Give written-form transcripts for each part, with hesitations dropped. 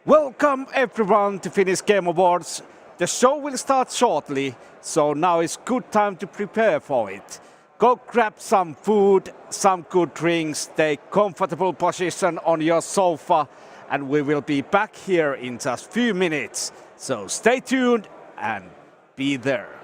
Welcome everyone to Finnish Game Awards. The show will start shortly, so now is good time to prepare for it. Go grab some food, some good drinks, take comfortable position on your sofa, and we will be back here in just few minutes. So stay tuned and be there.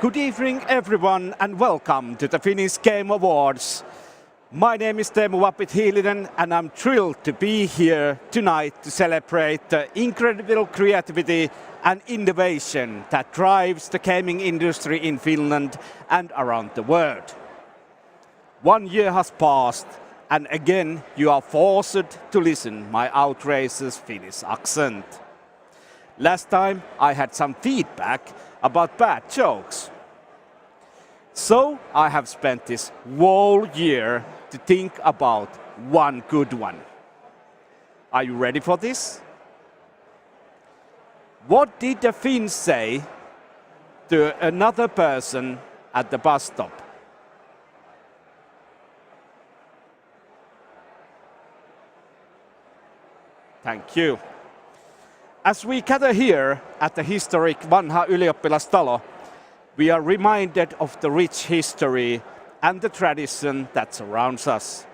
Good evening, everyone, and welcome to the Finnish Game Awards. My name is Teemu Vapit-Hiilinen, and I'm thrilled to be here tonight to celebrate the incredible creativity and innovation that drives the gaming industry in Finland and around the world. 1 year has passed, and again you are forced to listen my outrageous Finnish accent. Last time I had some feedback about bad jokes. So I have spent this whole year to think about one good one. Are you ready for this? What did the Finns say to another person at the bus stop? Thank you. As we gather here at the historic Vanha Ylioppilastalo, we are reminded of the rich history and the tradition that surrounds us.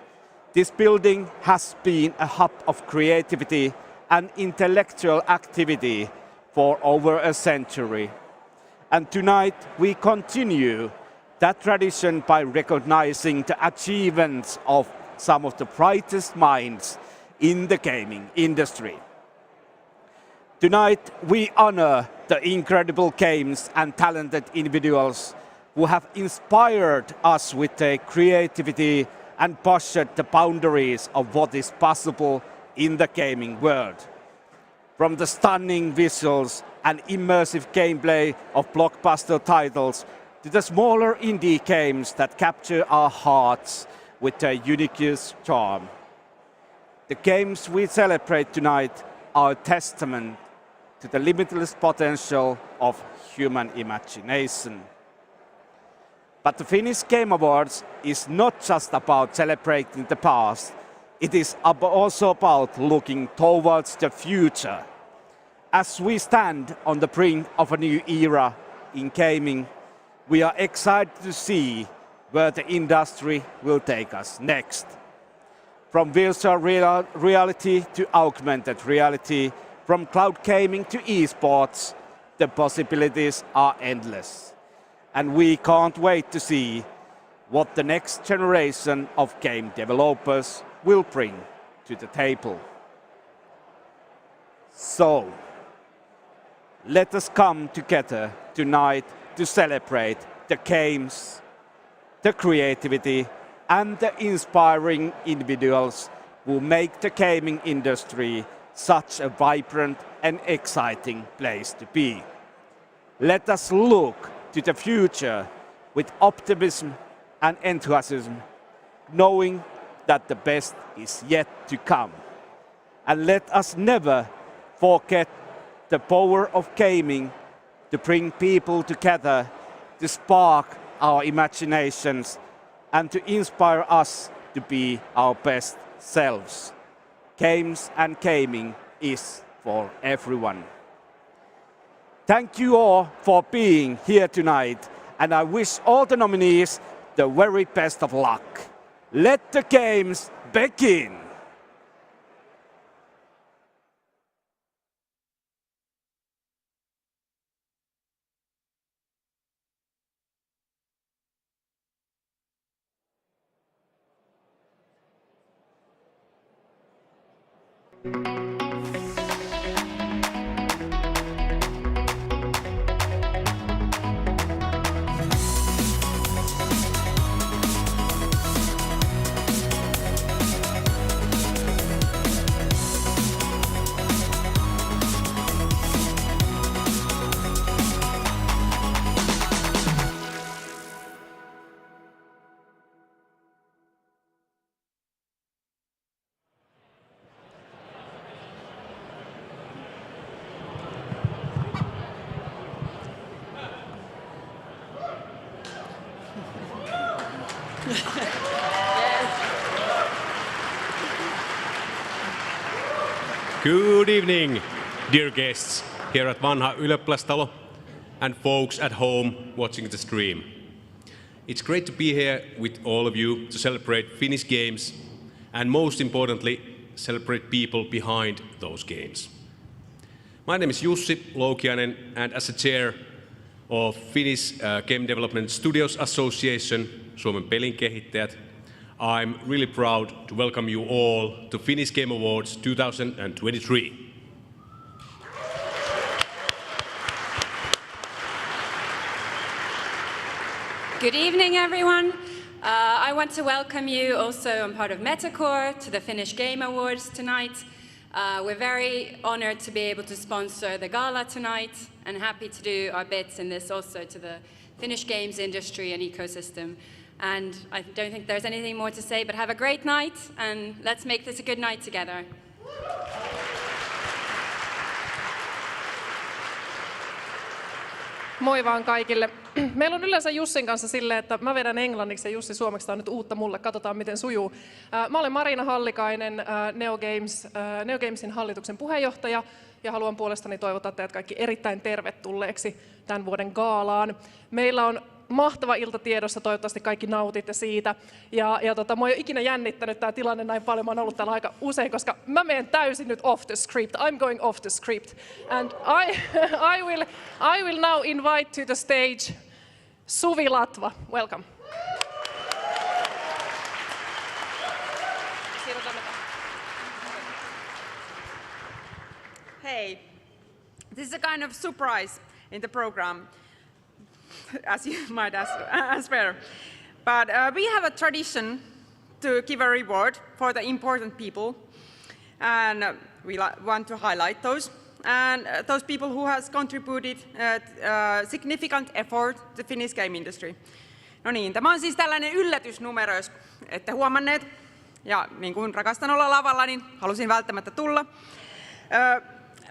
This building has been a hub of creativity and intellectual activity for over a century. And tonight we continue that tradition by recognizing the achievements of some of the brightest minds in the gaming industry. Tonight we honor the incredible games and talented individuals who have inspired us with their creativity and pushed the boundaries of what is possible in the gaming world. From the stunning visuals and immersive gameplay of blockbuster titles to the smaller indie games that capture our hearts with their unique charm. The games we celebrate tonight are a testament to the limitless potential of human imagination. But the Finnish Game Awards is not just about celebrating the past, it is also about looking towards the future. As we stand on the brink of a new era in gaming, we are excited to see where the industry will take us next. From virtual reality to augmented reality, from cloud gaming to esports, the possibilities are endless. And we can't wait to see what the next generation of game developers will bring to the table. So, let us come together tonight to celebrate the games, the creativity, and the inspiring individuals who make the gaming industry such a vibrant and exciting place to be. Let us look to the future with optimism and enthusiasm, knowing that the best is yet to come. And let us never forget the power of gaming to bring people together, to spark our imaginations, and to inspire us to be our best selves. Games and gaming is for everyone. Thank you all for being here tonight, and I wish all the nominees the very best of luck. Let the games begin! Good evening, dear guests here at Vanha Ylioppilastalo and folks at home watching the stream. It's great to be here with all of you to celebrate Finnish games and most importantly, celebrate people behind those games. My name is Jussi Loukiainen and as a chair of Finnish Game Development Studios Association, Suomen pelinkehittäjät, I'm really proud to welcome you all to Finnish Game Awards 2023. Good evening, everyone. I want to welcome you also on part of Metacore to the Finnish Game Awards tonight. We're very honored to be able to sponsor the Gala tonight and happy to do our bits in this also to the Finnish games industry and ecosystem. And I don't think there's anything more to say, but have a great night and let's make this a good night together. Moi vaan kaikille. Meillä on yleensä Jussin kanssa silleen, että mä vedän englanniksi ja Jussi suomeksi. Tämä on nyt uutta mulle. Katsotaan, miten sujuu. Mä olen Marina Hallikainen, Neo Gamesin hallituksen puheenjohtaja ja haluan puolestani toivottaa teidät kaikki erittäin tervetulleeksi tämän vuoden gaalaan. Meillä on mahtava ilta tiedossa, toivottavasti kaikki nautitte siitä. Mua ei ole ikinä jännittänyt tämä tilanne näin paljon, mä oon ollut täällä aika usein, koska mä menen täysin nyt off the script. I'm going off the script. And I will now invite to the stage Suvi Latva. Welcome. Hey, this is a kind of surprise in the program, as you might swear. But we have a tradition to give a reward for the important people, and we want to highlight those. And those people who has contributed significant effort to the Finnish game industry. No niin, tämä on siis tällainen yllätysnumero, jos ette huomanneet. Ja niin kuin rakastan olla lavalla, niin halusin välttämättä tulla.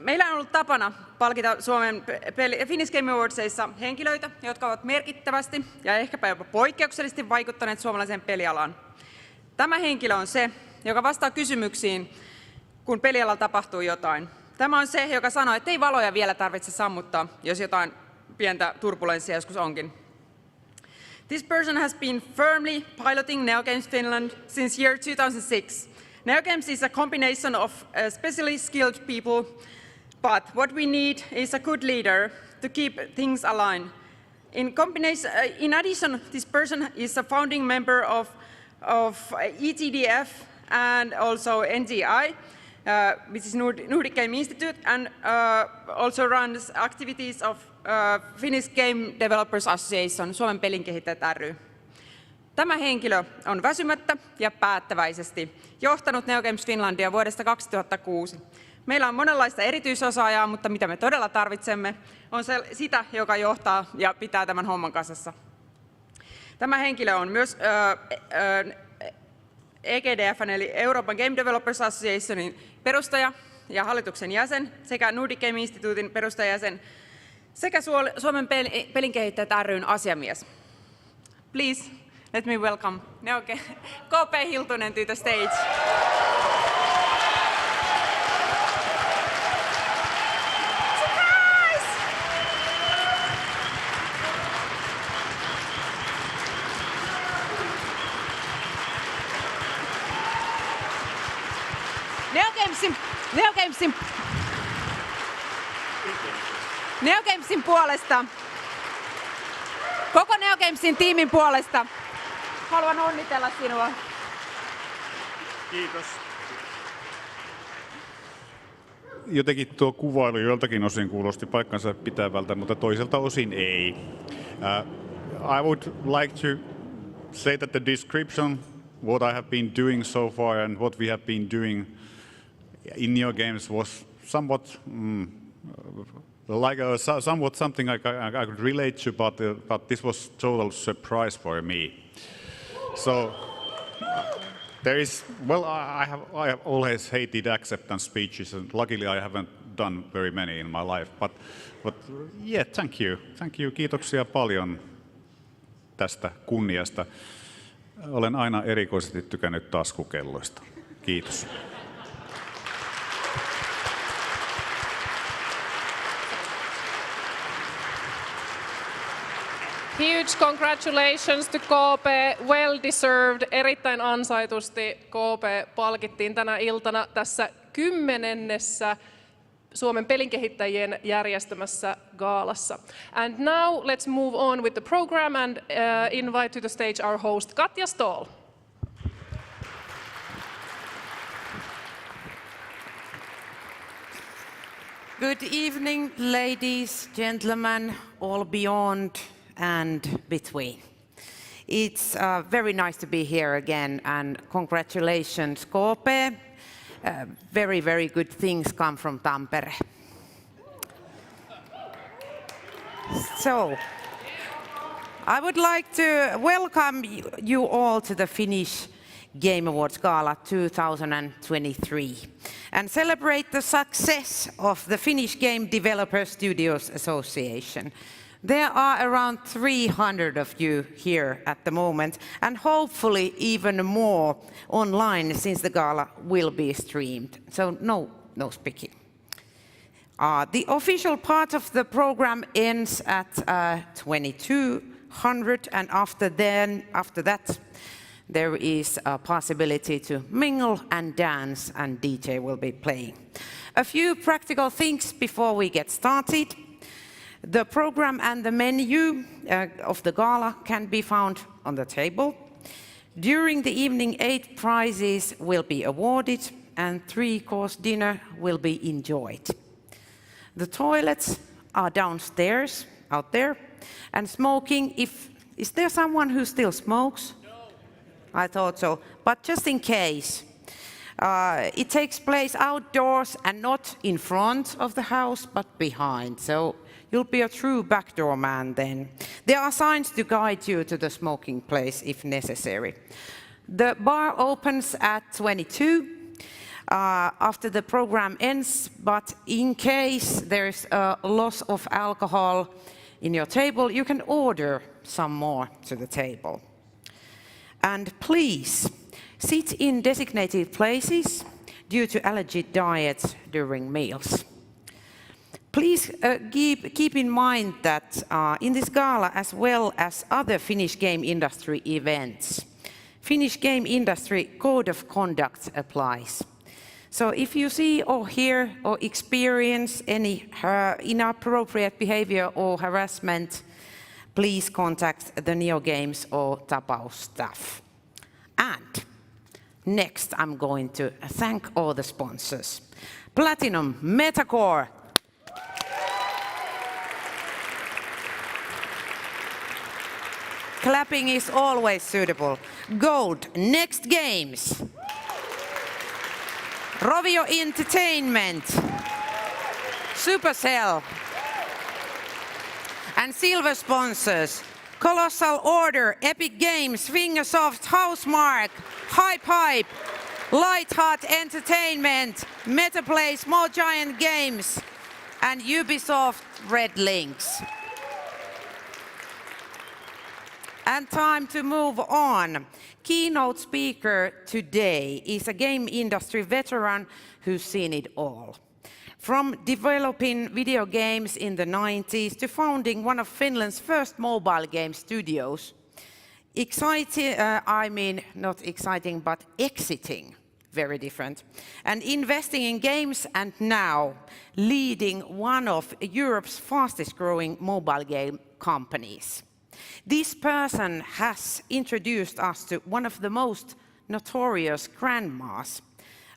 Meillä on ollut tapana palkita Suomen Finnish Game Awardsissa henkilöitä, jotka ovat merkittävästi ja ehkäpä jopa poikkeuksellisesti vaikuttaneet suomalaiseen pelialaan. Tämä henkilö on se, joka vastaa kysymyksiin, kun pelialalla tapahtuu jotain. Tämä on se, joka sanoo, että ei valoja vielä tarvitse sammuttaa, jos jotain pientä turbulenssia joskus onkin. This person has been firmly piloting NeoGames Finland since year 2006. NeoGames is a combination of specially skilled people, but what we need is a good leader to keep things aligned. In addition, this person is a founding member of ETDF and also NGI, which is Nordic Game Institute, and also runs activities of Finnish Game Developers Association, Suomen pelinkehittäjät ry. Tämä henkilö on väsymättä ja päättäväisesti johtanut NeoGames Finlandia vuodesta 2006. Meillä on monenlaista erityisosaajaa, mutta mitä me todella tarvitsemme, on sitä, joka johtaa ja pitää tämän homman kasassa. Tämä henkilö on myös EGDF:n eli Euroopan Game Developers Associationin perustaja ja hallituksen jäsen sekä Nordic Game Instituutin perustajajäsen sekä Suomen pelinkehittäjät ry:n asiamies. Please, let me welcome KP Hiltunen to the stage. NeoGamesin puolesta, koko NeoGamesin tiimin puolesta, haluan onnitella sinua. Kiitos. Jotenkin tuo kuvailu joltakin osin kuulosti paikkansa pitävältä, mutta toiselta osin ei. I would like to say that the description, what I have been doing so far and what we have been doing in NeoGames was somewhat somewhat something I could relate to, but this was total surprise for me. So there is, well, I have always hated acceptance speeches, and luckily I haven't done very many in my life. But yeah, thank you, kiitoksia paljon tästä kunniasta. Olen aina erikoisesti tykännyt taskukelloista. Kiitos. Huge congratulations to KP, well deserved, erittäin ansaitusti KP palkittiin tänä iltana tässä 10. Suomen pelinkehittäjien järjestämässä Gaalassa. And now let's move on with the program and invite to the stage our host Katja Ståhl. Good evening, ladies, gentlemen, all beyond and between. It's very nice to be here again, and congratulations, KP. Very, very good things come from Tampere. So, I would like to welcome you all to the Finnish Game Awards Gala 2023 and celebrate the success of the Finnish Game Developer Studios Association. There are around 300 of you here at the moment, and hopefully even more online since the gala will be streamed. So no speaking. The official part of the program ends at 2200, and after that there is a possibility to mingle and dance, and DJ will be playing. A few practical things before we get started. The program and the menu of the gala can be found on the table. During the evening, 8 prizes will be awarded and 3-course dinner will be enjoyed. The toilets are downstairs, out there, and smoking, is there someone who still smokes? No. I thought so, but just in case. It takes place outdoors and not in front of the house, but behind. So you'll be a true backdoor man then. There are signs to guide you to the smoking place if necessary. The bar opens at 22 after the program ends, but in case there's a loss of alcohol in your table, you can order some more to the table. And please, sit in designated places due to allergy diets during meals. Please keep in mind that in this gala, as well as other Finnish game industry events, Finnish Game Industry Code of Conduct applies. So if you see or hear or experience any inappropriate behavior or harassment, please contact the NeoGames or Tapaus staff. And next, I'm going to thank all the sponsors. Platinum, Metacore. Clapping is always suitable. Gold, Next Games. Rovio Entertainment. Supercell. And silver sponsors. Colossal Order, Epic Games, Fingersoft, Housemark, High Pipe, Light Heart Entertainment, Metaplay, Small Giant Games, and Ubisoft Red Links. And time to move on. Keynote speaker today is a game industry veteran who's seen it all. From developing video games in the 90s to founding one of Finland's first mobile game studios. Not exciting, but exiting, very different. And investing in games, and now leading one of Europe's fastest growing mobile game companies. This person has introduced us to one of the most notorious grandmas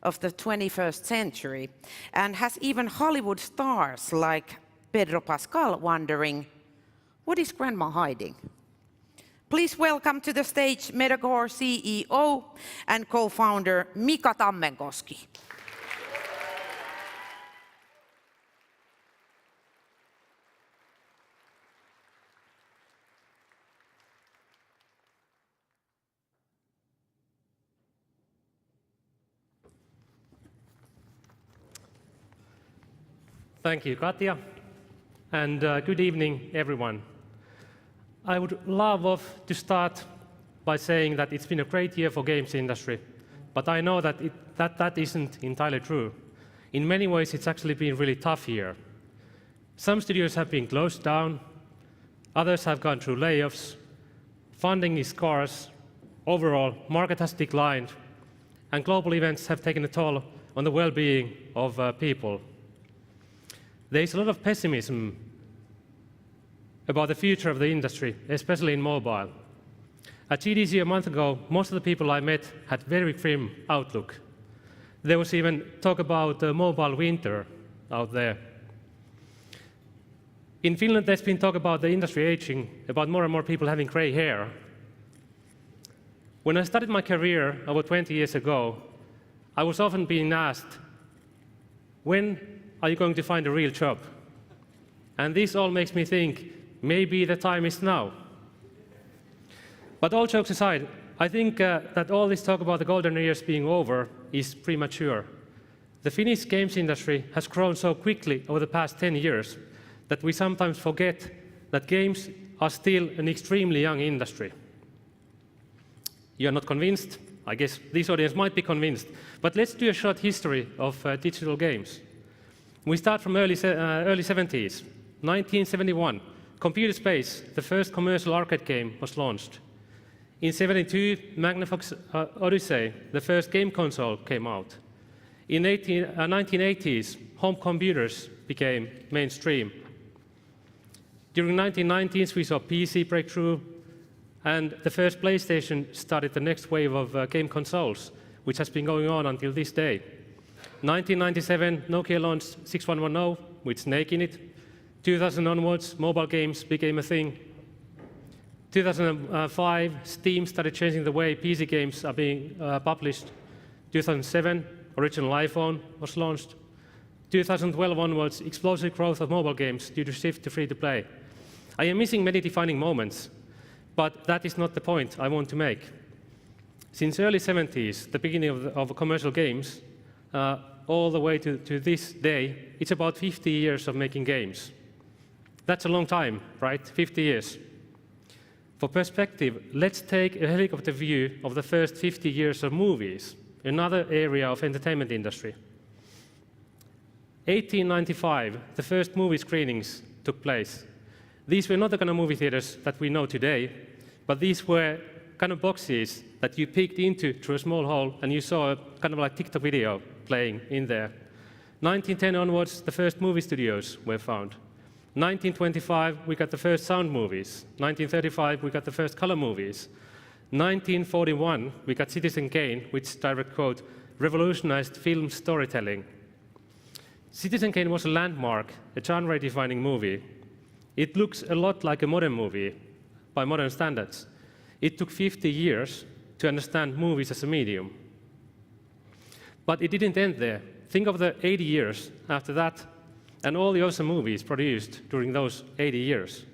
of the 21st century, and has even Hollywood stars like Pedro Pascal wondering, what is grandma hiding? Please welcome to the stage Metacore CEO and co-founder Mika Tammenkoski. Thank you, Katja, and good evening, everyone. I would love to start by saying that it's been a great year for games industry, but I know that that isn't entirely true. In many ways, it's actually been a really tough year. Some studios have been closed down, others have gone through layoffs, funding is scarce, overall, market has declined, and global events have taken a toll on the well-being of people. There is a lot of pessimism about the future of the industry, especially in mobile. At GDC a month ago, most of the people I met had very grim outlook. There was even talk about the mobile winter out there. In Finland, there's been talk about the industry aging, about more and more people having gray hair. When I started my career over 20 years ago, I was often being asked, when are you going to find a real job? And this all makes me think, maybe the time is now. But all jokes aside, I think that all this talk about the golden years being over is premature. The Finnish games industry has grown so quickly over the past 10 years that we sometimes forget that games are still an extremely young industry. You're not convinced? I guess this audience might be convinced. But let's do a short history of digital games. We start from early 70s. 1971, Computer Space, the first commercial arcade game, was launched. In 72, Magnavox Odyssey, the first game console, came out. In 1980s, home computers became mainstream. During 1990s, we saw PC breakthrough, and the first PlayStation started the next wave of game consoles, which has been going on until this day. 1997, Nokia launched 6110 with Snake in it. 2000 onwards, mobile games became a thing. 2005, Steam started changing the way PC games are being published. 2007, original iPhone was launched. 2012 onwards, explosive growth of mobile games due to shift to free-to-play. I am missing many defining moments, but that is not the point I want to make. Since early 70s, the beginning of commercial games, all the way to this day, it's about 50 years of making games. That's a long time, right? 50 years. For perspective, let's take a helicopter view of the first 50 years of movies, another area of entertainment industry. 1895, the first movie screenings took place. These were not the kind of movie theaters that we know today, but these were kind of boxes that you peeked into through a small hole and you saw a kind of like TikTok video playing in there. 1910 onwards, the first movie studios were found. 1925, we got the first sound movies. 1935, we got the first color movies. 1941, we got Citizen Kane, which, direct quote, revolutionized film storytelling. Citizen Kane was a landmark, a genre-defining movie. It looks a lot like a modern movie, by modern standards. It took 50 years to understand movies as a medium. But it didn't end there. Think of the 80 years after that, and all the awesome movies produced during those 80 years.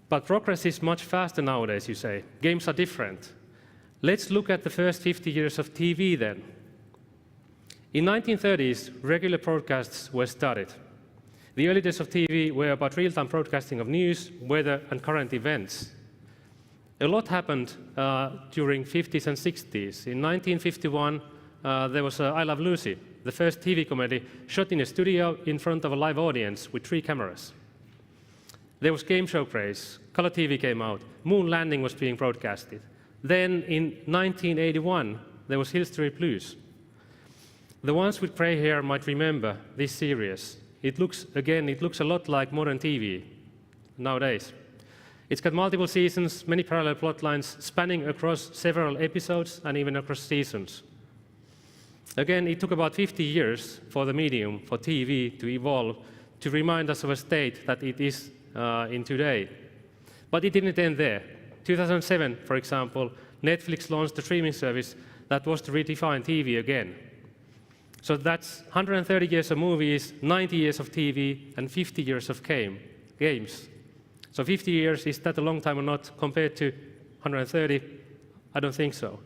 But progress is much faster nowadays, you say. Games are different. Let's look at the first 50 years of TV then. In 1930s, regular broadcasts were started. The early days of TV were about real-time broadcasting of news, weather, and current events. A lot happened during 50s and 60s. In 1951, there was I Love Lucy, the first TV comedy shot in a studio in front of a live audience with 3 cameras. There was game show craze, color TV came out, moon landing was being broadcasted. Then in 1981, there was Hill Street Blues. The ones with gray hair might remember this series. It looks a lot like modern TV nowadays. It's got multiple seasons, many parallel plot lines spanning across several episodes and even across seasons. Again, it took about 50 years for the medium, for TV, to evolve, to remind us of a state that it is in today. But it didn't end there. 2007, for example, Netflix launched a streaming service that was to redefine TV again. So that's 130 years of movies, 90 years of TV, and 50 years of games. So 50 years, is that a long time or not compared to 130? I don't think so.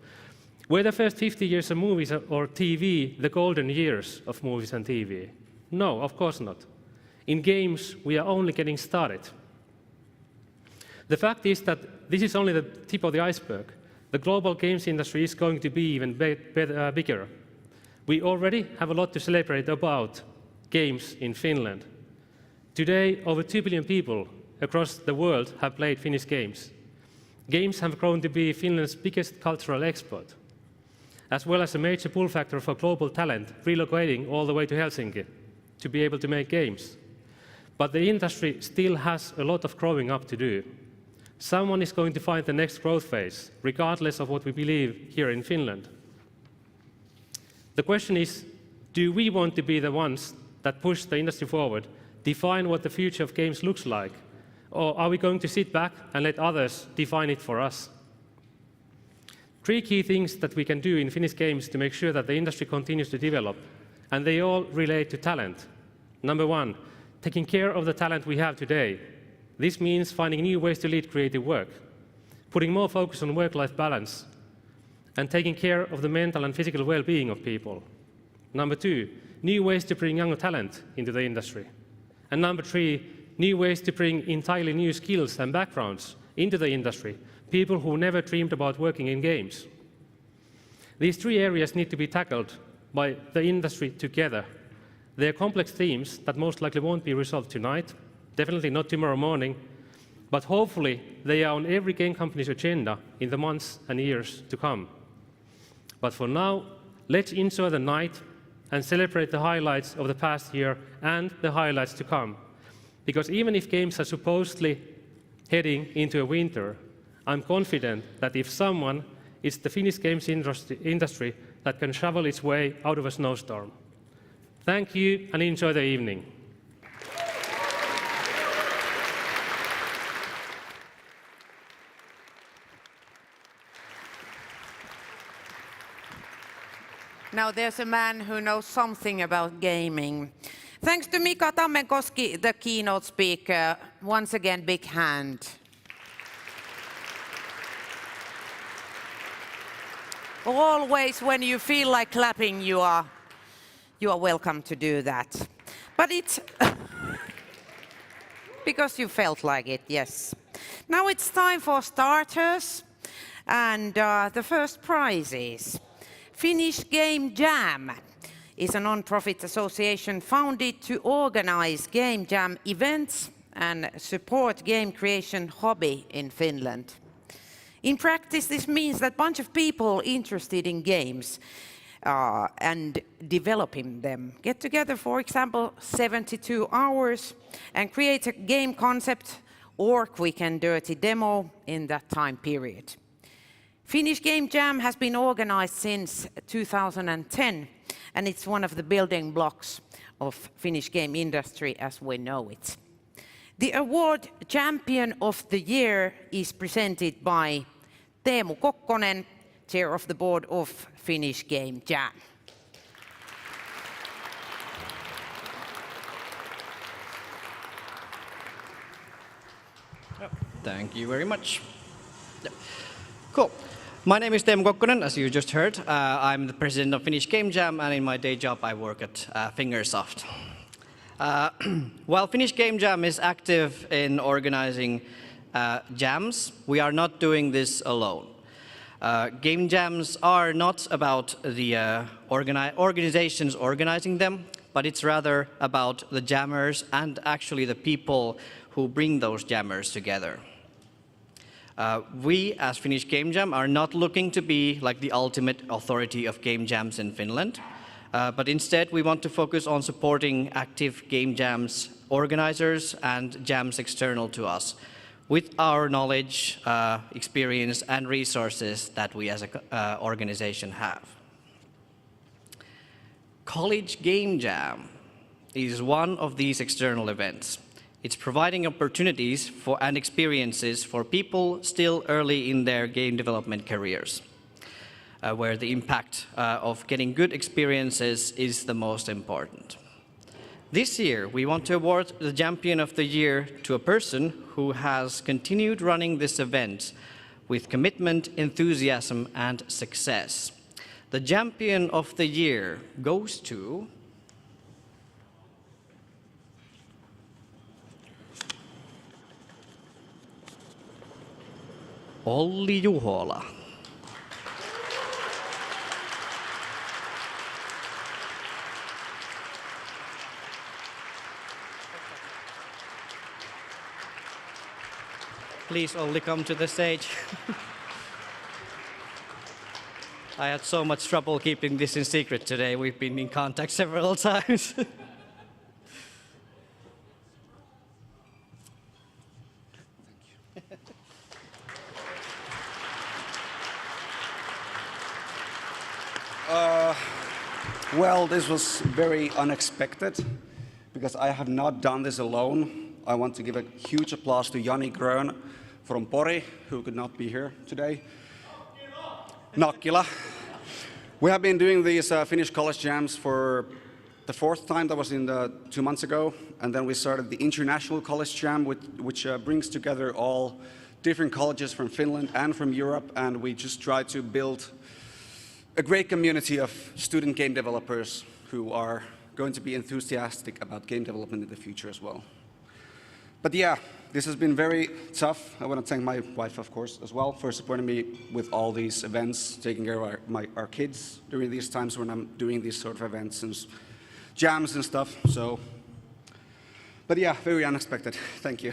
Were the first 50 years of movies or TV the golden years of movies and TV? No, of course not. In games, we are only getting started. The fact is that this is only the tip of the iceberg. The global games industry is going to be even bigger. We already have a lot to celebrate about games in Finland. Today, over 2 billion people across the world have played Finnish games. Games have grown to be Finland's biggest cultural export, as well as a major pull factor for global talent relocating all the way to Helsinki to be able to make games. But the industry still has a lot of growing up to do. Someone is going to find the next growth phase, regardless of what we believe here in Finland. The question is, do we want to be the ones that push the industry forward, define what the future of games looks like, or are we going to sit back and let others define it for us? 3 key things that we can do in Finnish games to make sure that the industry continues to develop, and they all relate to talent. Number 1, taking care of the talent we have today. This means finding new ways to lead creative work, putting more focus on work-life balance, and taking care of the mental and physical well-being of people. Number 2, new ways to bring younger talent into the industry. And number 3, new ways to bring entirely new skills and backgrounds into the industry, people who never dreamed about working in games. These 3 areas need to be tackled by the industry together. They are complex themes that most likely won't be resolved tonight, definitely not tomorrow morning, but hopefully they are on every game company's agenda in the months and years to come. But for now, let's enjoy the night and celebrate the highlights of the past year and the highlights to come. Because even if games are supposedly heading into a winter, I'm confident that if someone, it's the Finnish games industry that can shovel its way out of a snowstorm. Thank you and enjoy the evening. Now there's a man who knows something about gaming. Thanks to Mika Tammenkoski, the keynote speaker. Once again, big hand. Always when you feel like clapping, you are welcome to do that. But it's because you felt like it, yes. Now it's time for starters and the first prizes. Finnish Game Jam is a non-profit association founded to organize game jam events and support game creation hobby in Finland. In practice, this means that a bunch of people interested in games and developing them get together, for example, 72 hours and create a game concept or quick and dirty demo in that time period. Finnish Game Jam has been organized since 2010, and it's one of the building blocks of Finnish game industry as we know it. The award Champion of the Year is presented by Teemu Kokkonen, Chair of the Board of Finnish Game Jam. Thank you very much. Cool. My name is Teemu Kokkonen, as you just heard. I'm the president of Finnish Game Jam, and in my day job I work at Fingersoft. While Finnish Game Jam is active in organizing jams, we are not doing this alone. Game jams are not about the organizations organizing them, but it's rather about the jammers and actually the people who bring those jammers together. We, as Finnish Game Jam, are not looking to be like the ultimate authority of game jams in Finland, but instead we want to focus on supporting active game jams organizers and jams external to us with our knowledge, experience, and resources that we as an organization have. College Game Jam is one of these external events. It's providing opportunities for and experiences for people still early in their game development careers, where the impact of getting good experiences is the most important. This year, we want to award the Champion of the Year to a person who has continued running this event with commitment, enthusiasm, and success. The Champion of the Year goes to Olli Juhola. Please, Olli, come to the stage. I had so much trouble keeping this in secret today. We've been in contact several times. Well, this was very unexpected because I have not done this alone. I want to give a huge applause to Jani Grön from Pori, who could not be here today. Nakkila. We have been doing these Finnish college jams for the fourth time. That was 2 months ago. And then we started the International College Jam, which brings together all different colleges from Finland and from Europe. And we just try to build a great community of student game developers who are going to be enthusiastic about game development in the future as well. But yeah, this has been very tough. I want to thank my wife, of course, as well, for supporting me with all these events, taking care of our kids during these times when I'm doing these sort of events and jams and stuff. So, but yeah, very unexpected. Thank you.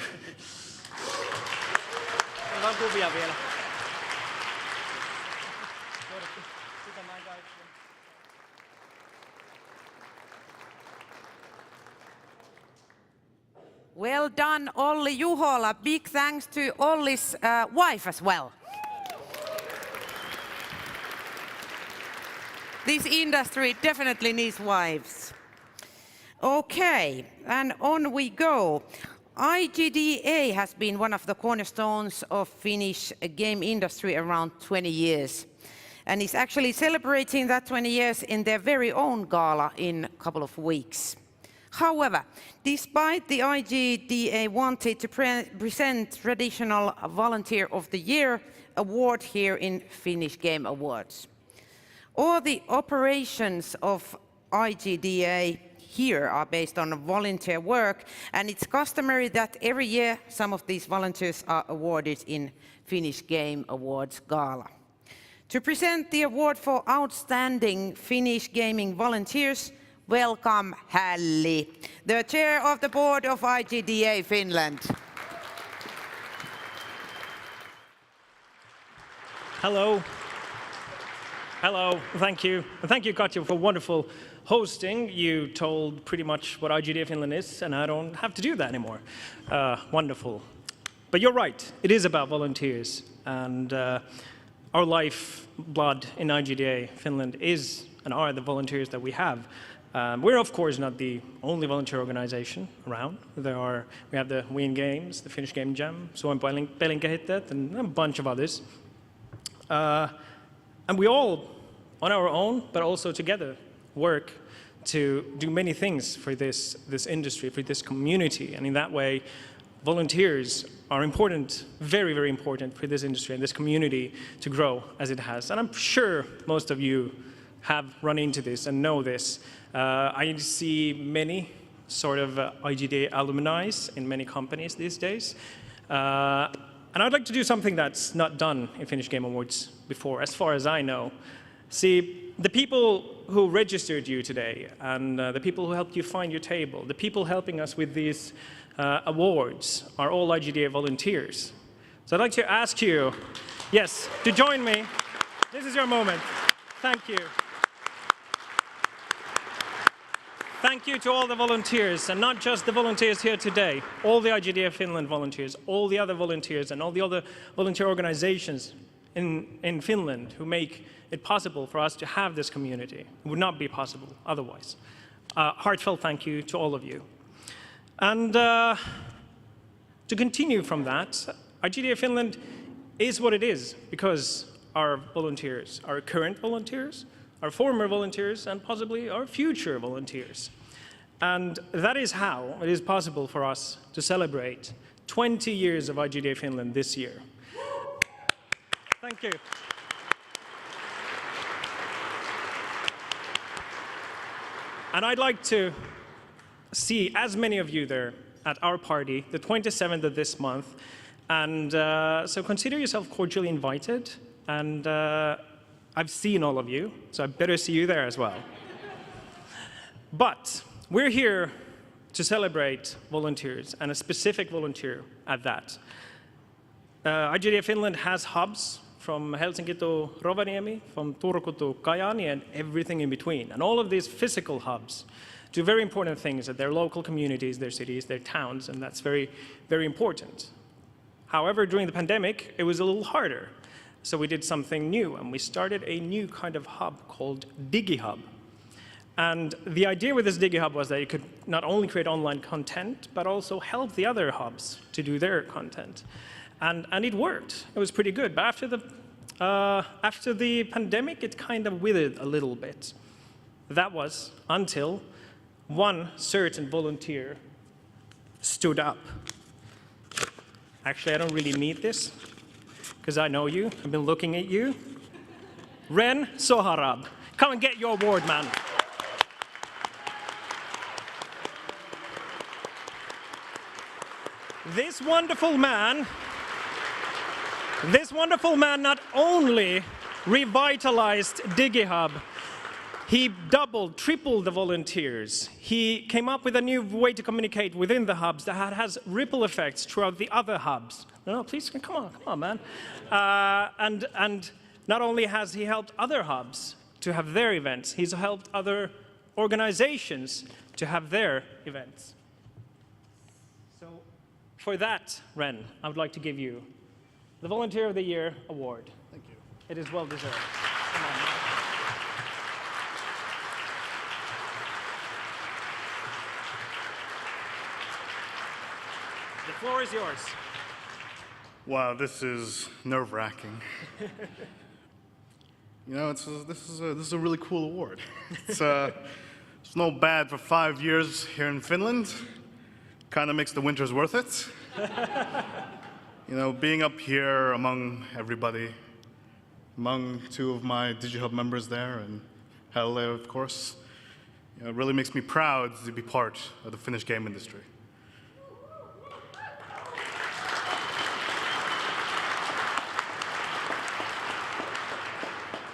Well done, Olli Juhola. Big thanks to Olli's wife as well. This industry definitely needs wives. Okay, and on we go. IGDA has been one of the cornerstones of Finnish game industry around 20 years. And is actually celebrating that 20 years in their very own gala in a couple of weeks. However, despite the IGDA wanted to present traditional Volunteer of the Year award here in Finnish Game Awards. All the operations of IGDA here are based on volunteer work, and it's customary that every year some of these volunteers are awarded in Finnish Game Awards Gala. To present the award for outstanding Finnish gaming volunteers, welcome Halli, the chair of the board of IGDA Finland. Hello. Hello, thank you. And thank you, Katja, for wonderful hosting. You told pretty much what IGDA Finland is, and I don't have to do that anymore. Wonderful. But you're right, it is about volunteers. And our lifeblood in IGDA Finland is and are the volunteers that we have. We're, of course, not the only volunteer organization around. We have the Wien Games, the Finnish Game Jam, Suomen Pelin Kehittäjät, and a bunch of others. And we all, on our own, but also together, work to do many things for this industry, for this community. And in that way, volunteers are important, very, very important for this industry and this community to grow as it has. And I'm sure most of you have run into this and know this. I see many sort of IGDA alumni in many companies these days. And I'd like to do something that's not done in Finnish Game Awards before, as far as I know. See, the people who registered you today and the people who helped you find your table, the people helping us with these awards are all IGDA volunteers. So I'd like to ask you, yes, to join me. This is your moment. Thank you. Thank you to all the volunteers, and not just the volunteers here today, all the IGDA Finland volunteers, all the other volunteers, and all the other volunteer organizations in Finland who make it possible for us to have this community. It would not be possible otherwise. Heartfelt thank you to all of you. And to continue from that, IGDA Finland is what it is because our volunteers, our current volunteers, our former volunteers, and possibly our future volunteers. And that is how it is possible for us to celebrate 20 years of IGDA Finland this year. Thank you. And I'd like to see as many of you there at our party, the 27th of this month, And so consider yourself cordially invited. And I've seen all of you, so I better see you there as well. But we're here to celebrate volunteers, and a specific volunteer at that. IGDA Finland has hubs from Helsinki to Rovaniemi, from Turku to Kajaani, and everything in between. And all of these physical hubs do very important things at their local communities, their cities, their towns, and that's very, very important. However, during the pandemic, it was a little harder. So we did something new, and we started a new kind of hub called DigiHub. And the idea with this DigiHub was that you could not only create online content, but also help the other hubs to do their content. And it worked. It was pretty good. But after the pandemic, it kind of withered a little bit. That was until one certain volunteer stood up. Actually, I don't really need this, because I know you. I've been looking at you. Ren Soharab, come and get your award, man. This wonderful man not only revitalized DigiHub, he doubled, tripled the volunteers. He came up with a new way to communicate within the hubs that has ripple effects throughout the other hubs. No, please, come on, man. And not only has he helped other hubs to have their events, he's helped other organizations to have their events. So for that, Ren, I would like to give you the Volunteer of the Year award. Thank you. It is well deserved. The floor is yours. Wow, this is nerve-wracking. You know, this is a really cool award. It's no bad for 5 years here in Finland. Kind of makes the winters worth it. You know, being up here among everybody, among two of my DigiHub members there, and Helle, of course, you know, it really makes me proud to be part of the Finnish game industry.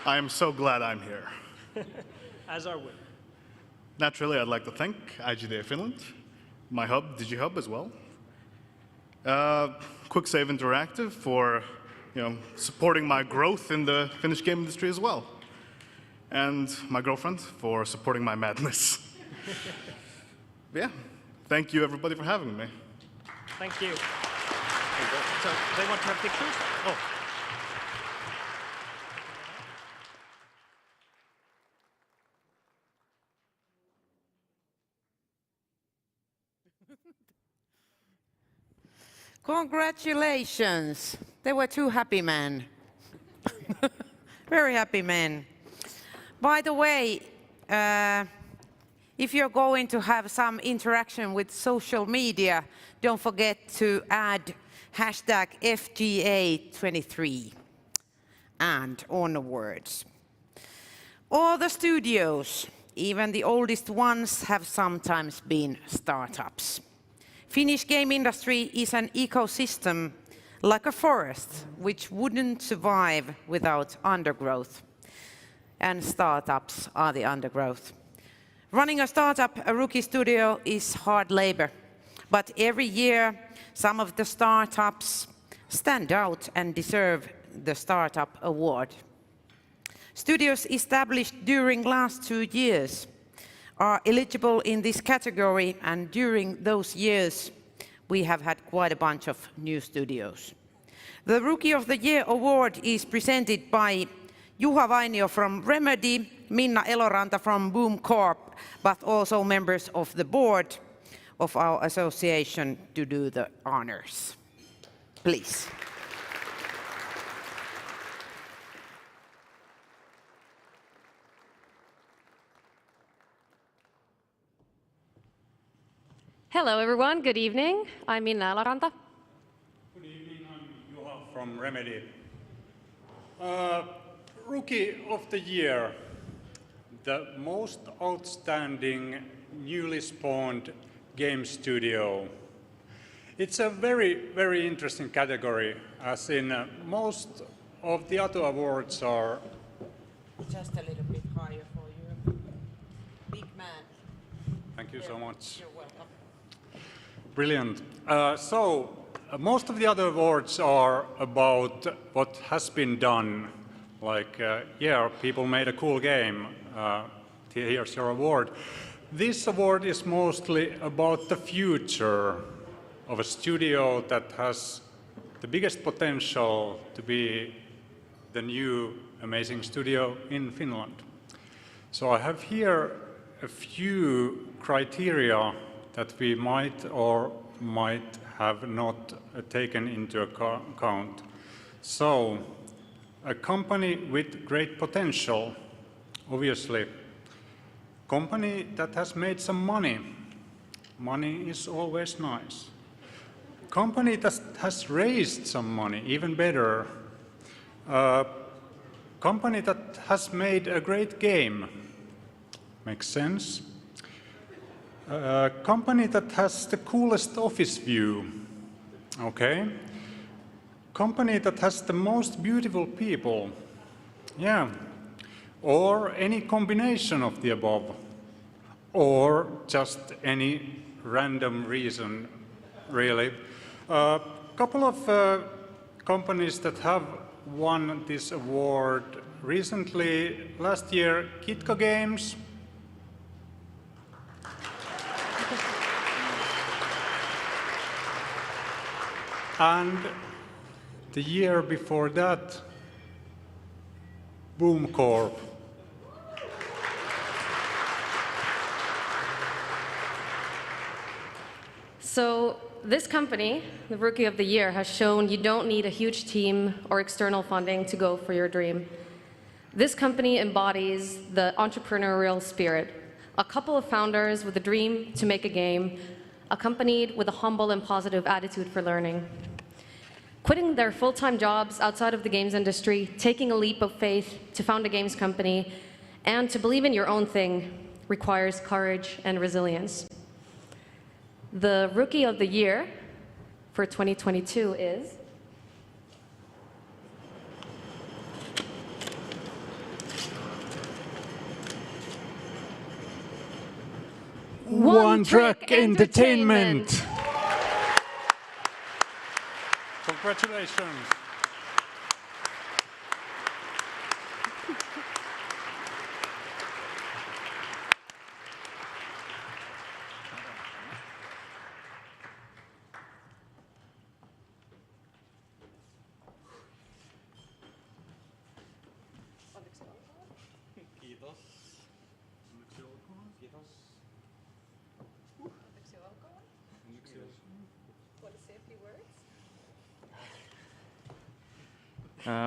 I am so glad I'm here. As are we. Naturally, I'd like to thank IGDA Finland, my hub, DigiHub, as well. QuickSave Interactive for supporting my growth in the Finnish game industry as well. And my girlfriend for supporting my madness. Yeah, thank you everybody for having me. Thank you. So they want to have pictures? Oh. Congratulations. They were two happy men. Very happy men. By the way, if you're going to have some interaction with social media, don't forget to add hashtag FGA23 and onwards. All the studios, even the oldest ones, have sometimes been startups. Finnish game industry is an ecosystem like a forest, which wouldn't survive without undergrowth. And startups are the undergrowth. Running a startup, a rookie studio, is hard labor. But every year, some of the startups stand out and deserve the Startup Award. Studios established during last 2 years are eligible in this category, and during those years, we have had quite a bunch of new studios. The Rookie of the Year award is presented by Juha Vainio from Remedy, Minna Eloranta from Boom Corp, but also members of the board of our association to do the honors. Please. Hello everyone, good evening. I'm Minna Eloranta. Good evening, I'm Juha from Remedy. Rookie of the Year, the most outstanding newly spawned game studio. It's a very, very interesting category, as in most of the other awards are... Just a little bit higher for you. Big man. Thank you so much. You're welcome. Brilliant. Most of the other awards are about what has been done. Like, yeah, people made a cool game. Here's your award. This award is mostly about the future of a studio that has the biggest potential to be the new amazing studio in Finland. So I have here a few criteria that we might or might have not taken into account. So, a company with great potential, obviously. Company that has made some money. Money is always nice. Company that has raised some money, even better. Company that has made a great game. Makes sense. Company that has the coolest office view. Okay. Company that has the most beautiful people. Yeah. Or any combination of the above. Or just any random reason, really. A couple of companies that have won this award recently. Last year, Kitco Games. And the year before that, Boom Corp. So this company, the Rookie of the Year, has shown you don't need a huge team or external funding to go for your dream. This company embodies the entrepreneurial spirit. A couple of founders with a dream to make a game, accompanied with a humble and positive attitude for learning. Quitting their full-time jobs outside of the games industry, taking a leap of faith to found a games company, and to believe in your own thing requires courage and resilience. The Rookie of the Year for 2022 is... One Track Entertainment. Congratulations.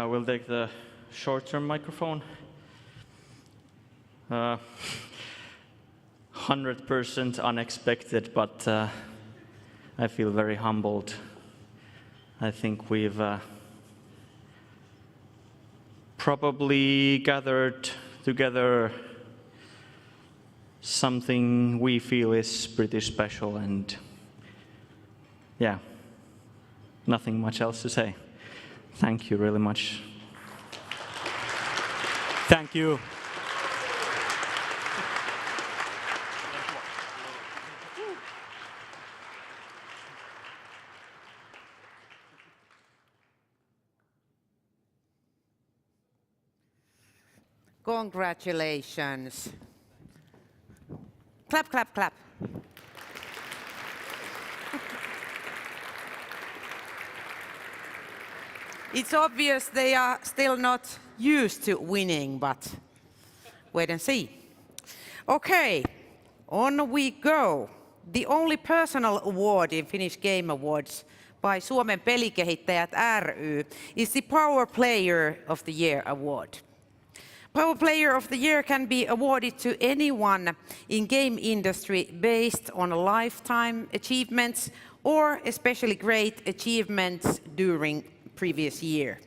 We'll take the short-term microphone. 100% unexpected, but I feel very humbled. I think we've probably gathered together something we feel is pretty special, and yeah, nothing much else to say. Thank you really much. Thank you. Congratulations. Clap, clap, clap. It's obvious they are still not used to winning, but wait and see. Okay, on we go. The only personal award in Finnish Game Awards by Suomen Pelikehittäjät ry is the Power Player of the Year award. Power Player of the Year can be awarded to anyone in game industry based on lifetime achievements or especially great achievements during previous year.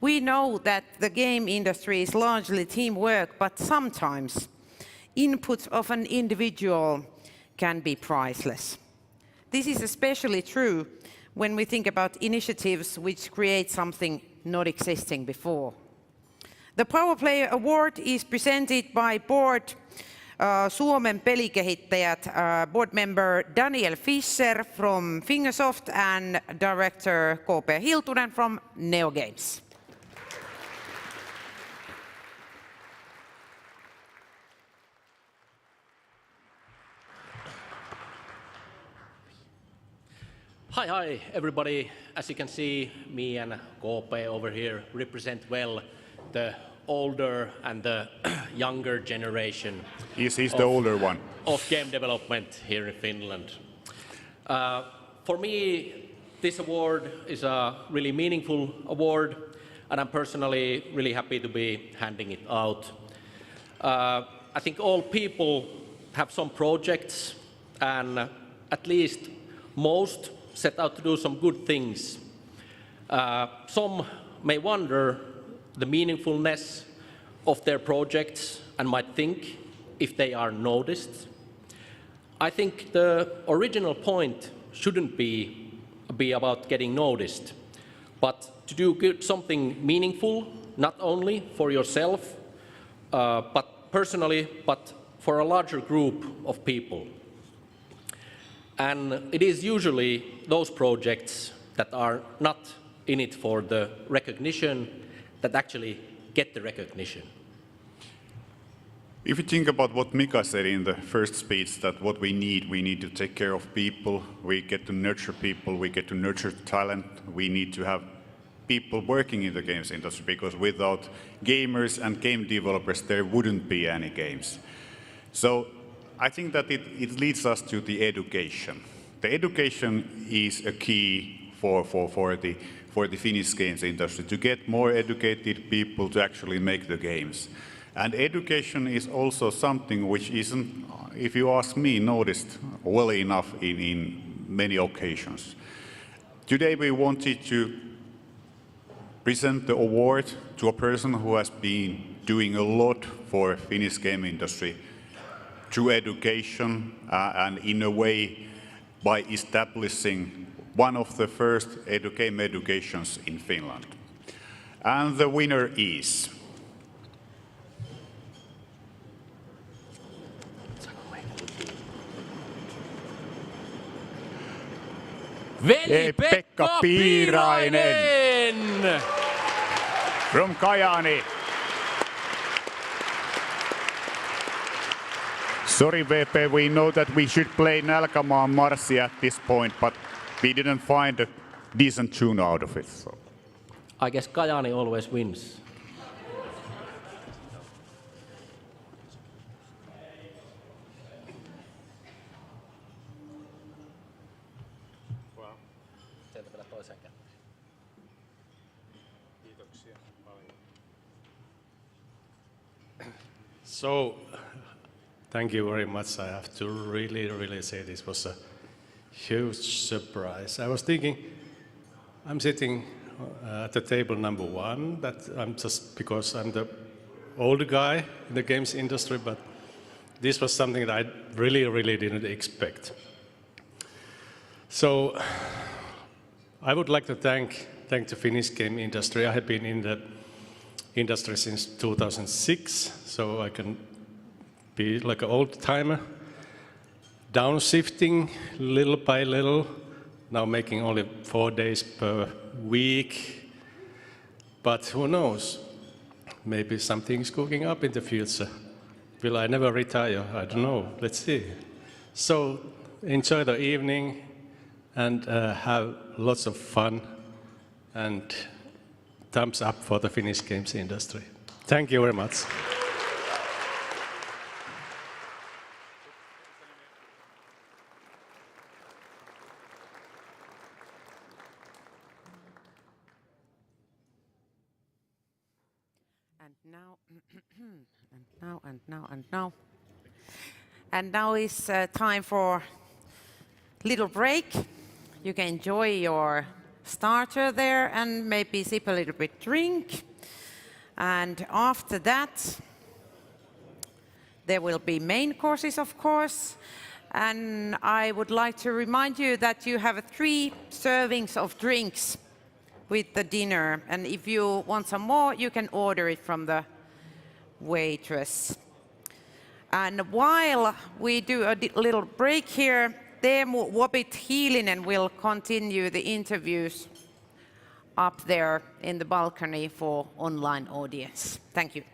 We know that the game industry is largely teamwork, but sometimes input of an individual can be priceless. this is especially true when we think about initiatives which create something not existing before. The Power Play Award is presented by board Suomen pelikehittäjät, board member Daniel Fischer from Fingersoft and director KP Hiltunen from NeoGames. Hi everybody. As you can see, me and KP over here represent well the older and the younger generation. He's the older one. Of game development here in Finland. For me, this award is a really meaningful award, and I'm personally really happy to be handing it out. I think all people have some projects, and at least most set out to do some good things. Some may wonder the meaningfulness of their projects and might think if they are noticed. I think the original point shouldn't be about getting noticed, but to do something meaningful, not only for yourself, but personally, but for a larger group of people. And it is usually those projects that are not in it for the recognition that actually get the recognition. If you think about what Mika said in the first speech, that what we need to take care of people, we get to nurture people, we get to nurture talent, we need to have people working in the games industry, because without gamers and game developers, there wouldn't be any games. So I think that it leads us to the education. The education is a key for the Finnish games industry, to get more educated people to actually make the games. And education is also something which isn't, if you ask me, noticed well enough in many occasions. Today we wanted to present the award to a person who has been doing a lot for Finnish game industry through education and in a way by establishing one of the first game educations in Finland. And the winner is Veli-Pekka Piirainen from Kajaani. Sorry, VP, we know that we should play Nälkämaan Marssi at this point, but we didn't find a decent tune out of it. So. I guess Kajaani always wins. So, thank you very much. I have to really say this was a huge surprise. I was thinking, I'm sitting at the table number one, that I'm just because I'm the older guy in the games industry, but this was something that I really didn't expect. So, I would like to thank the Finnish game industry. I have been in the industry since 2006, so I can be like an old timer, downshifting little by little, now making only 4 days per week. But who knows? Maybe something's cooking up in the future. Will I never retire? I don't know. Let's see. So enjoy the evening and have lots of fun, and thumbs up for the Finnish games industry. Thank you very much. And now is time for little break. You can enjoy your starter there and maybe sip a little bit drink. And after that, there will be main courses, of course. And I would like to remind you that you have 3 servings of drinks with the dinner. And if you want some more, you can order it from the waitress. And while we do a little break here, Teemu Wobit-Hiilinen will continue the interviews up there in the balcony for online audience. Thank you.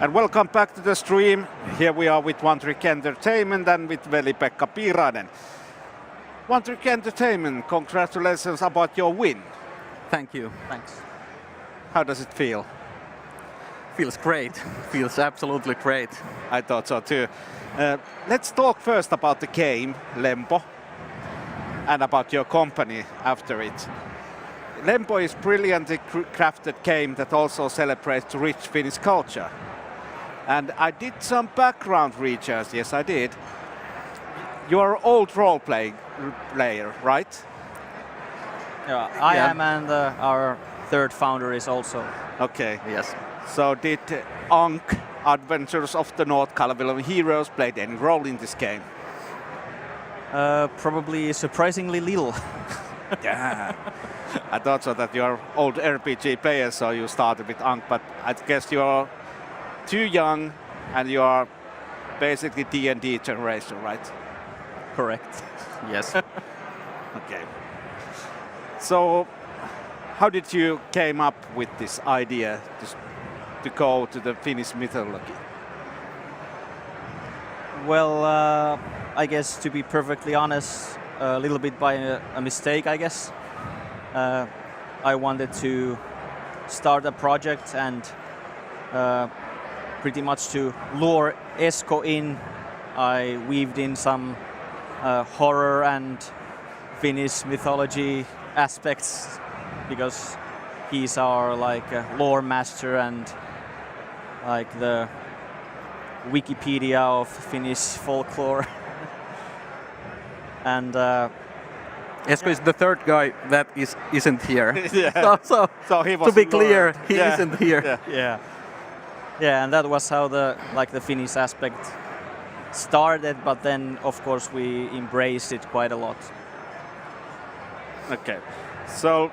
And welcome back to the stream. Here we are with One Trick Entertainment and with Veli-Pekka Piirainen. One Trick Entertainment, congratulations about your win. Thank you. Thanks. How does it feel? Feels great. Feels absolutely great. I thought so too. Let's talk first about the game, Lempo, and about your company after it. Lempo is brilliantly crafted game that also celebrates rich Finnish culture. And I did some background research, yes I did. You're an old role-playing player, right? Yeah, I am, and our third founder is also. Okay. Yes. So did Ankh, Adventures of the North Kalevala Heroes, played any role in this game? Probably surprisingly little. Yeah. I thought so that you're old RPG player, so you started with Ankh, but I guess you're too young and you are basically D&D generation, right? Correct. Yes. Okay. So how did you came up with this idea to go to the Finnish mythology? Well, I guess to be perfectly honest, a little bit by a mistake, I guess. I wanted to start a project and pretty much to lure Esko in. I weaved in some horror and Finnish mythology aspects because he's our lore master and like the Wikipedia of Finnish folklore. And Esko is the third guy that isn't here. Yeah. So he was to be clear, he yeah. isn't here. Yeah. Yeah, and that was how the Finnish aspect started, but then of course we embraced it quite a lot. Okay, so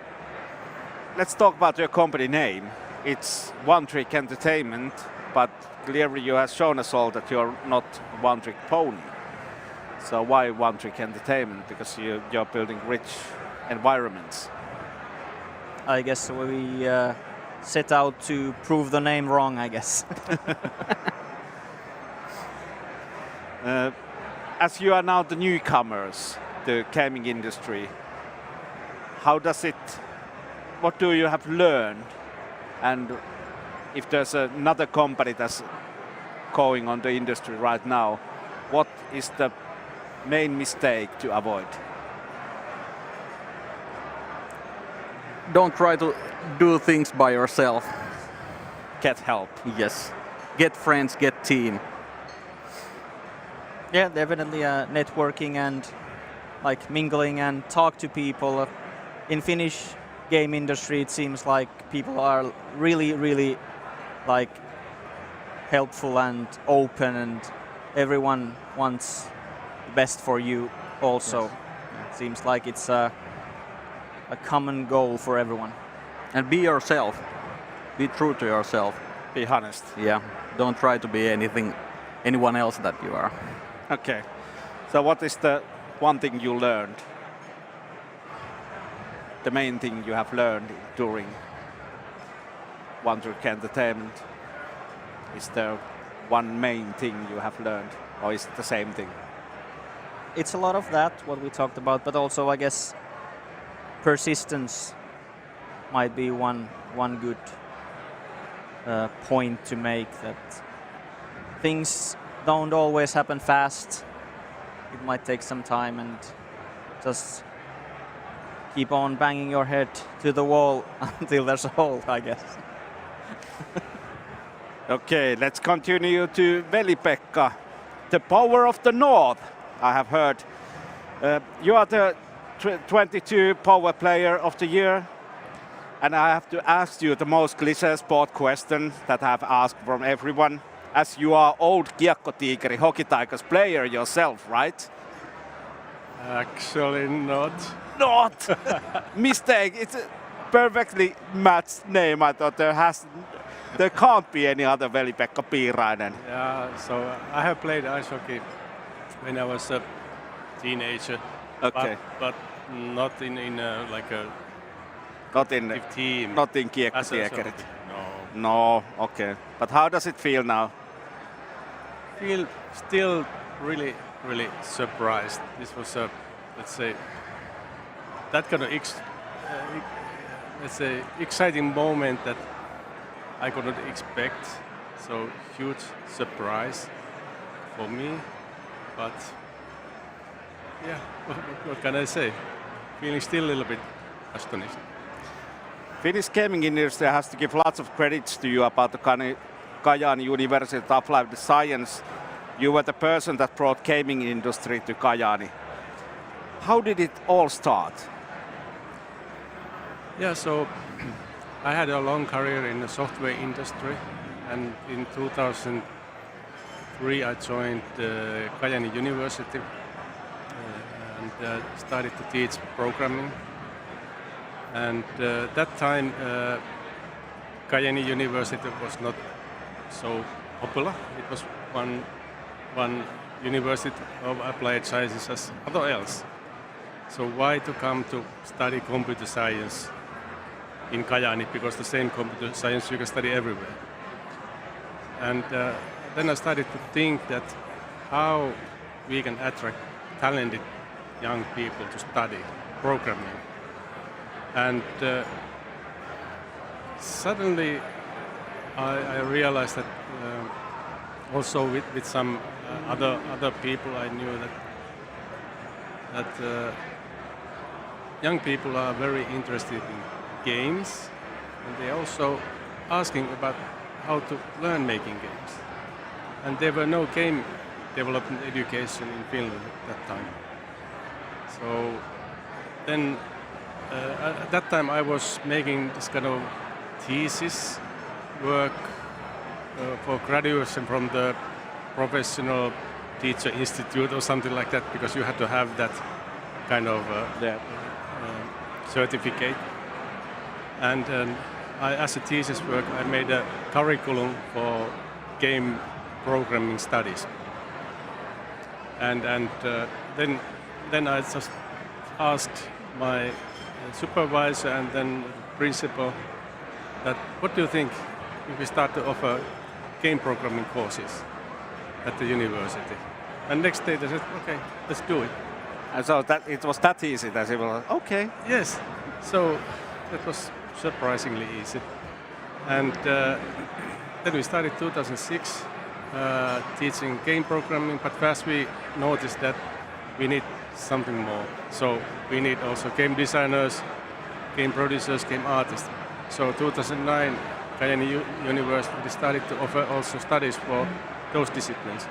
let's talk about your company name. It's One Trick Entertainment, but clearly you have shown us all that you're not One Trick Pony. So why One Trick Entertainment? Because you're building rich environments. I guess we set out to prove the name wrong, I guess. As you are now the newcomers, the gaming industry, what do you have learned? And if there's another company that's going on the industry right now, what is the main mistake to avoid? Don't try to do things by yourself. Get help. Yes. Get friends, get team. Yeah, definitely networking and mingling and talk to people. In Finnish game industry, it seems like people are really helpful and open, and everyone wants the best for you also. Yes. It seems like it's a common goal for everyone. And be yourself. Be true to yourself. Be honest. Yeah. Don't try to be anyone else that you are. Okay. So what is the one thing you learned? The main thing you have learned during One Trick Entertainment? Is there one main thing you have learned, or is it the same thing? It's a lot of that, what we talked about, but also I guess persistence might be one good point to make, that things don't always happen fast. It might take some time, and just keep on banging your head to the wall until there's a hole, I guess. Okay, let's continue to Veli-Pekka. The power of the North, I have heard. You are the 22 Power Player of the Year, and I have to ask you the most cliché sport question that I have asked from everyone. as you are old Kiekko-Tiikeri Hockey Tigers player yourself, right? Actually not. Not! Mistake, it's a perfectly matched name. I thought there can't be any other Veli-Pekka Piirainen. Yeah, so I have played ice hockey when I was a teenager. Okay. But not in like a not in team. Not in Kiekko-Tiekerit. No. No, okay. But how does it feel now? Feel still really surprised. This was a, let's say, that kind of exciting moment that I could not expect. So huge surprise for me, but yeah, what can I say? Feeling still a little bit astonished. Finnish gaming industry has to give lots of credits to you about the Kajaani University of Applied Science. You were the person that brought gaming industry to Kajaani. How did it all start? Yeah, so I had a long career in the software industry, and in 2003 I joined Kajaani University and started to teach programming. And that time Kajaani University was not so popular. It was one university of applied sciences as other else. So why to come to study computer science in Kajaani, because the same computer science you can study everywhere. And then I started to think that how we can attract talented young people to study programming. And suddenly I realized that also with some other people I knew that young people are very interested in games, and they're also asking about how to learn making games. And there were no game development education in Finland at that time. So then at that time I was making this kind of thesis work for graduation from the Professional Teacher Institute or something like that, because you had to have that kind of certificate. And as a thesis work, I made a curriculum for game programming studies. And then I just asked my supervisor and then principal that, what do you think if we start to offer game programming courses at the university? And next day they said, okay, let's do it. And so it was that easy that you were like, okay. Yes, so it was surprisingly easy. And then we started 2006 teaching game programming, but first we noticed that we need something more. So we need also game designers, game producers, game artists. So 2009, Kajaani University started to offer also studies for those disciplines.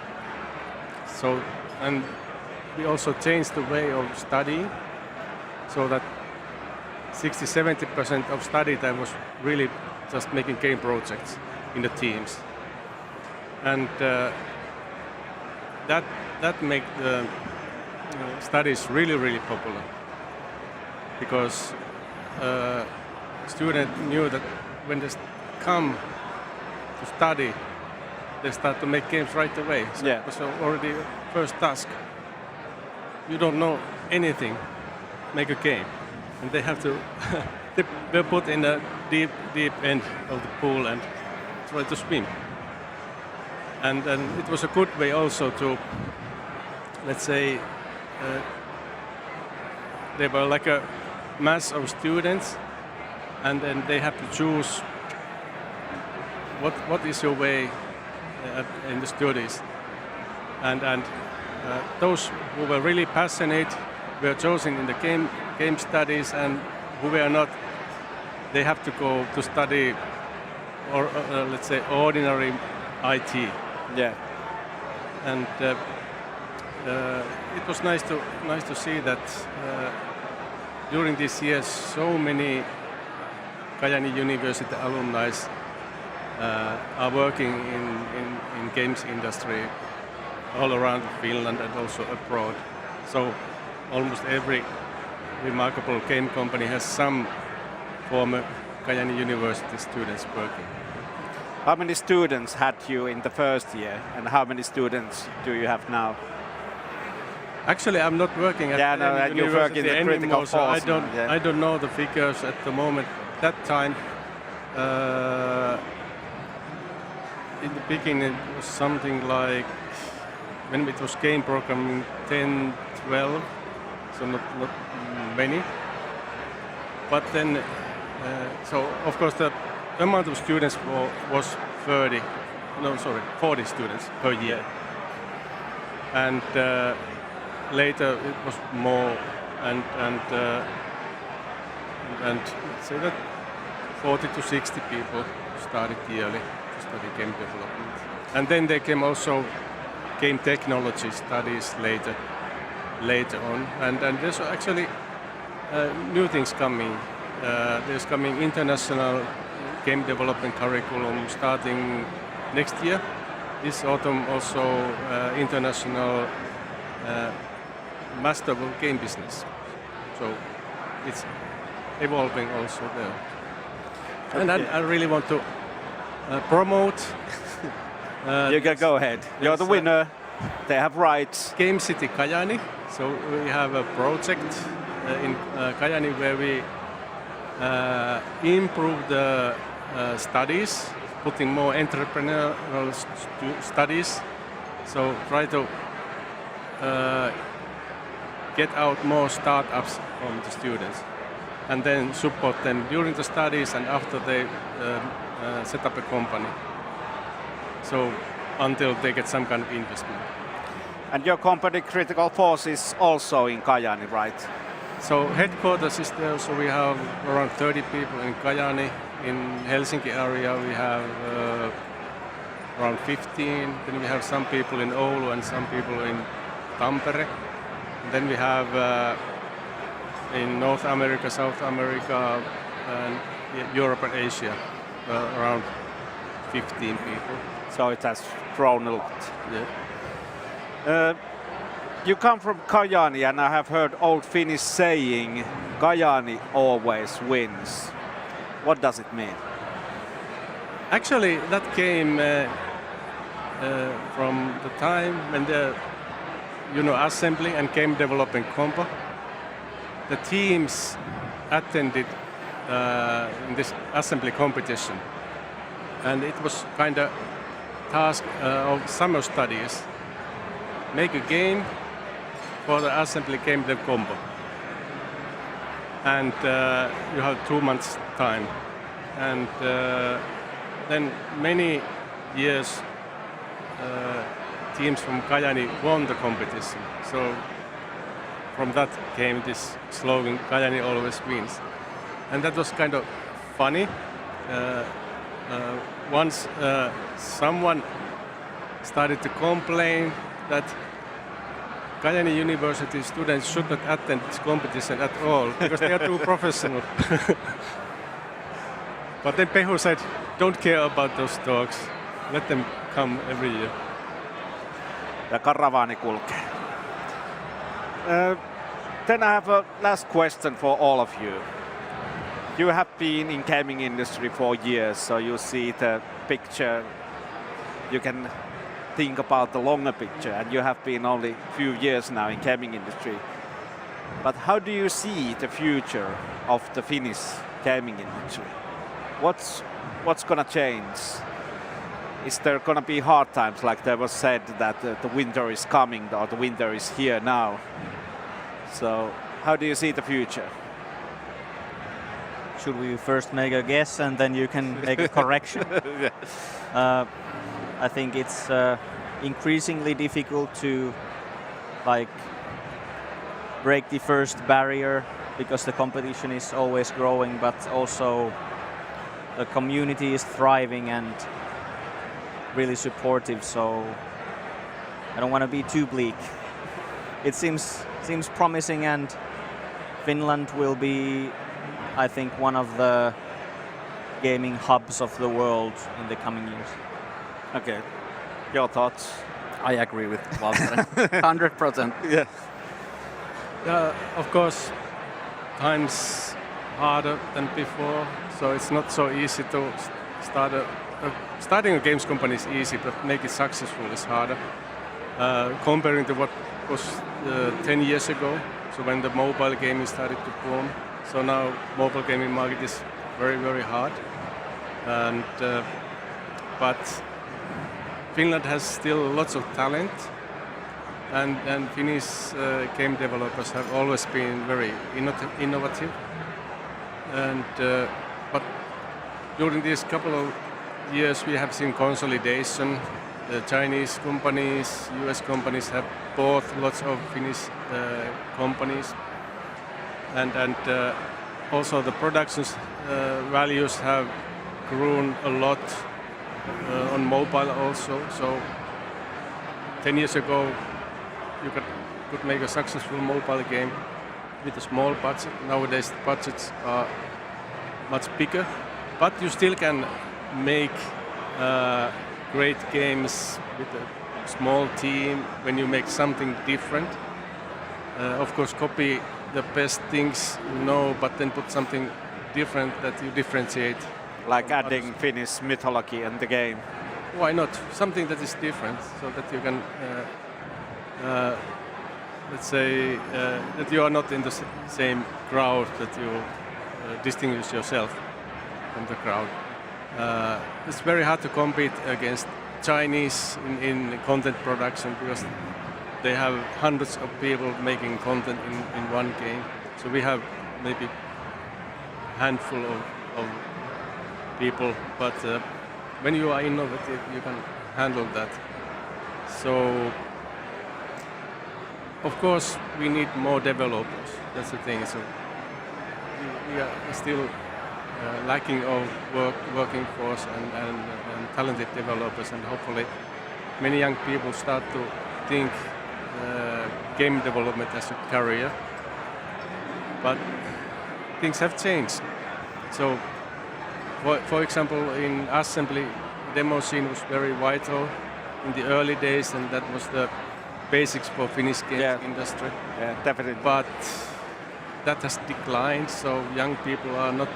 So, and we also changed the way of studying so that 60-70% of study time was really just making game projects in the teams. And that made the studies really popular, because students knew that when they come to study, they start to make games right away. So it was already first task. You don't know anything, make a game. And they have to, they're put in the deep end of the pool and try to swim. And it was a good way also to, let's say, they were like a mass of students, and then they have to choose what is your way in the studies. And those who were really passionate were chosen in the game studies, and who were not, they have to go to study, or let's say, ordinary IT. Yeah. And it was nice to see that during these years so many Kajaani University alumni are working in games industry all around Finland and also abroad. So almost every remarkable game company has some former Kajaani University students working. How many students had you in the first year, and how many students do you have now? Actually, I'm not working at and you work in the critical anymore, so force now, I don't know the figures at the moment. That time, in the beginning, it was something like, when it was game programming, 10, 12, so not many. But then, so of course the amount of students was 40 students per year. And later it was more, and say that 40 to 60 people started yearly to study game development. And then there came also game technology studies later on. And there's actually new things coming. There's coming international game development curriculum starting next year. This autumn also international master of game business. So it's evolving also there. And I really want to promote. You can go ahead. You're the winner. They have rights. Game City Kajaani. So we have a project in Kajaani where we improve the studies, putting more entrepreneurial studies. So try to get out more startups from the students, and then support them during the studies and after they set up a company. So until they get some kind of investment. And your company Critical Force is also in Kajaani, right? So headquarters is there, so we have around 30 people in Kajaani. In Helsinki area we have around 15. Then we have some people in Oulu and some people in Tampere. And then we have in North America, South America, and Europe and Asia around 15 people. So it has grown a lot. Yeah. You come from Kajaani, and I have heard old Finnish saying, Kajaani always wins. What does it mean? Actually, that came from the time when the assembly and game development combo, the teams attended in this assembly competition, and it was kind of task of summer studies. Make a game for the assembly game dev combo, and you have 2 months time, and then many years teams from Kajaani won the competition. So from that came this slogan, Kajaani always wins. And that was kind of funny. Once someone started to complain that Kajaani University students should not attend this competition at all because they are too professional. But then Pehu said, don't care about those dogs. Let them come every year. Ja karavaani kulkee. Then I have a last question for all of you. You have been in gaming industry for years, so you see the picture. You can think about the longer picture, and you have been only a few years now in gaming industry. But how do you see the future of the Finnish gaming industry? What's gonna change? Is there gonna be hard times, like there was said that the winter is coming or the winter is here now? So how do you see the future? Should we first make a guess and then you can make a correction? I think it's increasingly difficult to break the first barrier because the competition is always growing, but also the community is thriving and really supportive, so I don't want to be too bleak. It seems promising, and Finland will be, I think, one of the gaming hubs of the world in the coming years. Okay. Your thoughts? I agree with Walter. 100%. Yeah. Of course, times harder than before, so it's not so easy to start starting a games company is easy, but make it successful is harder. Comparing to what was 10 years ago, so when the mobile gaming started to boom, so now mobile gaming market is very, very hard. And but Finland has still lots of talent, and Finnish game developers have always been very innovative. And but during these couple of years, we have seen consolidation. The Chinese companies, US companies have bought lots of Finnish companies, and also the production values have grown a lot on mobile also. So 10 years ago, you could make a successful mobile game with a small budget. Nowadays, the budgets are much bigger, but you still can make great games with a small team when you make something different. Of course, copy the best things you know, but then put something different that you differentiate. Like adding Finnish mythology in the game. Why not? Something that is different, so that you can, let's say, that you are not in the same crowd, that you distinguish yourself from the crowd. It's very hard to compete against Chinese in content production because they have hundreds of people making content in one game. So we have maybe a handful of people, but when you are innovative, you can handle that. So, of course, we need more developers. That's the thing. So we are still lacking of working force and talented developers, and hopefully many young people start to think game development as a career. But things have changed. So, for example, in assembly, demo scene was very vital in the early days, and that was the basics for Finnish game industry. Yeah, definitely. But that has declined, so young people are not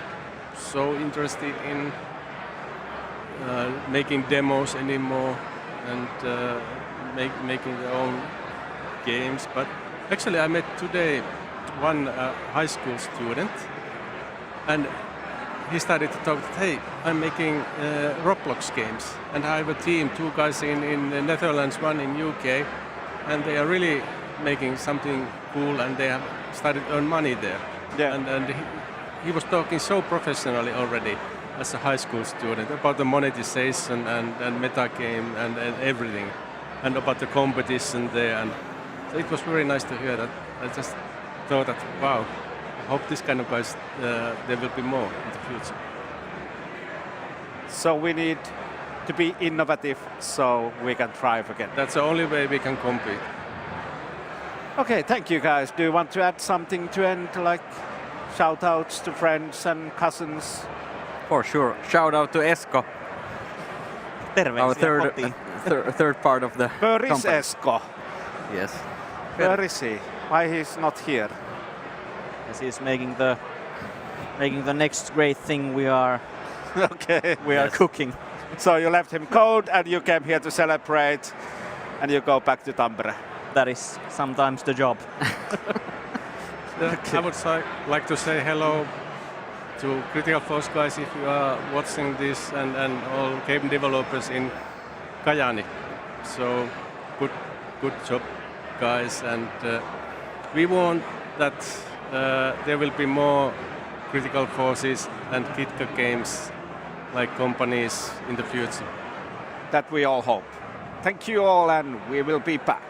so interested in making demos anymore and making their own games. But actually, I met today one high school student, and he started to talk, hey, I'm making Roblox games, and I have a team, 2 guys in the Netherlands, 1 in UK, and they are really making something cool, and they have started to earn money there. Yeah. And he was talking so professionally already as a high school student about the monetization and meta game and everything, and about the competition there. And so it was very nice to hear that. I just thought that, wow, I hope this kind of guys, there will be more in the future. So we need to be innovative so we can thrive again. That's the only way we can compete. Okay, thank you guys. Do you want to add something to end, like shout outs to friends and cousins? For sure. Shout out to Esko. Our third part of the Where is company. Esko? Yes. Where is he? Why he's not here? Yes, he's making the next great thing we are cooking. So you left him cold and you came here to celebrate and you go back to Tampere. That is sometimes the job. I would like to say hello to Critical Force guys if you are watching this, and all game developers in Kajaani. So good job, guys, and we want that there will be more Critical Forces and Kitka games like companies in the future. That we all hope. Thank you all, and we will be back.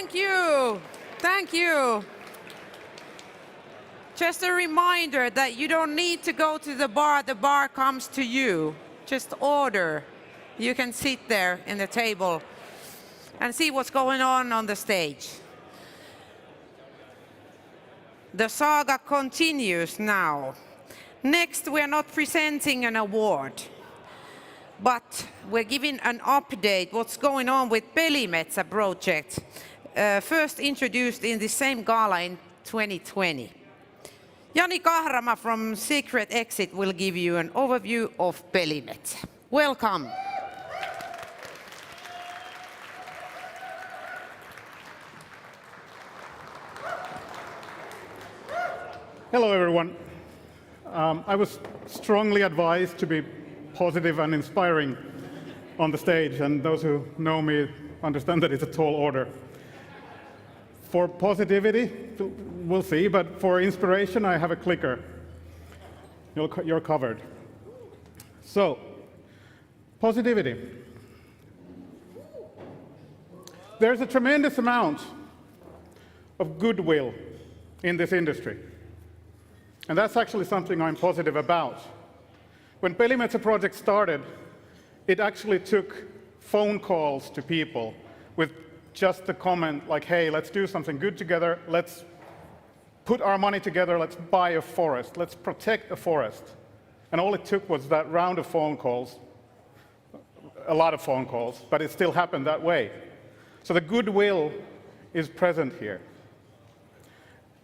Thank you. Thank you. Just a reminder that you don't need to go to the bar comes to you. Just order. You can sit there in the table and see what's going on the stage. The saga continues now. Next, we're not presenting an award, but we're giving an update what's going on with Pelimetsä project, first introduced in the same gala in 2020. Jani Kahrama from Secret Exit will give you an overview of Pelimetsä. Welcome. Hello, everyone. I was strongly advised to be positive and inspiring on the stage, and those who know me understand that it's a tall order. For positivity, we'll see, but for inspiration, I have a clicker. You're covered. So, positivity. There's a tremendous amount of goodwill in this industry. And that's actually something I'm positive about. When Pelimetsä project started, it actually took phone calls to people with just the comment like, hey, let's do something good together, let's put our money together, let's buy a forest, let's protect a forest. And all it took was that round of phone calls, a lot of phone calls, but it still happened that way. So the goodwill is present here.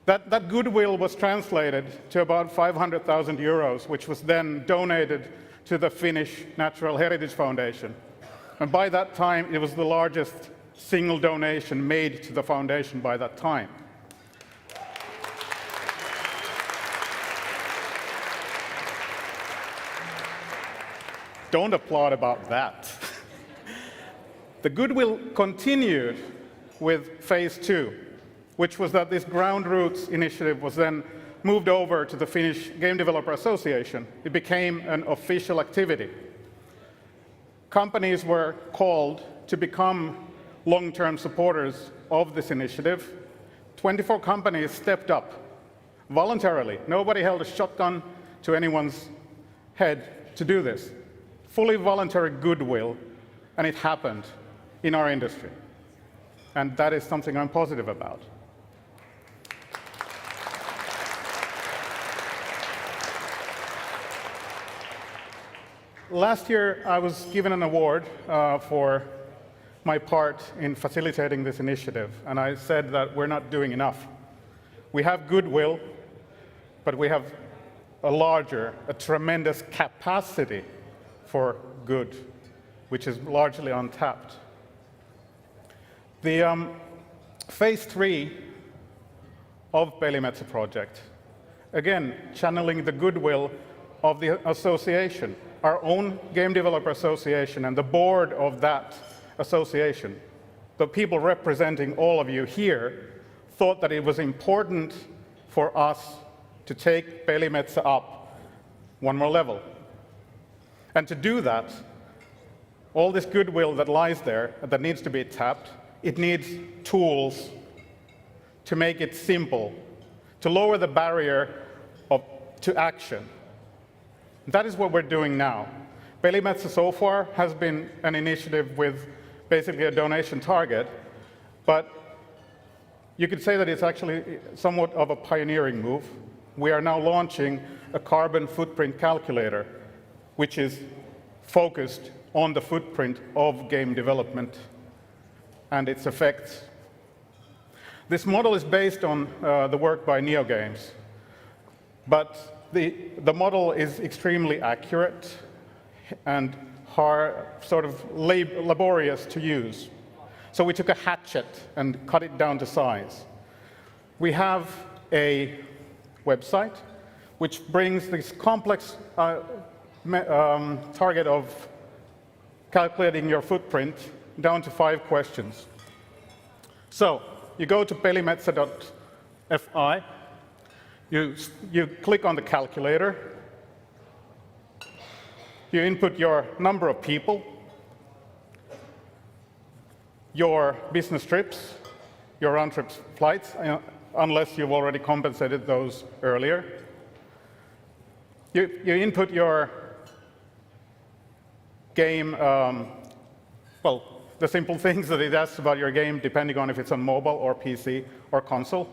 That goodwill was translated to about 500,000 euros, which was then donated to the Finnish Natural Heritage Foundation. And by that time, it was the largest single donation made to the foundation by that time. Don't applaud about that. The goodwill continued with phase 2, which was that this Ground Roots initiative was then moved over to the Finnish Game Developer Association. It became an official activity. Companies were called to become long-term supporters of this initiative. 24 companies stepped up voluntarily. Nobody held a shotgun to anyone's head to do this. Fully voluntary goodwill, and it happened in our industry. And that is something I'm positive about. Last year, I was given an award for my part in facilitating this initiative, and I said that we're not doing enough. We have goodwill, but we have a tremendous capacity for good, which is largely untapped. The phase 3 of Pelimetsä project, again, channeling the goodwill of the association, our own Game Developer Association and the board of that association, the people representing all of you here, thought that it was important for us to take Pelimetsä up one more level. And to do that, all this goodwill that lies there, that needs to be tapped, it needs tools to make it simple, to lower the barrier to action. That is what we're doing now. Pelimetsä so far has been an initiative with basically a donation target, but you could say that it's actually somewhat of a pioneering move. We are now launching a carbon footprint calculator, which is focused on the footprint of game development and its effects. This model is based on the work by NeoGames, but the model is extremely accurate and sort of laborious to use. So we took a hatchet and cut it down to size. We have a website which brings this complex target of calculating your footprint down to 5 questions. So you go to pelimetsä.fi, you click on the calculator, you input your number of people, your business trips, your round-trip flights, unless you've already compensated those earlier. You input your game, well, the simple things that it asks about your game, depending on if it's on mobile or PC or console.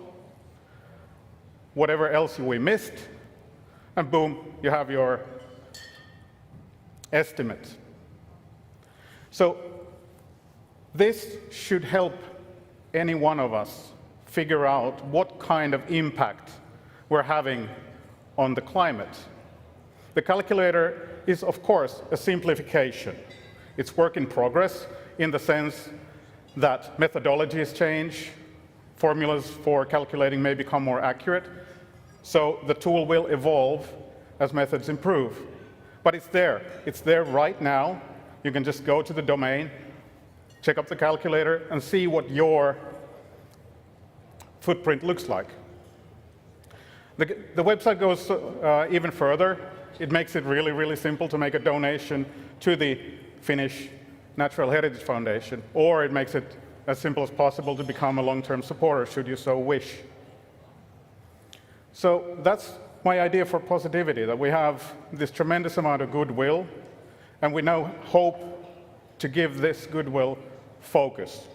Whatever else we missed, and boom, you have your estimate. So this should help any one of us figure out what kind of impact we're having on the climate. The calculator is, of course, a simplification. It's work in progress in the sense that methodologies change, formulas for calculating may become more accurate, so the tool will evolve as methods improve. But it's there. It's there right now. You can just go to the domain, check up the calculator, and see what your footprint looks like. The website goes even further. It makes it really, really simple to make a donation to the Finnish Natural Heritage Foundation, or it makes it as simple as possible to become a long-term supporter, should you so wish. So that's my idea for positivity, that we have this tremendous amount of goodwill, and we now hope to give this goodwill focus.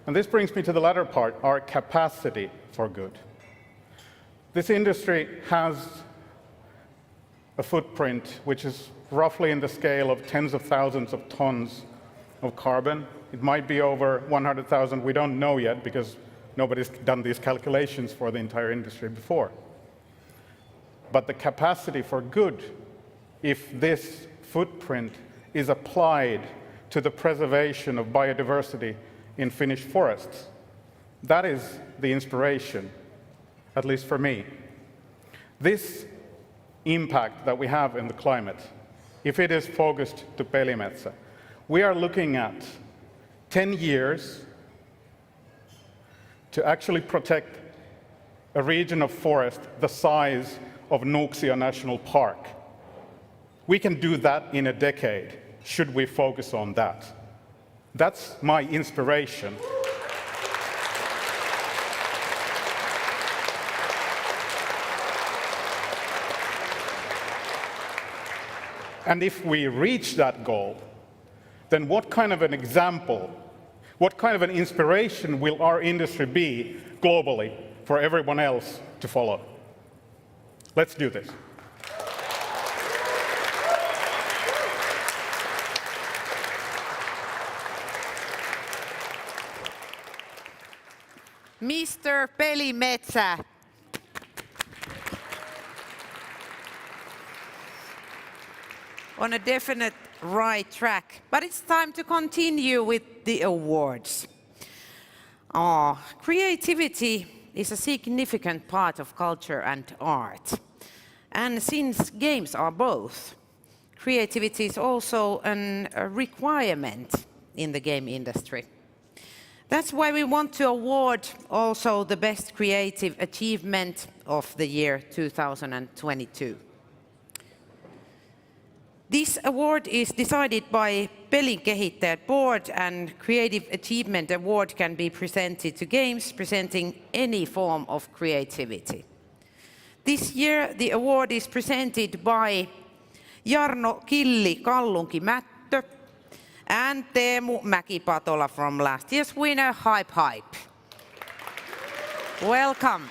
And this brings me to the latter part, our capacity for good. This industry has a footprint which is roughly in the scale of tens of thousands of tons of carbon. It might be over 100,000, we don't know yet, because nobody's done these calculations for the entire industry before. But the capacity for good, if this footprint is applied to the preservation of biodiversity in Finnish forests, that is the inspiration, at least for me. This impact that we have in the climate, if it is focused to Pelimetsä, we are looking at 10 years to actually protect a region of forest the size of Nuuksia National Park. We can do that in a decade, should we focus on that. That's my inspiration. And if we reach that goal, then what kind of an example, what kind of an inspiration will our industry be globally for everyone else to follow? Let's do this. Mr. Pelimetsä. On a definite right track. But it's time to continue with the awards. Creativity is a significant part of culture and art. And since games are both, creativity is also a requirement in the game industry. That's why we want to award also the Best Creative Achievement of the year 2022. This award is decided by Pelin Kehittäjät Board, and Creative Achievement Award can be presented to games presenting any form of creativity. This year the award is presented by Jarno Killi Kallunki-Mättö and Teemu Mäki-Patola from last year's winner, Hype Hype. Welcome.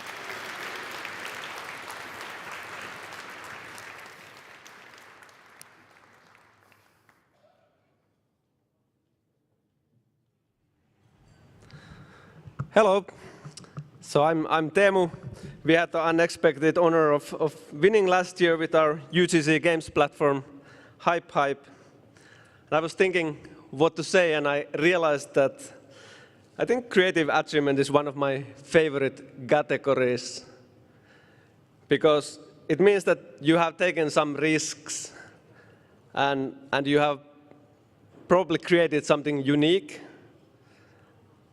Hello. So I'm Teemu. We had the unexpected honor of winning last year with our UGC games platform, Hype Hype. And I was thinking what to say, and I realized that I think creative achievement is one of my favorite categories, because it means that you have taken some risks and you have probably created something unique,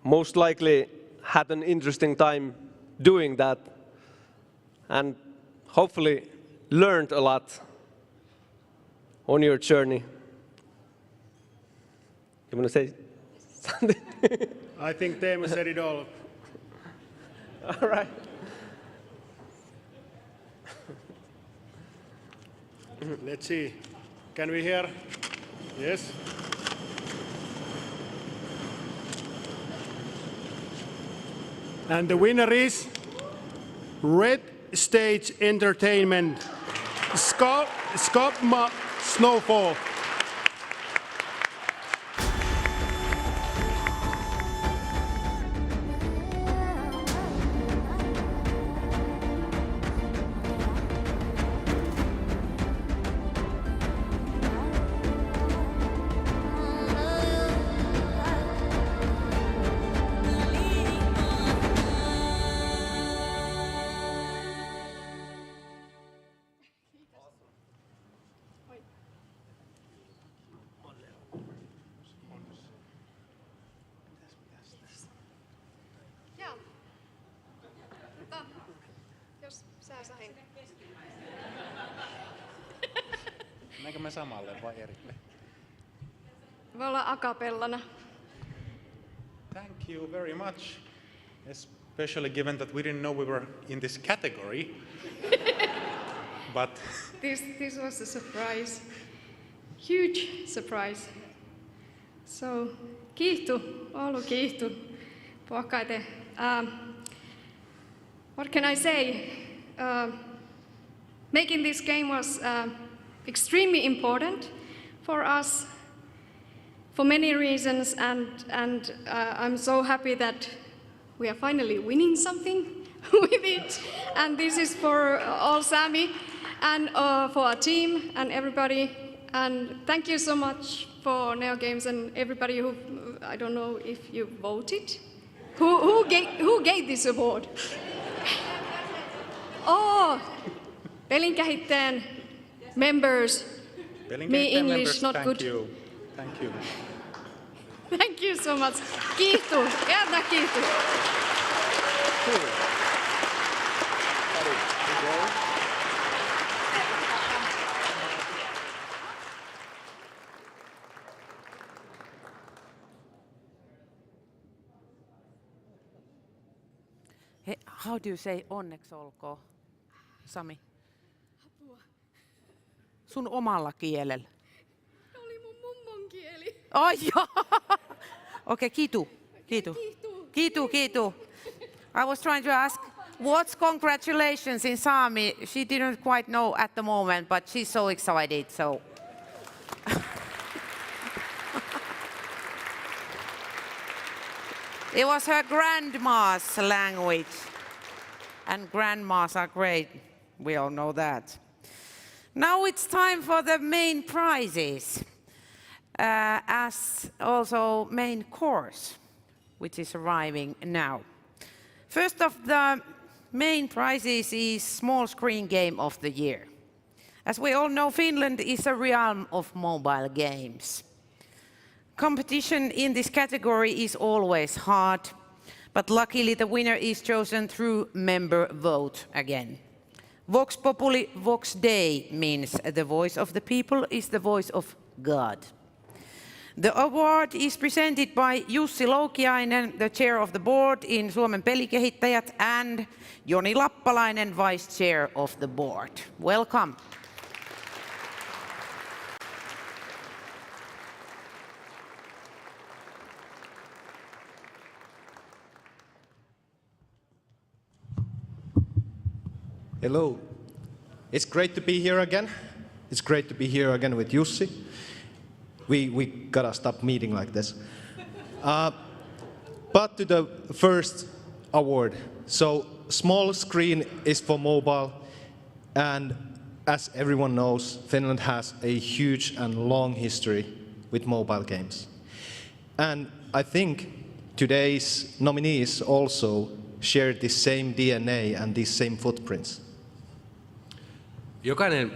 most likely had an interesting time doing that, and hopefully learned a lot on your journey. You want to say I think Teemu said it all. All right. Let's see. Can we hear? Yes. And the winner is Red Stage Entertainment, Skopma Snowfall. Mennäänkö me samalle vai erille? Voi olla akapellana. Thank you very much, especially given that we didn't know we were in this category. But This was a surprise, huge surprise. So, kiihtu, Oulu kiihtu, pokaite. What can I say? Making this game was extremely important for us for many reasons, and I'm so happy that we are finally winning something with it. And this is for all Sami and for our team and everybody. And thank you so much for Neo Games and everybody who, I don't know if you voted. Who gave this award? Oh, pelinkehittäjän members. Me English not good. Thank you. Thank you so much. Kiitos. Jäänä kiitos. Hey, how do you say onneksi olkoon, Sami? Apua. Sun omalla kielellä. Se oli mun mummon kieli. Ai joo. Okay, kiitu. I was trying to ask, what's congratulations in Sami? She didn't quite know at the moment, but she's so excited, so. It was her grandma's language. And grandmas are great. We all know that. Now it's time for the main prizes, as also main course, which is arriving now. First of the main prizes is Small Screen Game of the Year. As we all know, Finland is a realm of mobile games. Competition in this category is always hard, but luckily the winner is chosen through member vote again. Vox Populi, Vox Dei means the voice of the people is the voice of God. The award is presented by Jussi Loukiainen, the chair of the board in Suomen Pelikehittäjät, and Joni Lappalainen, vice chair of the board. Welcome. Hello. It's great to be here again. It's great to be here again with Jussi. We gotta stop meeting like this. But to the first award. So Small Screen is for mobile, and as everyone knows, Finland has a huge and long history with mobile games. And I think today's nominees also share the same DNA and these same footprints. Jokainen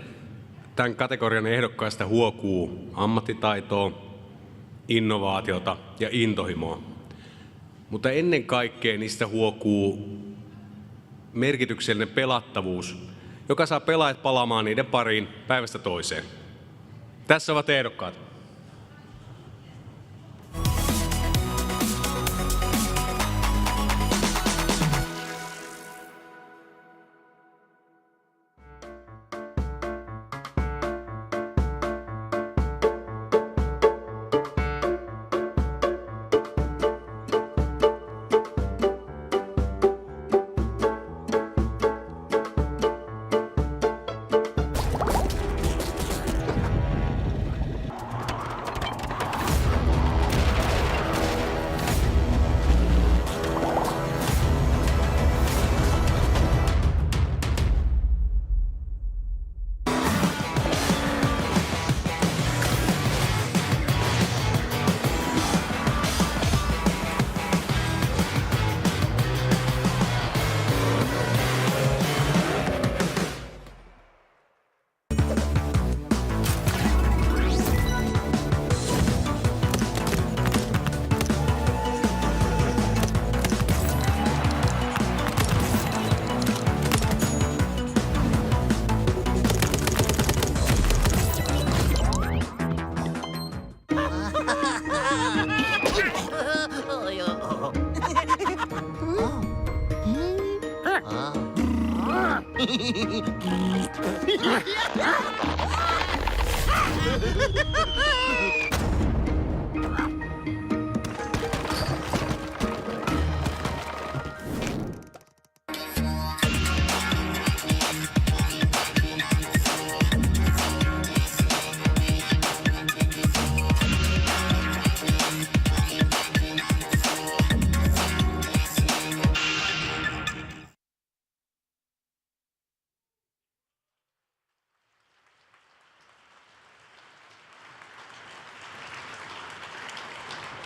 tämän kategorian ehdokkaista huokuu ammattitaitoa, innovaatiota ja intohimoa. Mutta ennen kaikkea niistä huokuu merkityksellinen pelattavuus, joka saa pelaajat palaamaan niiden pariin päivästä toiseen. Tässä ovat ehdokkaat.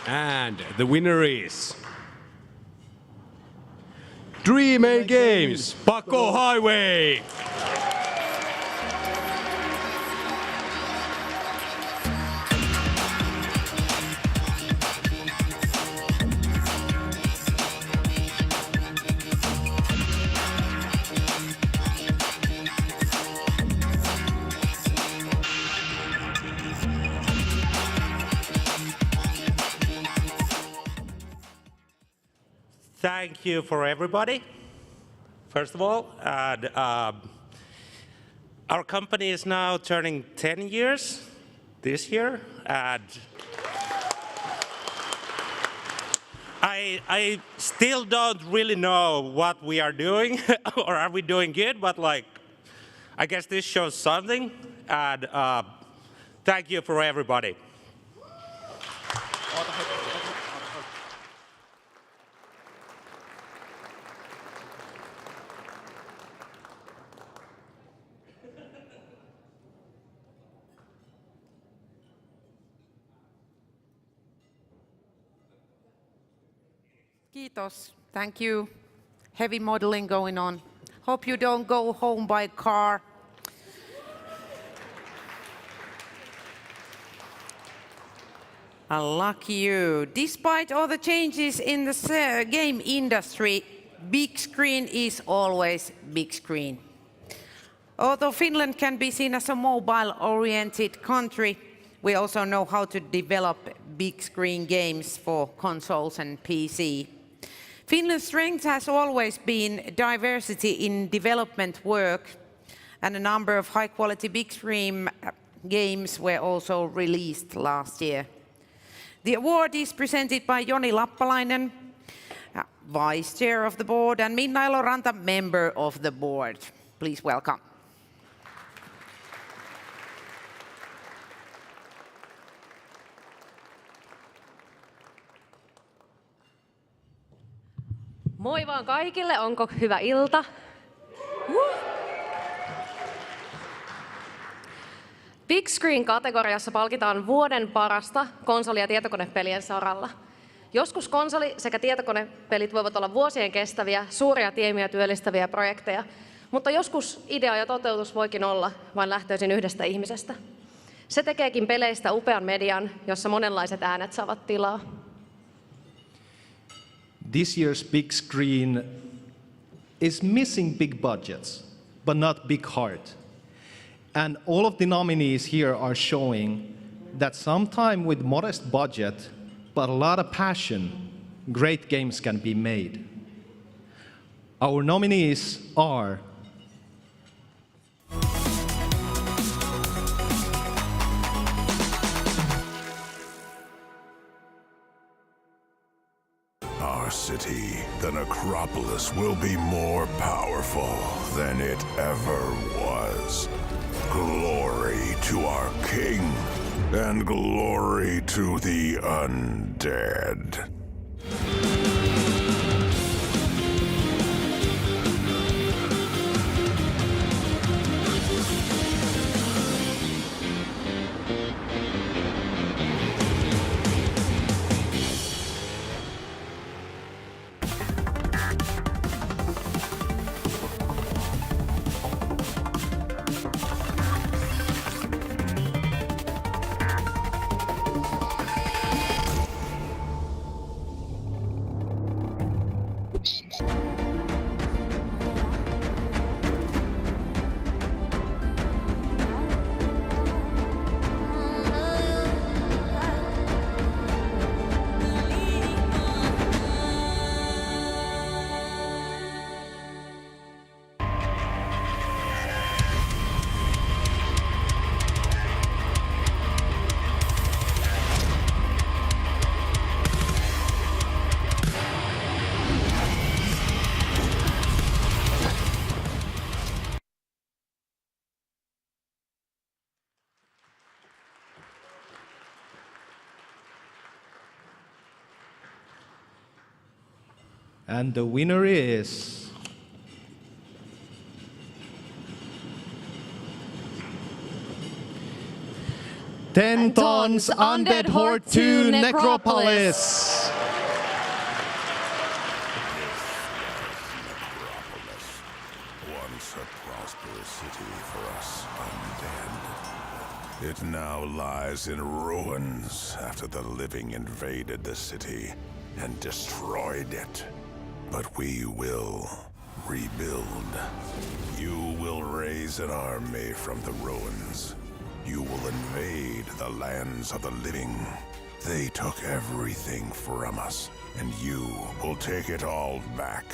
And the winner is Dream and Games, Pakko Highway! Thank you for everybody, first of all. And, our company is now turning 10 years this year, and I still don't really know what we are doing, or are we doing good, but like, I guess this shows something, and thank you for everybody. Kiitos. Thank you. Heavy modeling going on. Hope you don't go home by car. Lucky you. Despite all the changes in the game industry, big screen is always big screen. Although Finland can be seen as a mobile-oriented country, we also know how to develop big screen games for consoles and PC. Finland's strength has always been diversity in development work, and a number of high-quality big screen games were also released last year. The award is presented by Joni Lappalainen, Vice Chair of the Board, and Minna Eloranta, Member of the Board. Please welcome. Moi vaan kaikille, onko hyvä ilta? Big Screen-kategoriassa palkitaan vuoden parasta konsoli- ja tietokonepelien saralla. Joskus konsoli- sekä tietokonepelit voivat olla vuosien kestäviä, suuria tiimiä työllistäviä projekteja, mutta joskus idea ja toteutus voikin olla vain lähtöisin yhdestä ihmisestä. Se tekeekin peleistä upean median, jossa monenlaiset äänet saavat tilaa. This year's big screen is missing big budgets, but not big heart. And all of the nominees here are showing that sometime with modest budget, but a lot of passion, great games can be made. Our nominees are Our city, the necropolis, will be more powerful than it ever was. Glory to our king, and glory to the undead. And the winner is... 10 tons Undead Horde 2 Necropolis. Once a prosperous city for us undead. It now lies in ruins after the living invaded the city and destroyed it. But we will rebuild. You will raise an army from the ruins. You will invade the lands of the living. They took everything from us, and you will take it all back.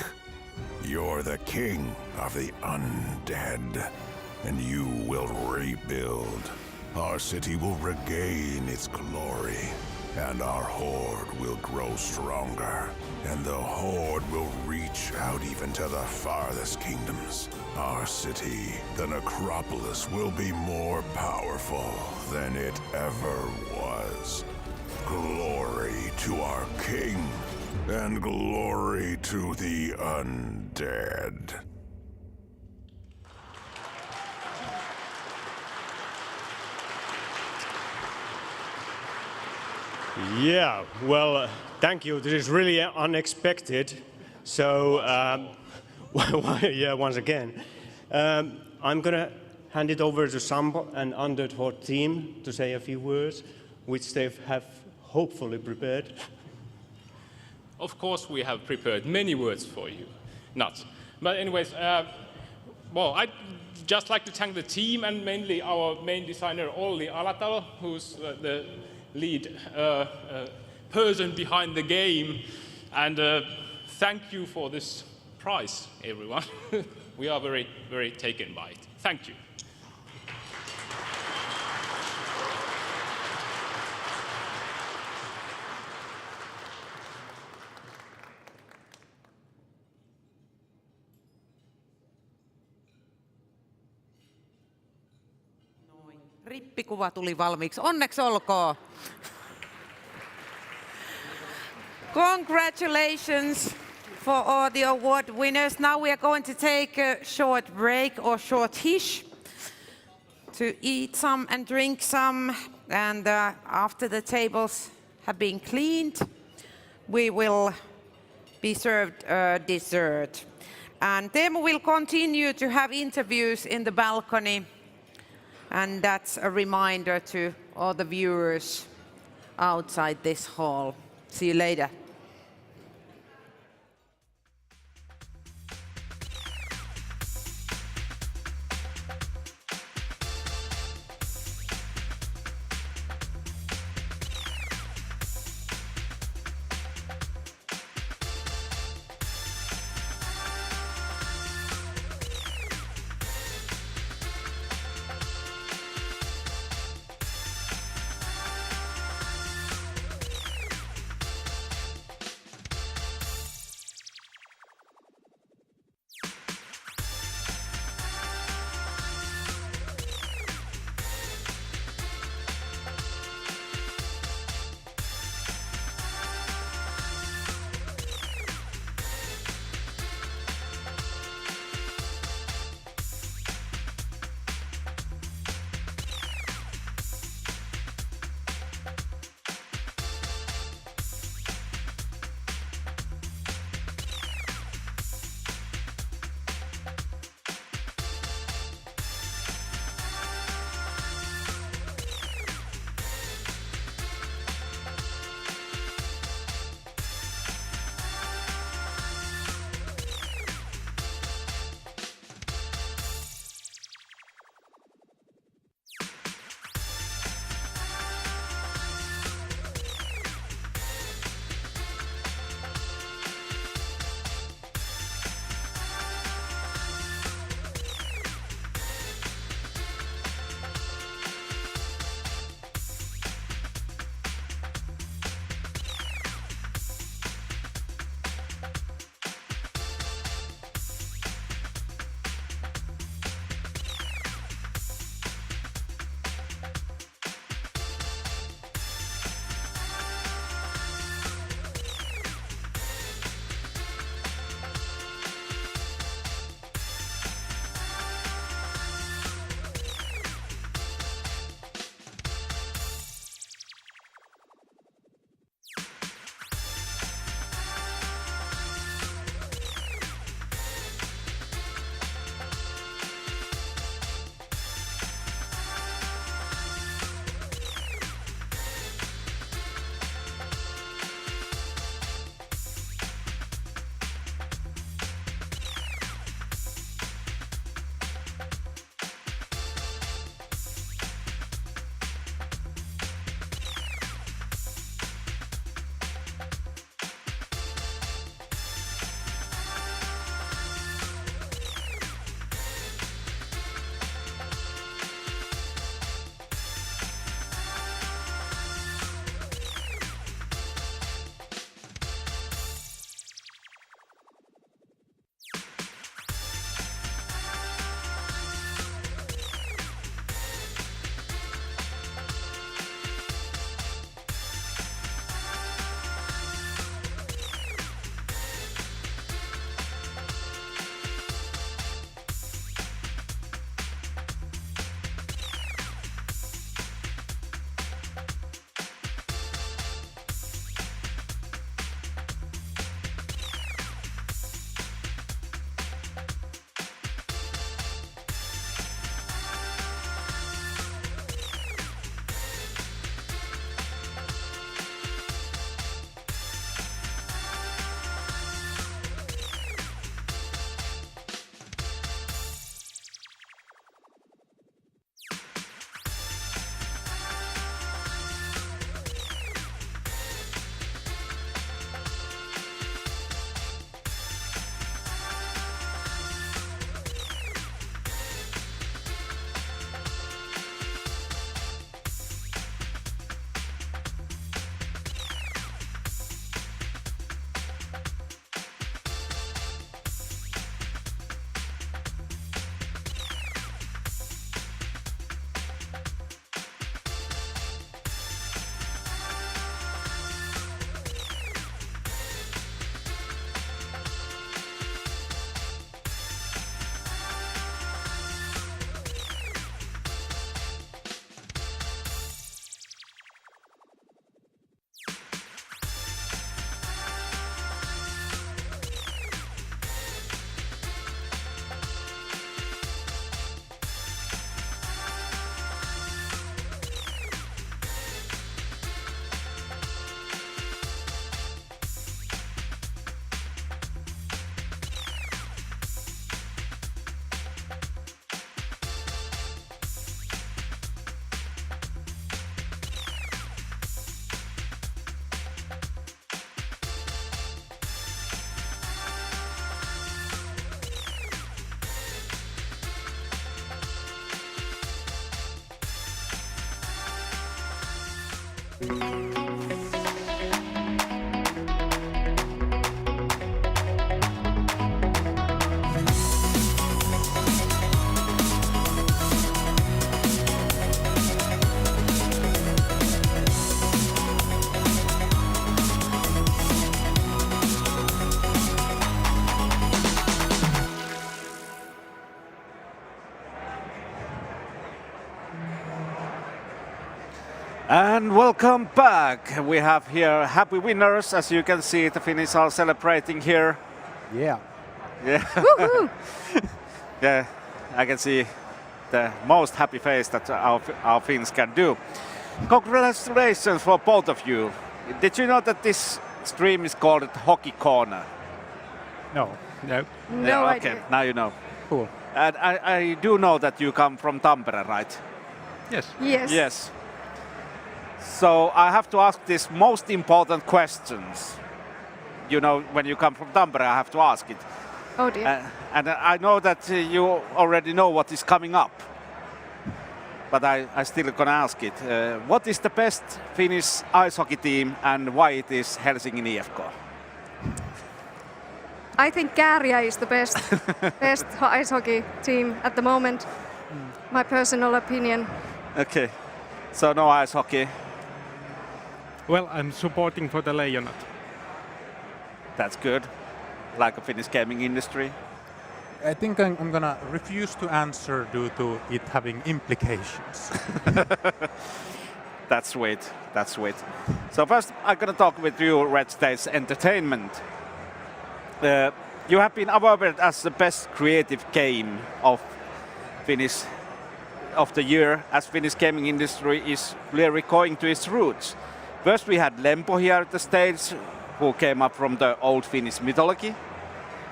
You're the king of the undead, and you will rebuild. Our city will regain its glory, and our horde will grow stronger. And the horde will reach out even to the farthest kingdoms. Our city, the Necropolis, will be more powerful than it ever was. Glory to our king, and glory to the undead. Yeah, well, thank you. This is really unexpected. So, yeah, once again, I'm going to hand it over to Sampo and Undead Horde team to say a few words, which they have hopefully prepared. Of course, we have prepared many words for you. Not. But anyways, well, I'd just like to thank the team and mainly our main designer, Olli Alatalo, who's the lead person behind the game. And thank you for this prize, everyone. We are very, very taken by it. Thank you. Rippikuva tuli valmiiksi. Onneksi olkoon. Congratulations for all the award winners. Now we are going to take a short break or short-ish to eat some and drink some. And after the tables have been cleaned, we will be served dessert. And Teemu will continue to have interviews in the balcony. And that's a reminder to all the viewers outside this hall. See you later. And welcome back. We have here happy winners. As you can see, the Finns are celebrating here. Yeah. Yeah. Yeah, I can see the most happy face that our Finns can do. Congratulations for both of you. Did you know that this stream is called Hockey Corner? No. No Yeah, okay, idea. now you know. Cool. And I do know that you come from Tampere, right? Yes. Yes. Yes. So I have to ask these most important questions. You know, when you come from Tampere, I have to ask it. Oh dear. And I know that you already know what is coming up. But I still gonna ask it. What is the best Finnish ice hockey team and why it is Helsingin IFK? I think Käärijä is the best ice hockey team at the moment. My personal opinion. Okay. So no ice hockey. Well, I'm supporting for the Leijonat. That's good. Like a Finnish gaming industry. I think I'm gonna refuse to answer due to it having implications. That's sweet. That's sweet. So first, I'm gonna talk with you, Red States Entertainment. You have been awarded as the best creative game of the year, as Finnish gaming industry is clearly going to its roots. First, we had Lempo here at the stage, who came up from the old Finnish mythology.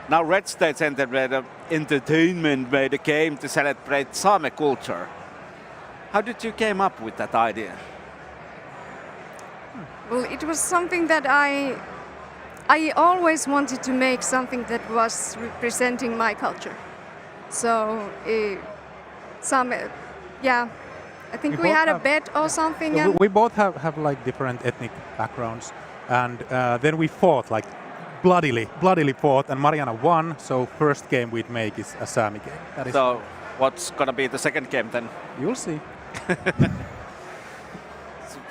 Now Red States Entertainment made a game to celebrate Same culture. How did you came up with that idea? Well, it was something that I always wanted to make something that was representing my culture. So, I think we had a bet or something. And We both have like different ethnic backgrounds, and then we fought like bloodily fought, and Mariana won. So first game we'd make is a Sami game. That is So what's gonna be the second game then? You'll see.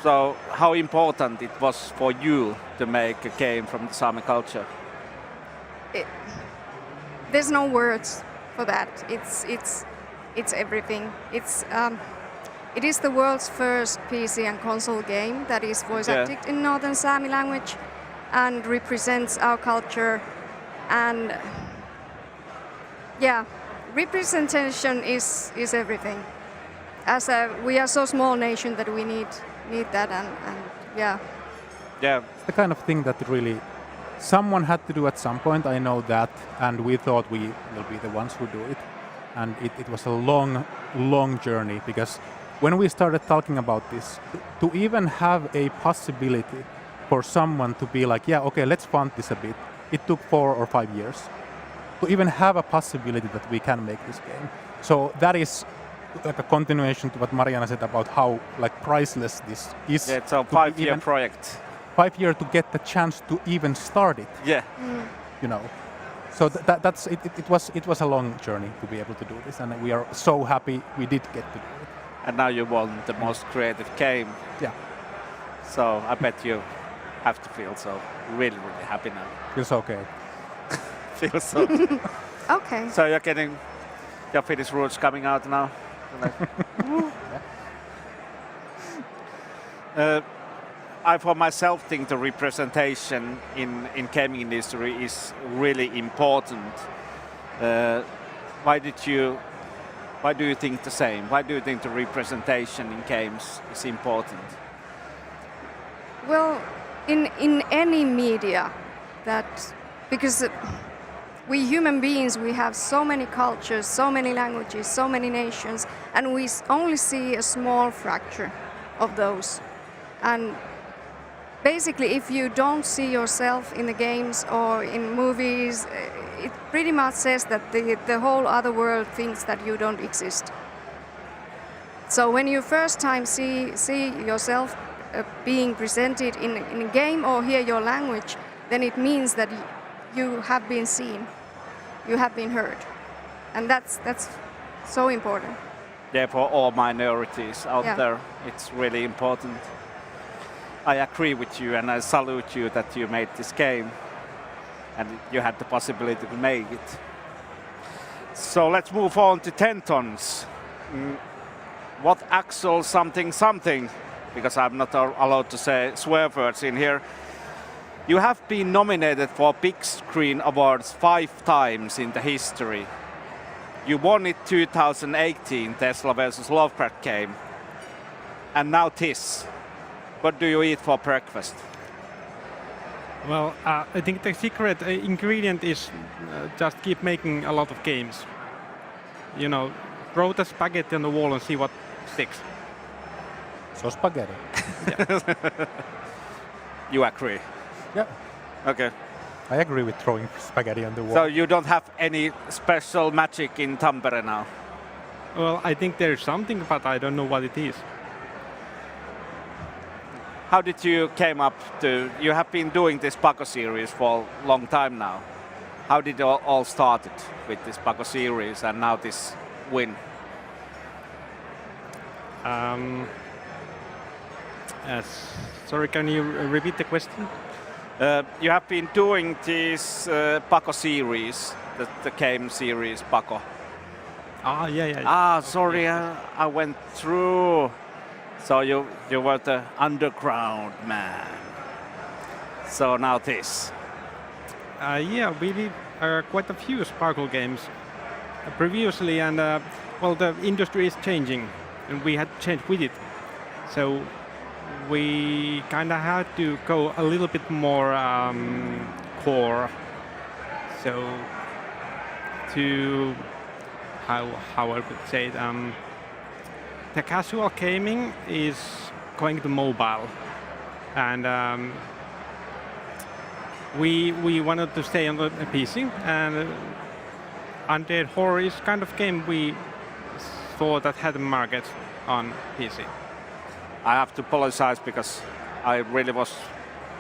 So how important it was for you to make a game from the Sami culture? there's no words for that. It's everything. It is the world's first PC and console game that is voice acted in Northern Sami language and represents our culture. And yeah, representation is everything. We are so small nation that we need that, and yeah. Yeah. It's the kind of thing that really someone had to do at some point. I know that, and we thought we will be the ones who do it. And it was a long journey, because when we started talking about this, to even have a possibility for someone to be like, yeah, okay, let's fund this a bit, it took 4 or 5 years to even have a possibility that we can make this game. So that is like a continuation to what Mariana said about how like priceless this is. Yeah, it's a 5-year project. 5 years to get the chance to even start it. Yeah. You know. So that's it. It was a long journey to be able to do this, and we are so happy we did get to do it. And now you won the most creative game. Yeah. So I bet you have to feel so really happy now. Feels okay. Feels so. Okay. So you're getting your Finnish roots coming out now. I for myself think the representation in gaming industry is really important. Why do you think the same? Why do you think the representation in games is important? Well, in any media, because we human beings, we have so many cultures, so many languages, so many nations, and we only see a small fracture of those. And basically, if you don't see yourself in the games or in movies, it pretty much says that the whole other world thinks that you don't exist. So when you first time see yourself being presented in a game or hear your language, then it means that you have been seen, you have been heard, and that's so important. Yeah, for all minorities out Yeah. there, it's really important. I agree with you, and I salute you that you made this game, and you had the possibility to make it. So let's move on to 10 tons. What actual something, because I'm not allowed to say swear words in here. You have been nominated for Big Screen Awards 5 times in the history. You won it 2018, Tesla versus Lovecraft game. And now this. What do you eat for breakfast? Well, I think the secret ingredient is just keep making a lot of games. You know, throw the spaghetti on the wall and see what sticks. So spaghetti. You agree? Yeah. Okay. I agree with throwing spaghetti on the wall. So you don't have any special magic in Tampere now? Well, I think there's something, but I don't know what it is. How did you came up to, you have been doing this Paco series for a long time now. How did it all started with this Paco series and now this win? Sorry, can you repeat the question? You have been doing this Paco series, the game series Paco. Ah, yeah. Ah, sorry, I went through. So you were the underground man. So now this. Yeah, we did quite a few Sparkle games previously, and well, the industry is changing, and we had to change with it. So we kind of had to go a little bit more core. So to how I would say it, the casual gaming is going to mobile, and we wanted to stay on the PC, and Undead Horror is kind of game we thought that had a market on PC. I have to apologize because I really was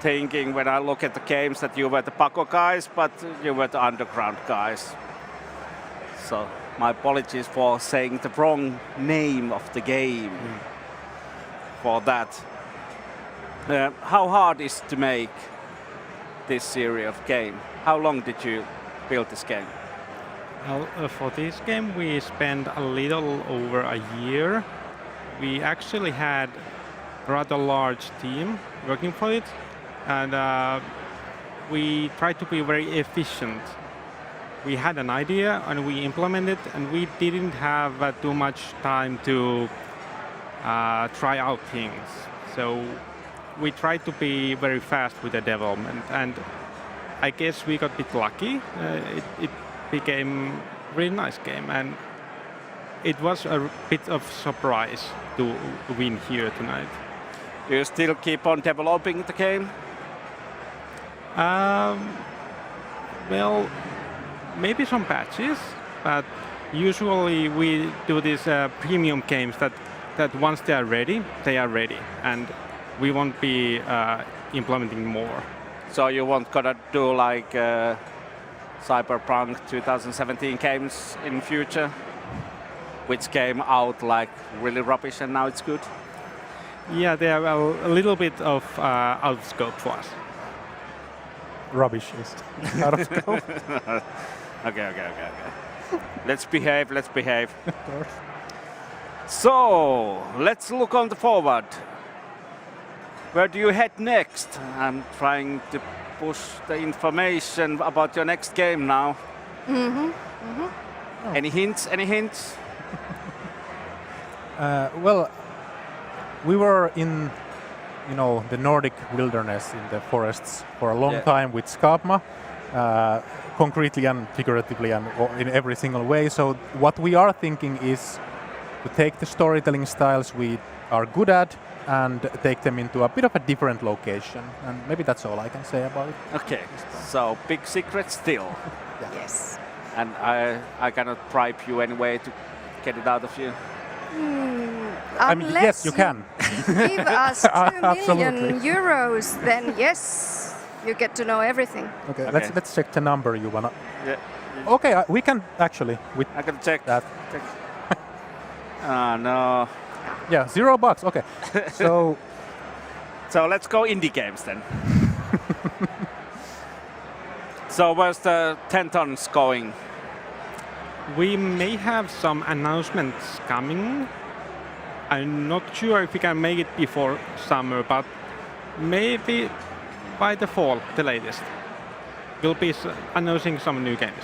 thinking when I look at the games that you were the Paco guys, but you were the underground guys. So my apologies for saying the wrong name of the game for that. How hard is it to make this series of game? How long did you build this game? Well, for this game we spent a little over a year. We actually had a rather large team working for it, and we tried to be very efficient. We had an idea and we implemented, and we didn't have too much time to try out things. So we tried to be very fast with the development, and I guess we got a bit lucky. It became a really nice game, and it was a bit of surprise to win here tonight. Do you still keep on developing the game? Well, maybe some patches, but usually we do these premium games that once they are ready, and we won't be implementing more. So you won't gonna do like Cyberpunk 2017 games in future, which came out like really rubbish and now it's good? Yeah, they are a little bit of out of scope for us. Rubbish is out of scope. Okay. Let's behave. Of course. So, let's look on the forward. Where do you head next? I'm trying to push the information about your next game now. Oh. Any hints? Well, we were in, the Nordic wilderness in the forests for a long time with Skapma, concretely and figuratively and in every single way. So what we are thinking is to take the storytelling styles we are good at and take them into a bit of a different location. And maybe that's all I can say about it. Okay, so big secret still. Yes. And I cannot bribe you anyway to get it out of you. I mean, yes, you can. Give us 2 Absolutely. million euros, then yes, you get to know everything. Okay, let's check the number you wanna. Yeah. Okay, we can actually. I can check that. No. Yeah, $0. Okay, so. So let's go indie games then. So where's the 10 tons going? We may have some announcements coming. I'm not sure if we can make it before summer, but maybe by the fall, the latest. We'll be announcing some new games.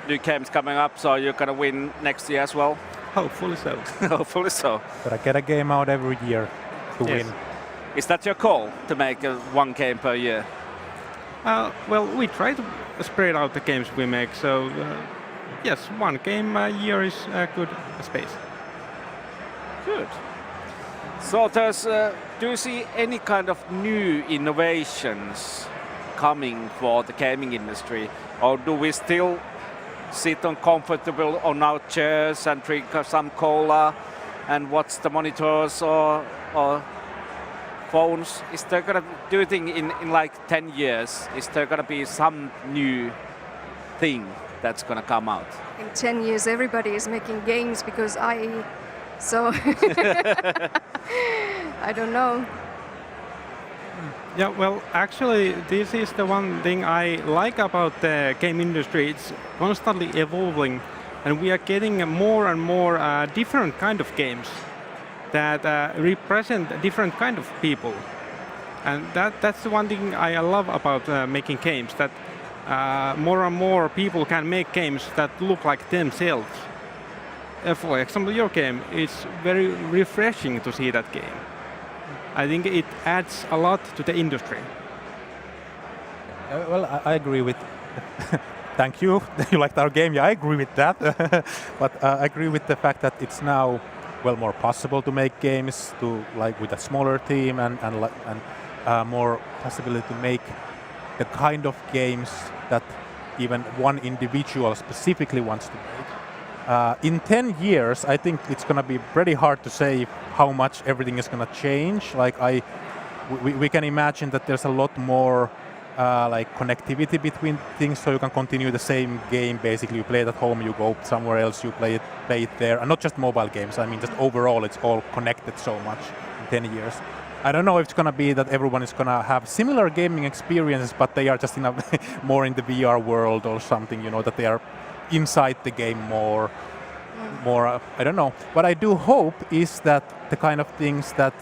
New games coming up, so you're gonna win next year as well? Hopefully so. Hopefully so. Gotta get a game out every year to win. Is that your goal, to make one game per year? Well, we try to spread out the games we make, so yes, one game a year is a good space. Good. So do you see any kind of new innovations coming for the gaming industry, or do we still sit comfortable on our chairs and drink some cola and watch the monitors or phones? Is there gonna, do you think in like 10 years, is there gonna be some new thing that's gonna come out? In 10 years, everybody is making games because so I don't know. Yeah, well, actually, this is the one thing I like about the game industry. It's constantly evolving, and we are getting more and more different kind of games that represent different kind of people. And that's the one thing I love about making games, that more and more people can make games that look like themselves. For example, your game, it's very refreshing to see that game. I think it adds a lot to the industry. Well, I agree with. Thank you. You liked our game. Yeah, I agree with that. But I agree with the fact that it's now more possible to make games with a smaller team and more possibility to make the kind of games that even one individual specifically wants to make. In 10 years, I think it's going to be pretty hard to say how much everything is going to change. We can imagine that there's a lot more connectivity between things, so you can continue the same game. Basically, you play it at home, you go somewhere else, you play it there, and not just mobile games. I mean, just overall, it's all connected so much in 10 years. I don't know if it's going to be that everyone is going to have similar gaming experiences, but they are just more in the VR world or something. That they are inside the game more. I don't know. What I do hope is that the kind of things that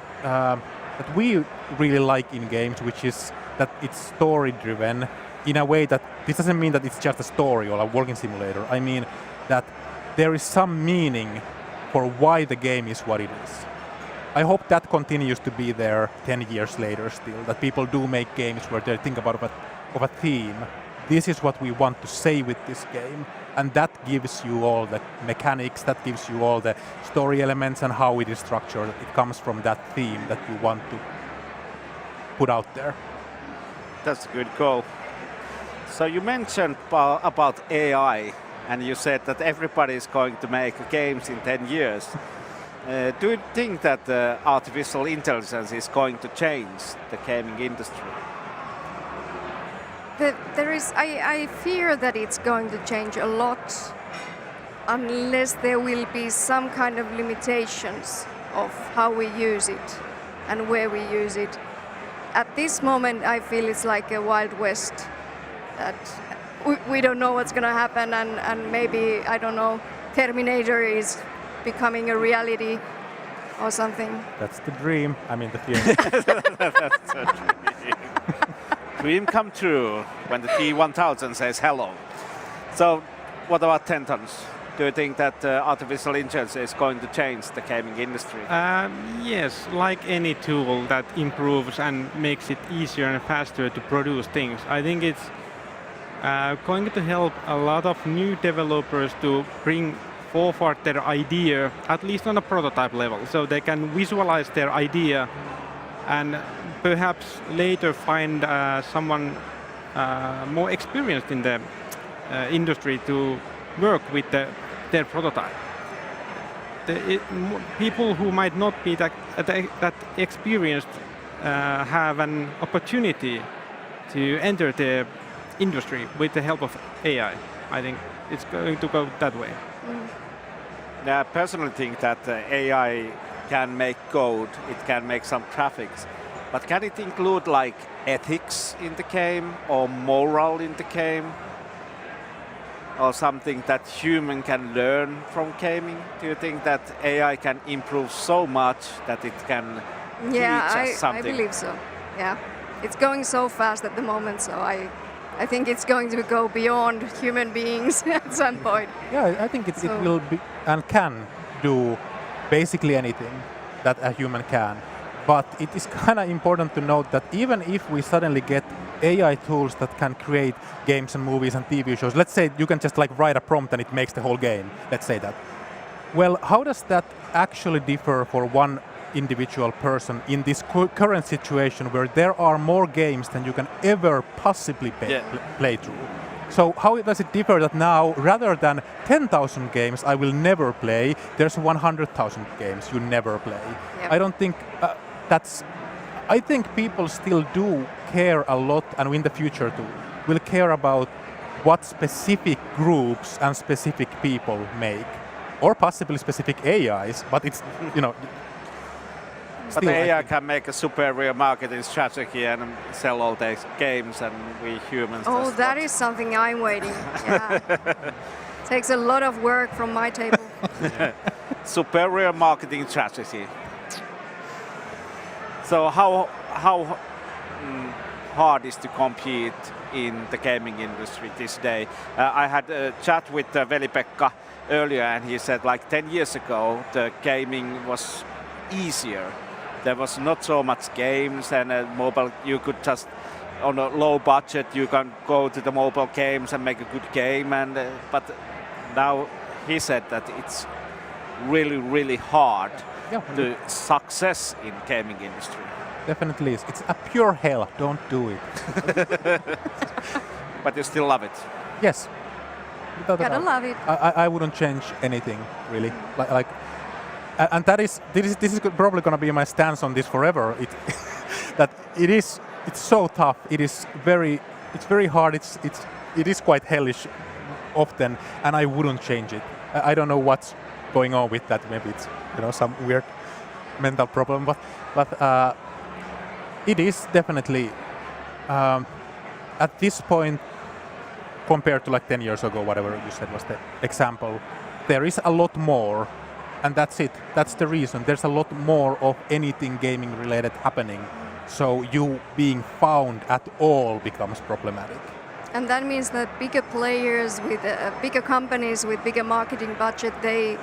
we really like in games, which is that it's story driven in a way that this doesn't mean that it's just a story or a walking simulator. I mean that there is some meaning for why the game is what it is. I hope that continues to be there 10 years later still, that people do make games where they think about a theme. This is what we want to say with this game, and that gives you all the mechanics, that gives you all the story elements and how it is structured. It comes from that theme that you want to put out there. That's a good goal. So you mentioned about AI, and you said that everybody is going to make games in 10 years. Do you think that artificial intelligence is going to change the gaming industry? I fear that it's going to change a lot unless there will be some kind of limitations of how we use it and where we use it. At this moment, I feel it's like a Wild West, that we don't know what's going to happen, and maybe, I don't know, Terminator is becoming a reality or something. That's the dream. I mean, the fear. That's a dream. Dream come true when the T1000 says hello. So what about 10 tons? Do you think that artificial intelligence is going to change the gaming industry? Yes, like any tool that improves and makes it easier and faster to produce things. I think it's going to help a lot of new developers to bring forward their idea, at least on a prototype level, so they can visualize their idea and perhaps later find someone more experienced in the industry to work with their prototype. people who might not be that experienced have an opportunity to enter the industry with the help of AI. I think it's going to go that way. I personally think that AI can make code, it can make some graphics, but can it include like ethics in the game or moral in the game? Or something that human can learn from gaming? Do you think that AI can improve so much that it can teach us something? I believe so. Yeah, it's going so fast at the moment, so I think it's going to go beyond human beings at some point. Yeah, I think it will be and can do basically anything that a human can. But it is kind of important to note that even if we suddenly get AI tools that can create games and movies and TV shows, let's say you can just like write a prompt and it makes the whole game, let's say that. Well, how does that actually differ for one individual person in this current situation where there are more games than you can ever possibly play through? So how does it differ that now, rather than 10,000 games I will never play, there's 100,000 games you never play? Yep. I don't think I think people still do care a lot, and in the future too, will care about what specific groups and specific people make, or possibly specific AIs, but it's, you know. But the AI can make a superior marketing strategy and sell all these games, and we humans. Oh, that is something I'm waiting. Yeah. Takes a lot of work from my table. Superior marketing strategy. So how hard is to compete in the gaming industry this day? I had a chat with Veli-Pekka earlier, and he said like 10 years ago the gaming was easier. There was not so much games, and mobile, you could just, on a low budget, you can go to the mobile games and make a good game. And but now he said that it's really, really hard to success in gaming industry. Definitely is. It's a pure hell. Don't do it. But you still love it. Yes. Gotta love it. I wouldn't change anything really. Like. And this is probably going to be my stance on this forever. It's so tough. It's very hard. It is quite hellish often, and I wouldn't change it. I don't know what's going on with that. Maybe it's some weird mental problem, but it is definitely at this point, compared to like 10 years ago, whatever you said was the example, there is a lot more. And that's it. That's the reason. There's a lot more of anything gaming related happening. So you being found at all becomes problematic. And that means that bigger players with bigger companies with bigger marketing budget, they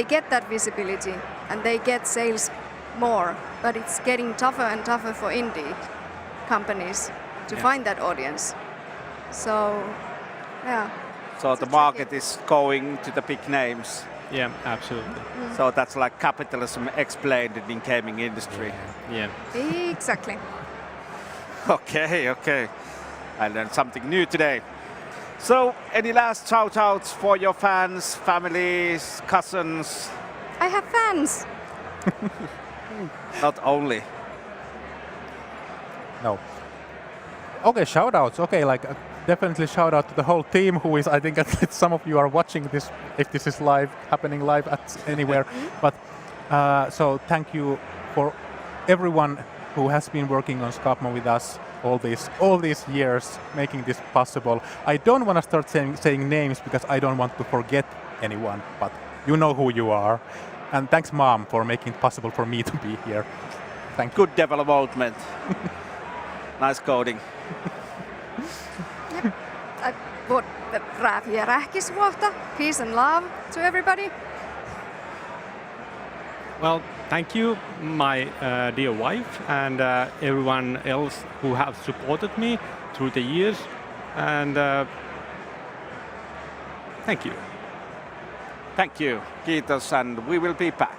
get that visibility and they get sales more. But it's getting tougher and tougher for indie companies to find that audience. So, yeah. So the market is going to the big names. Yeah, absolutely. So that's like capitalism explained in gaming industry. Yeah. Exactly. Okay. I learned something new today. So, any last shout-outs for your fans, families, cousins? I have fans. Not only. No. Okay, shout-outs. Okay, definitely shout out to the whole team who is, I think some of you are watching this, if this is happening live at anywhere. But so thank you for everyone who has been working on Scapman with us all these years, making this possible. I don't want to start saying names because I don't want to forget anyone, but you know who you are. And thanks, Mom, for making it possible for me to be here. Thank you. Good development. Nice coding. Rääviä rähkisvuotta. Peace and love to everybody. Well, thank you, my dear wife, and everyone else who have supported me through the years. And thank you. Thank you. Kiitos, and we will be back.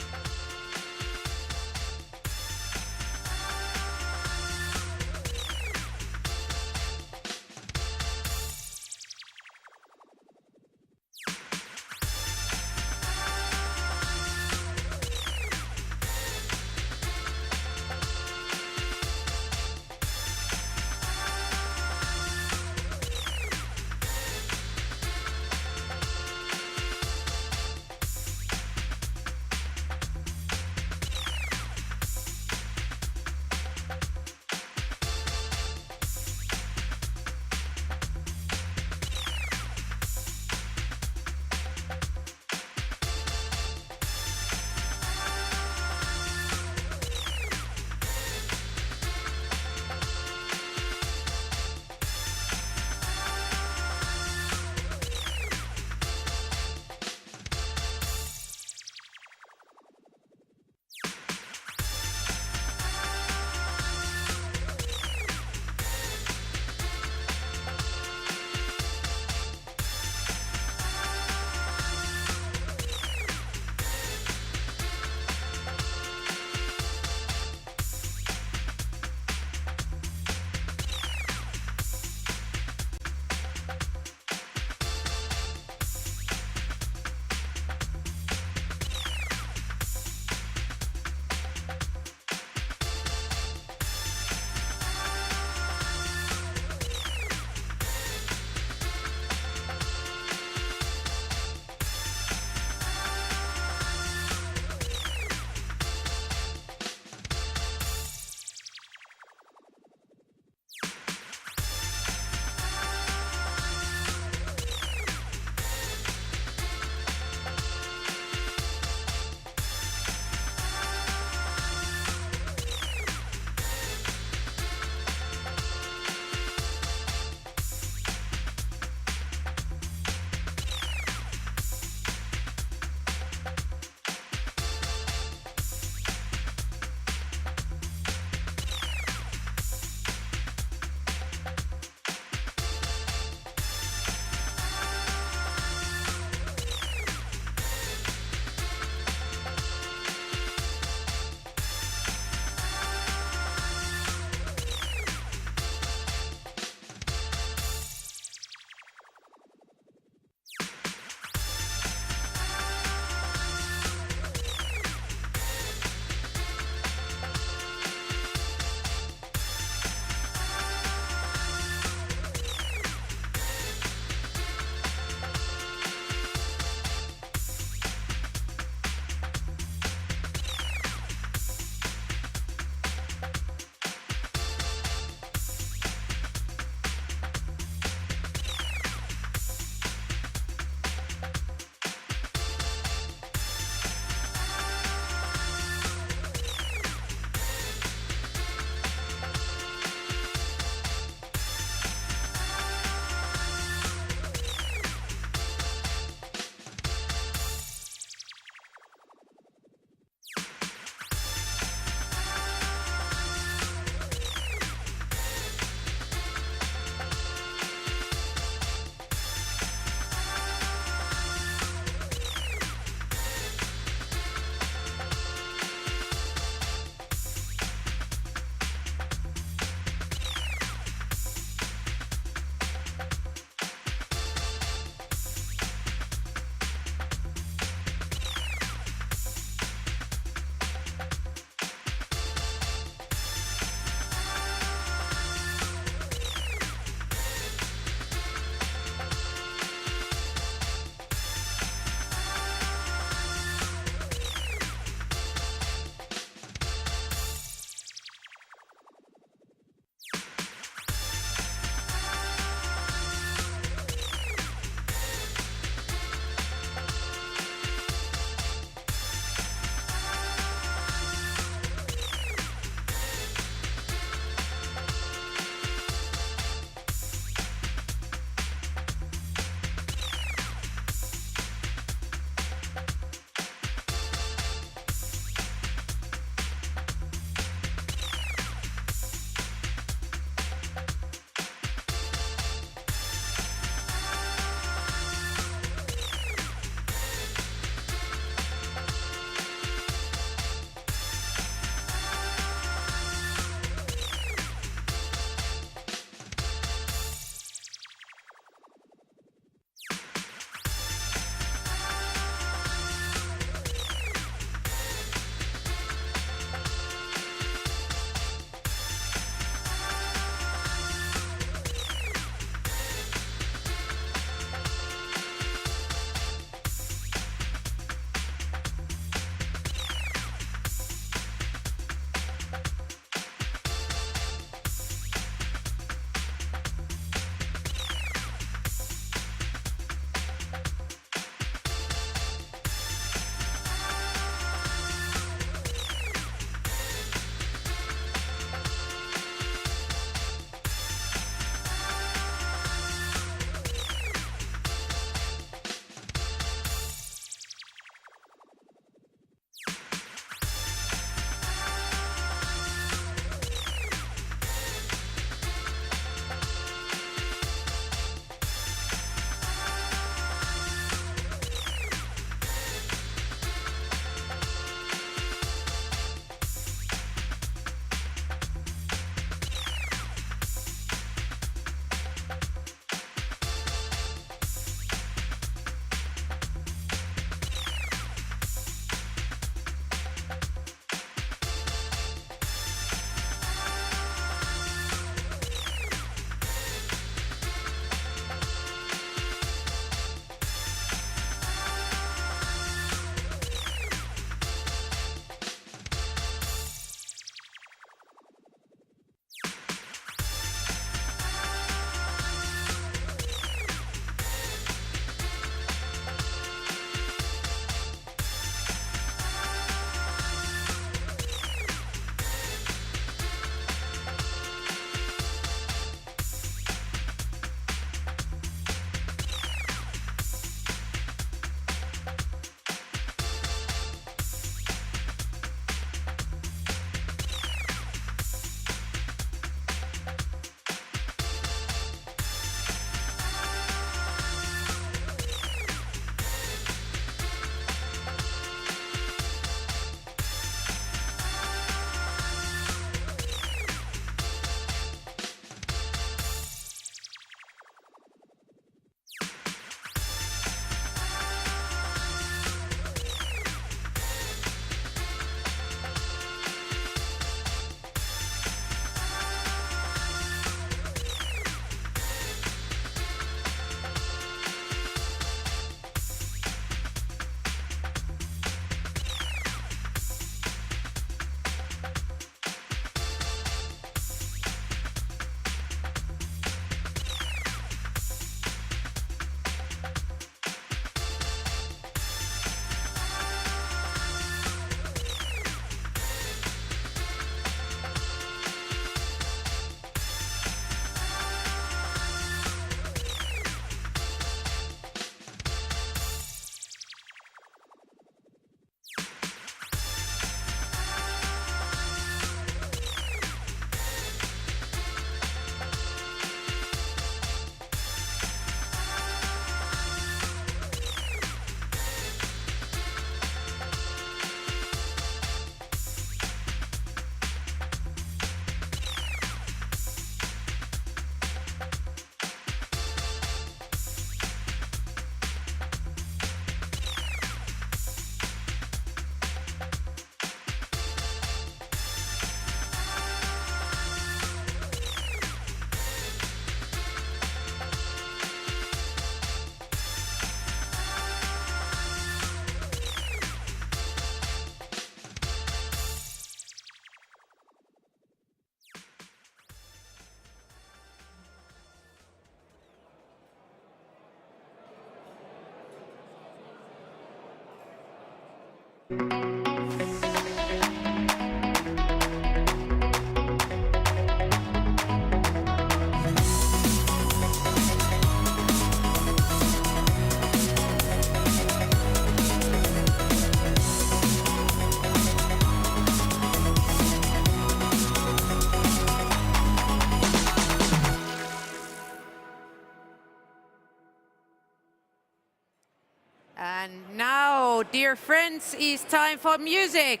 And now, dear friends, it's time for music.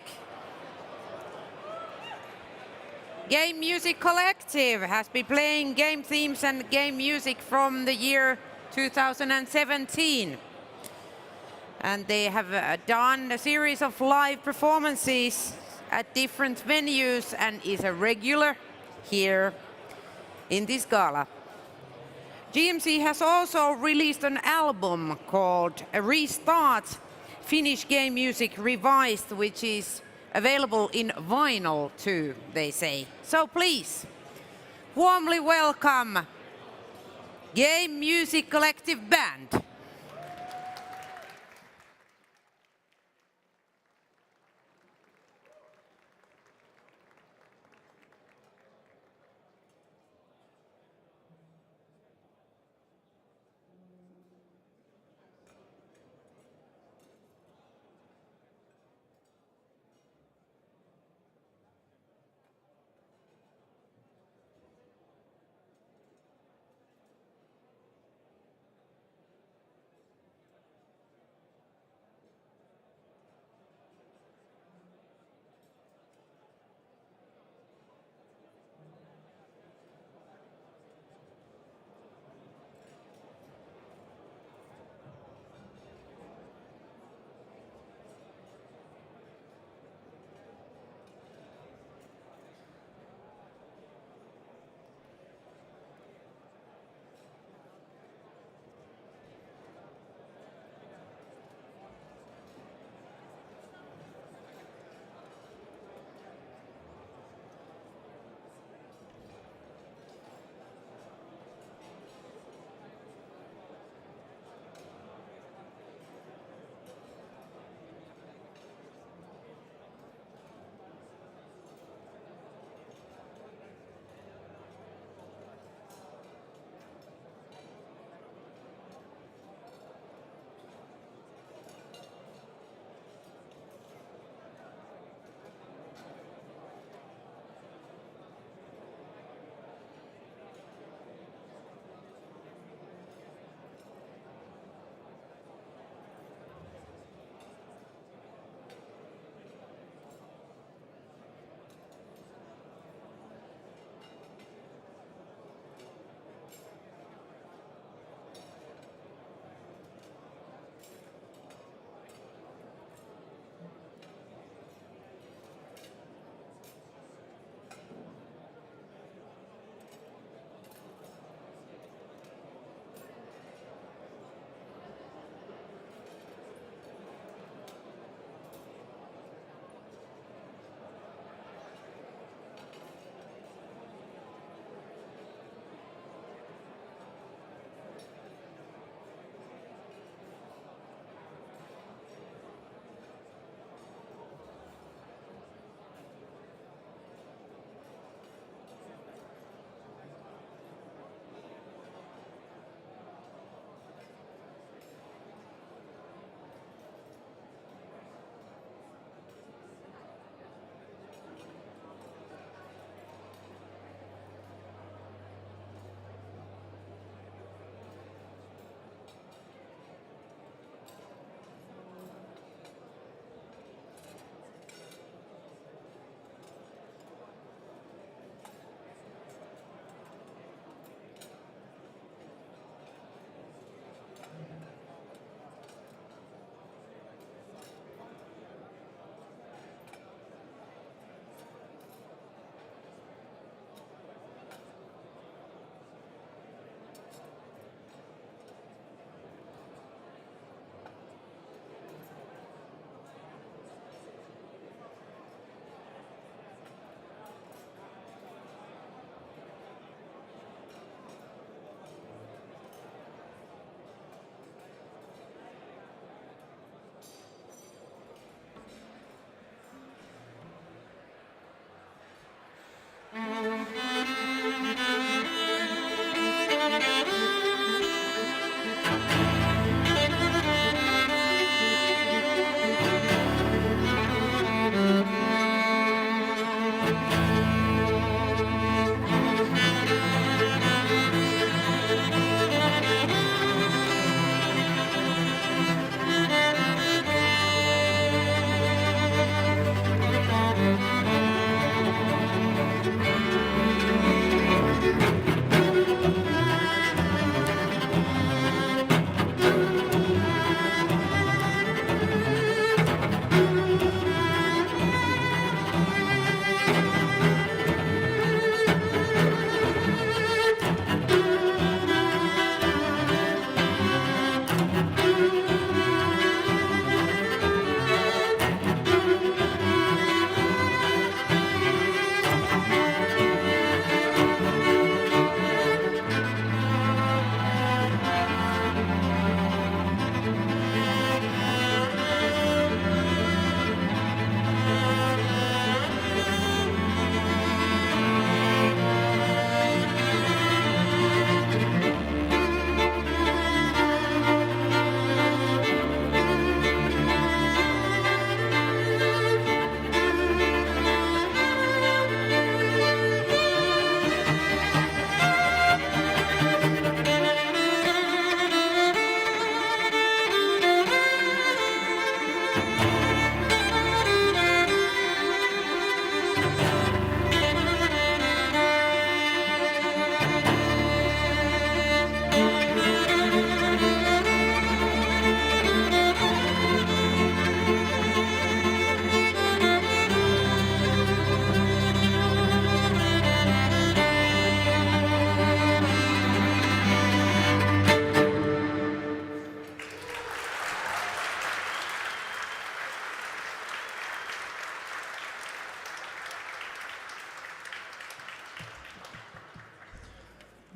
Game Music Collective has been playing game themes and game music from the year 2017. And they have done a series of live performances at different venues and is a regular here in this gala. GMC has also released an album called A Restart, Finnish Game Music Revised, which is available in vinyl too, they say. So please, warmly welcome Game Music Collective Band.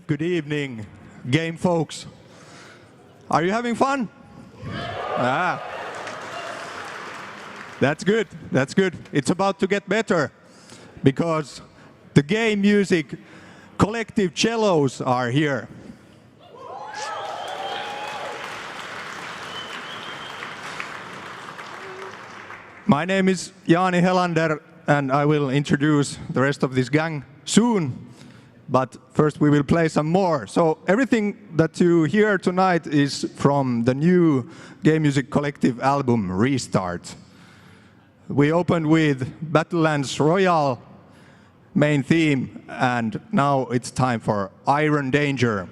Good evening, game folks. Are you having fun? Ah. That's good, that's good. It's about to get better because the game music collective cellos are here. My name is Jani Helander and I will introduce the rest of this gang soon. But first we will play some more. So everything that you hear tonight is from the new Game Music Collective album, Restart. We opened with Battlelands Royale main theme, and now it's time for Iron Danger.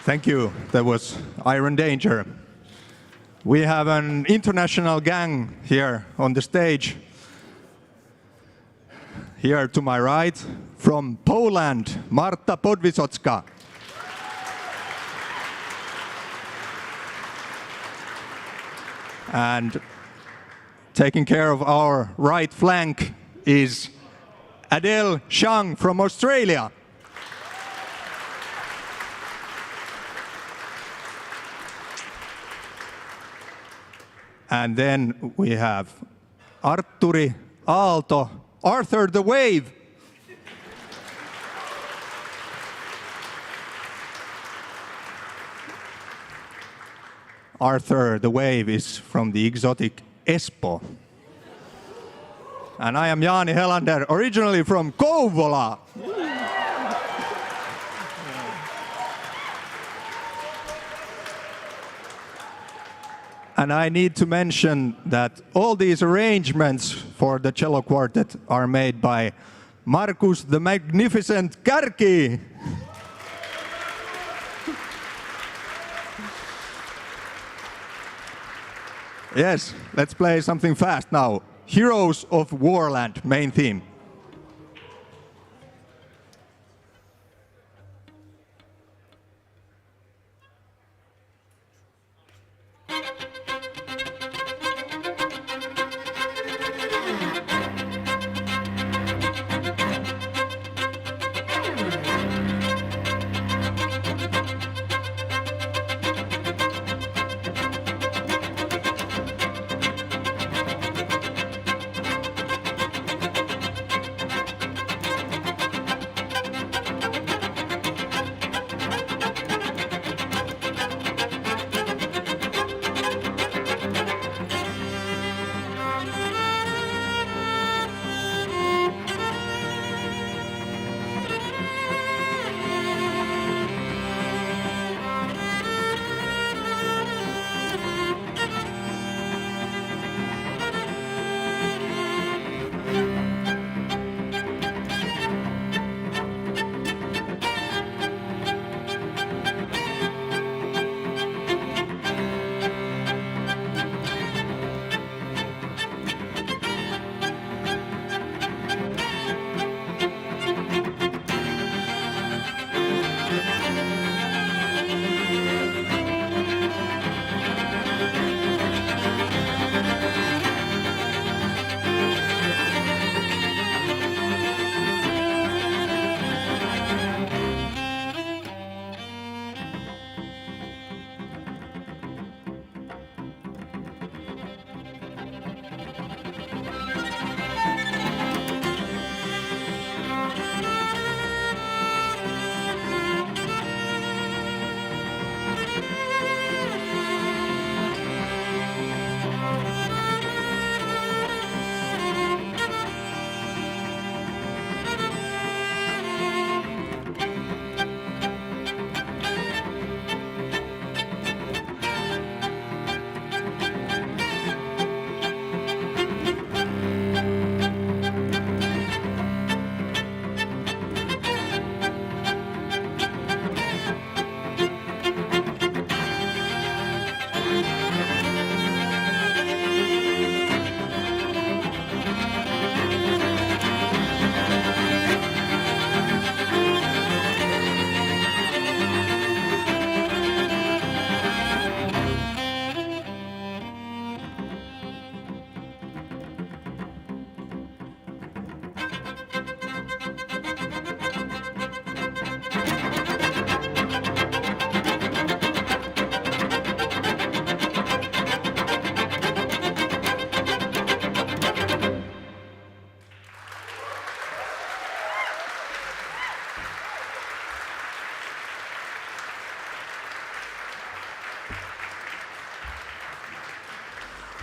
Thank you. That was Iron Danger. We have an international gang here on the stage. Here to my right, from Poland, Marta Podwysocka. And taking care of our right flank is Adele Shang from Australia. And then we have Arturi Aalto, Arthur the Wave. Arthur the Wave is from the exotic Espoo. And I am Jani Helander, originally from Kouvola. And I need to mention that all these arrangements for the cello quartet are made by Markus the Magnificent Kärki. Yes, let's play something fast now. Heroes of Warland, main theme.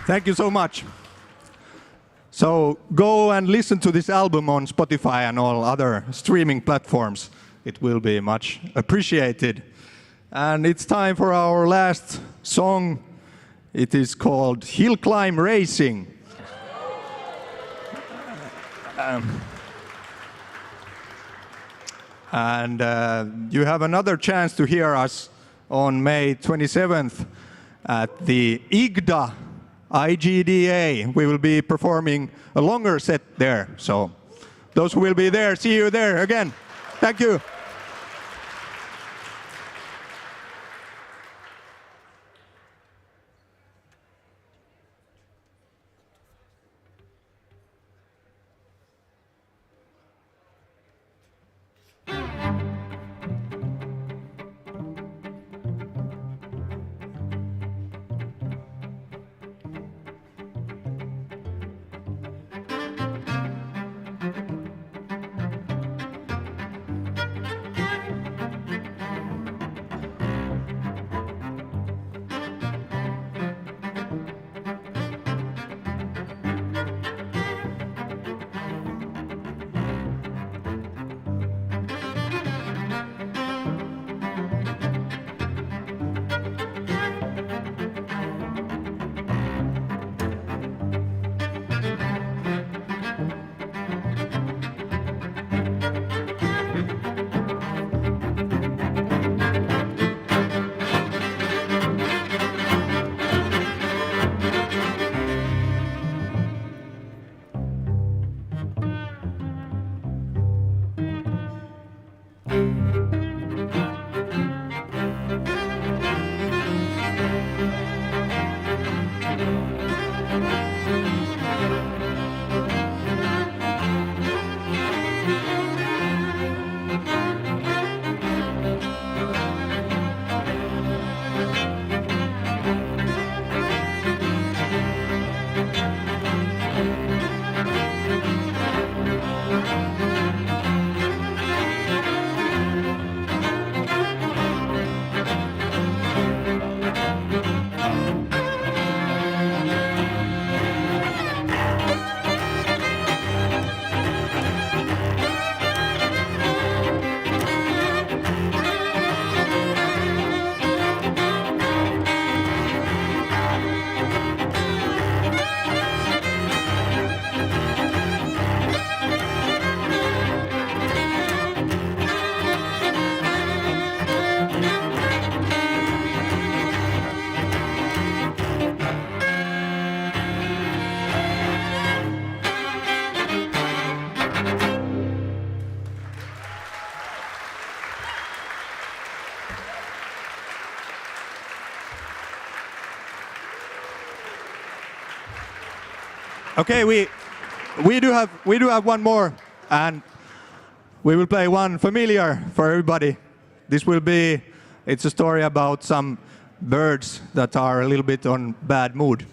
Thank you so much. So go and listen to this album on Spotify and all other streaming platforms. It will be much appreciated. And it's time for our last song. It is called Hill Climb Racing. And you have another chance to hear us on May 27th at the IGDA. We will be performing a longer set there. So those who will be there, see you there again. Thank you. Okay, we do have one more, and we will play one familiar for everybody. It's a story about some birds that are a little bit on bad mood.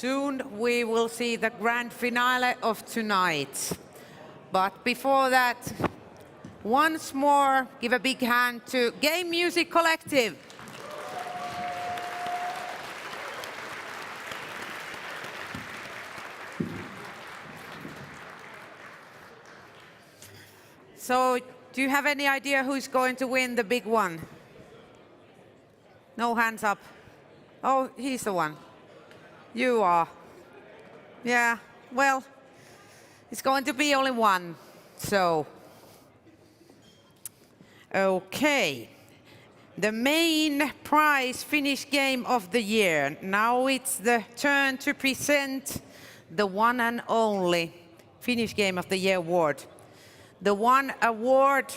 Soon we will see the grand finale of tonight. But before that, once more, give a big hand to Game Music Collective. So, do you have any idea who's going to win the big one? No hands up. Oh, he's the one. You are. Yeah, well, it's going to be only one, so. Okay. The main prize, Finnish Game of the Year. Now it's the turn to present the one and only Finnish Game of the Year award. The one award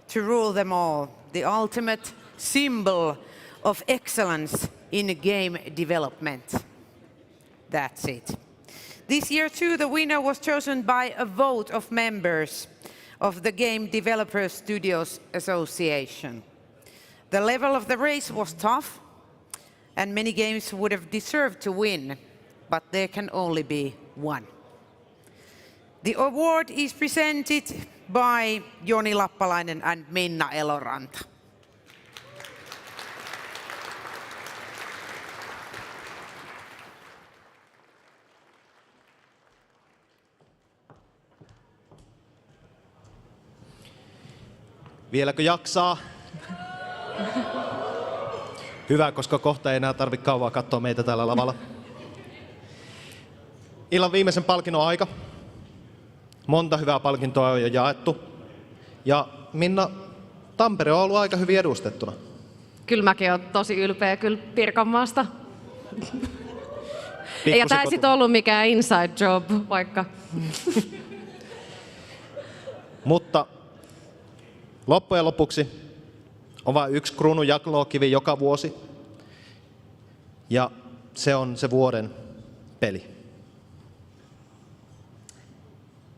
to rule them all. The ultimate symbol of excellence in game development. That's it. This year too, the winner was chosen by a vote of members of the Game Developers Studios Association. The level of the race was tough, and many games would have deserved to win, but there can only be one. The award is presented by Joni Lappalainen and Minna Eloranta. Vieläkö jaksaa? Hyvä, koska kohta ei enää tarvitse kauan katsoa meitä täällä lavalla. Illan viimeisen palkinnon aika. Monta hyvää palkintoa on jo jaettu. Ja Minna, Tampere on ollut aika hyvin edustettuna. Kyllä mäkin olen tosi ylpeä kyllä Pirkanmaasta. Eikä tämä ei sitten ollut mikään inside job, vaikka. Mutta loppujen lopuksi on vain yksi kruunun jakokivi joka vuosi. Ja se on se vuoden peli.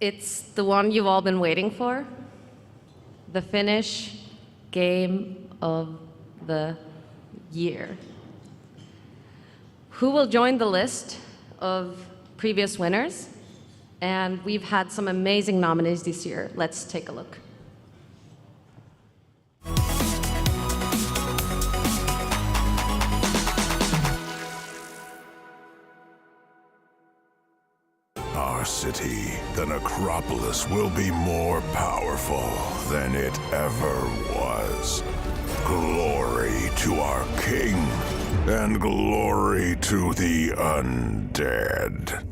It's the one you've all been waiting for. The Finnish Game of the Year. Who will join the list of previous winners? And we've had some amazing nominees this year. Let's take a look. Our city, the necropolis, will be more powerful than it ever was. Glory to our king, and glory to the undead.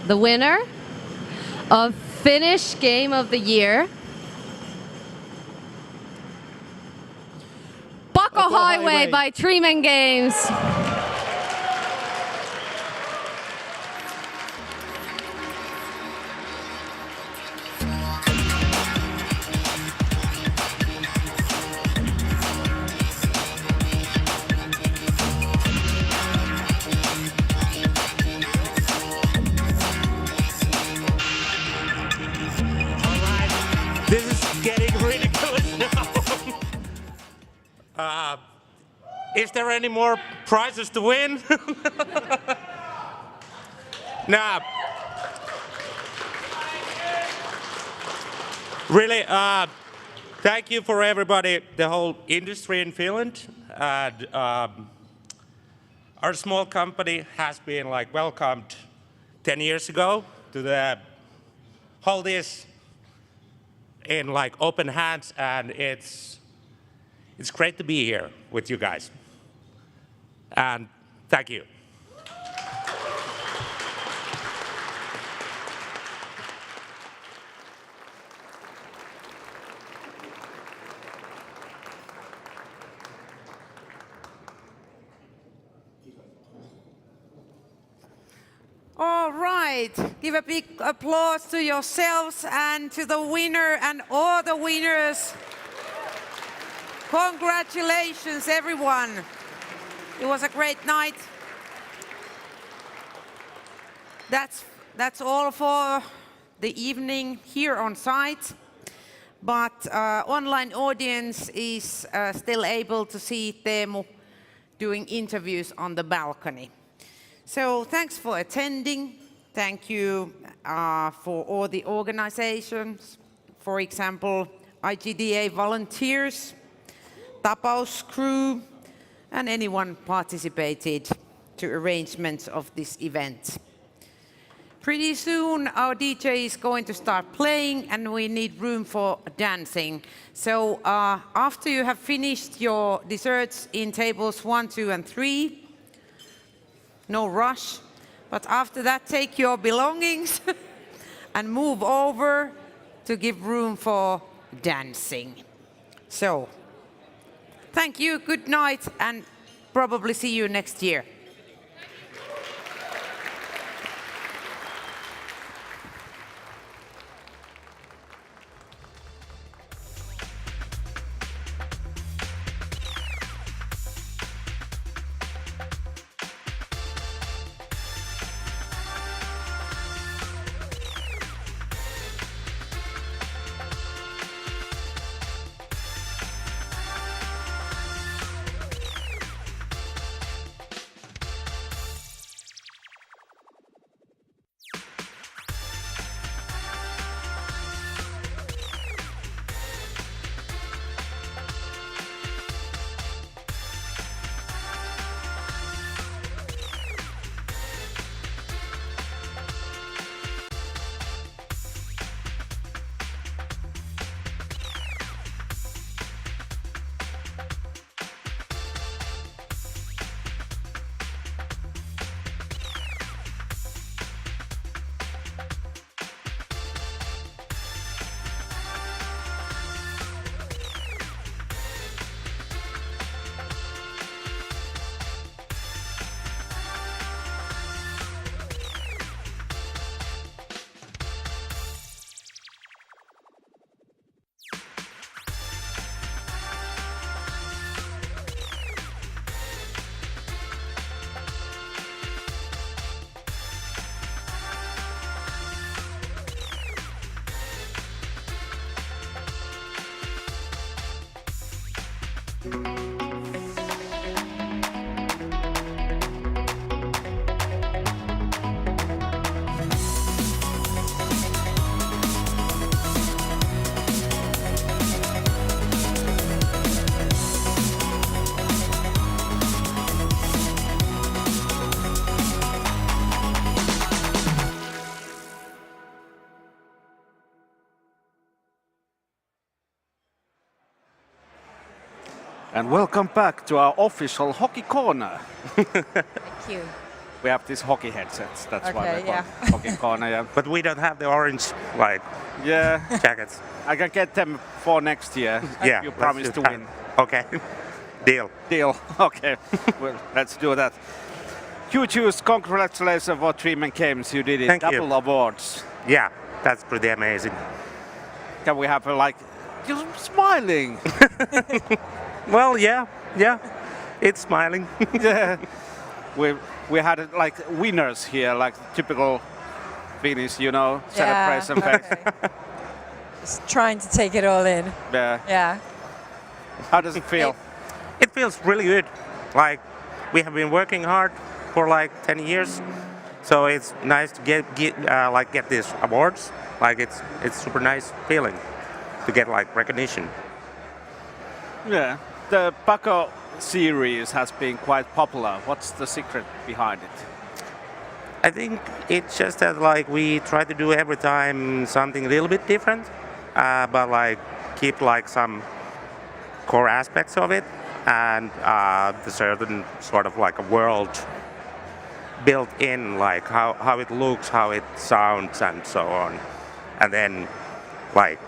The winner of Finnish Game of the Year, Pako Highway by Treeman Games. This is getting ridiculous now. Is there any more prizes to win? Nah. Really, thank you for everybody, the whole industry in Finland. And our small company has been like welcomed 10 years ago to the hold this in like open hands, and it's great to be here with you guys. And thank you. All right, give a big applause to yourselves and to the winner and all the winners. Congratulations, everyone. It was a great night. That's all for the evening here on site. But online audience is still able to see Teemu doing interviews on the balcony. So thanks for attending. Thank you for all the organizations. For example, IGDA volunteers, Tapaus crew, and anyone participated to arrangements of this event. Pretty soon our DJ is going to start playing and we need room for dancing. So after you have finished your desserts in tables 1, 2, and 3, no rush, but after that take your belongings and move over to give room for dancing. So, thank you, good night, and probably see you next year. And welcome back to our official hockey corner. Thank you. We have these hockey headsets, that's why Okay, we call yeah. it hockey corner. Yeah. But we don't have the orange like jackets. I can get them for next year. Yeah, You promise to win. Okay. Deal. Deal. Okay. Well, let's do that. Huge congratulations for Dream Games. You did it. Thank you. Double awards. Yeah, that's pretty amazing. Can we have you're smiling? Well, yeah, it's smiling. Yeah, we had winners here, like typical Finnish, celebration face. Just trying to take it all in. Yeah. Yeah. How does it feel? It feels really good. Like we have been working hard for like 10 years, so it's nice to get these awards. Like it's super nice feeling to get like recognition. Yeah, the Paco series has been quite popular. What's the secret behind it? I think it's just that like we try to do every time something a little bit different, but like keep like some core aspects of it and the certain sort of like a world built in, like how it looks, how it sounds, and so on, and then like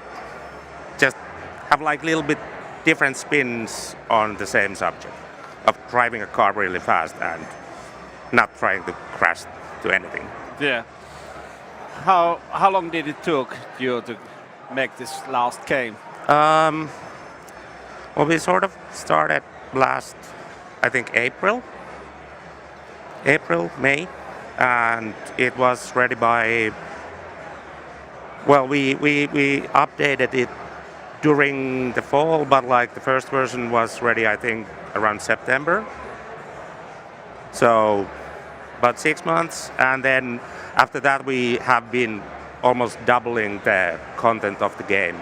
just have like little bit different spins on the same subject of driving a car really fast and not trying to crash to anything. Yeah. How long did it took you to make this last game? Well, we sort of started last, I think, April, May, and it was ready by. Well, we updated it during the fall, but like the first version was ready, I think, around September. So about 6 months, and then after that we have been almost doubling the content of the game,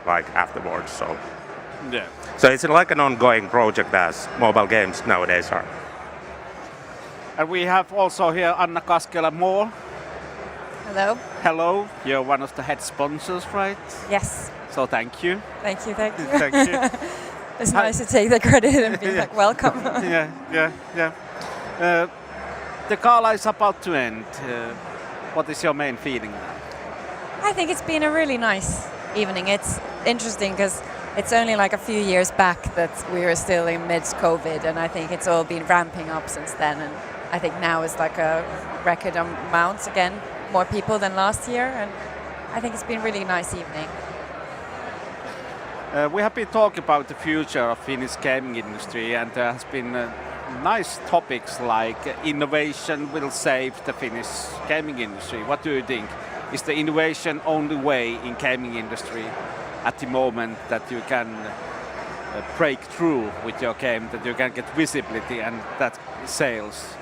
like afterwards. So yeah. So it's like an ongoing project as mobile games nowadays are. And we have also here Anna Kaskela-Moore. Hello. Hello. You're one of the head sponsors, right? Yes. So thank you. Thank you. Thank you. It's nice to take the credit and be like, welcome. Yeah. The Gala is about to end. What is your main feeling now? I think it's been a really nice evening. It's interesting because it's only like a few years back that we were still in mid-COVID, and I think it's all been ramping up since then. And I think now is like a record amount again, more people than last year, and I think it's been a really nice evening. We have been talking about the future of Finnish gaming industry, and there has been nice topics like innovation will save the Finnish gaming industry. What do you think? Is the innovation only way in gaming industry at the moment that you can break through with your game, that you can get visibility and that sales?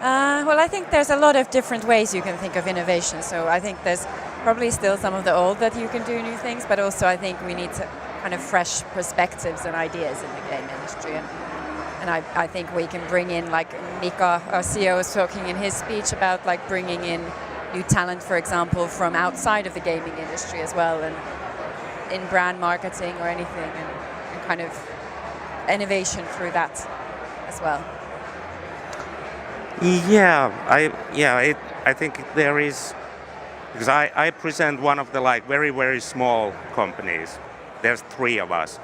Well, I think there's a lot of different ways you can think of innovation. So I think there's probably still some of the old that you can do new things, but also I think we need to kind of fresh perspectives and ideas in the game industry. And I think we can bring in, like Mika, our CEO, was talking in his speech about like bringing in new talent, for example, from outside of the gaming industry as well, and in brand marketing or anything, and kind of innovation through that as well. I think there is, because I present one of the like very small companies. There's 3 of us.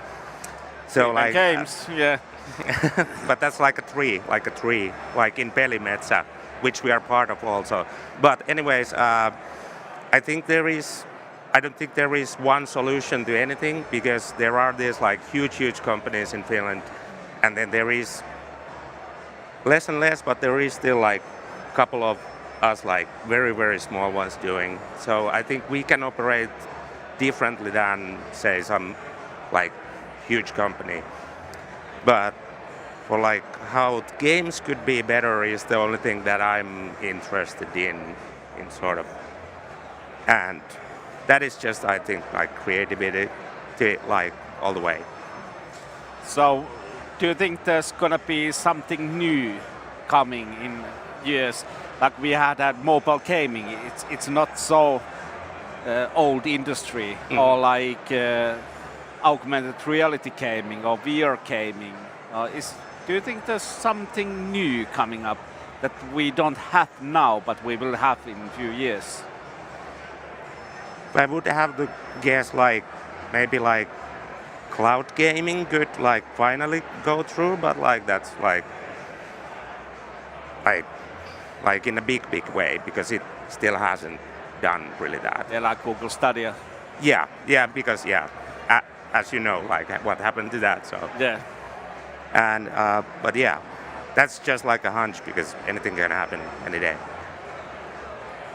So like games, yeah. But that's like a tree, like in Pelimetsä, which we are part of also. But anyways, I don't think there is one solution to anything, because there are these like huge companies in Finland, and then there is less and less, but there is still like a couple of us like very small ones doing. So I think we can operate differently than say some like huge company. But for like how games could be better is the only thing that I'm interested in sort of, and that is just, I think, like creativity like all the way. So do you think there's gonna be something new coming in years? Like we had at mobile gaming, it's not so old industry, or like augmented reality gaming or VR gaming. Do you think there's something new coming up that we don't have now, but we will have in a few years? I would have to guess like maybe like cloud gaming could like finally go through, but like that's like in a big way, because it still hasn't done really that. Yeah, like Google Stadia. Yeah, because as you know, like what happened to that. So yeah, and but yeah, that's just like a hunch, because anything can happen any day.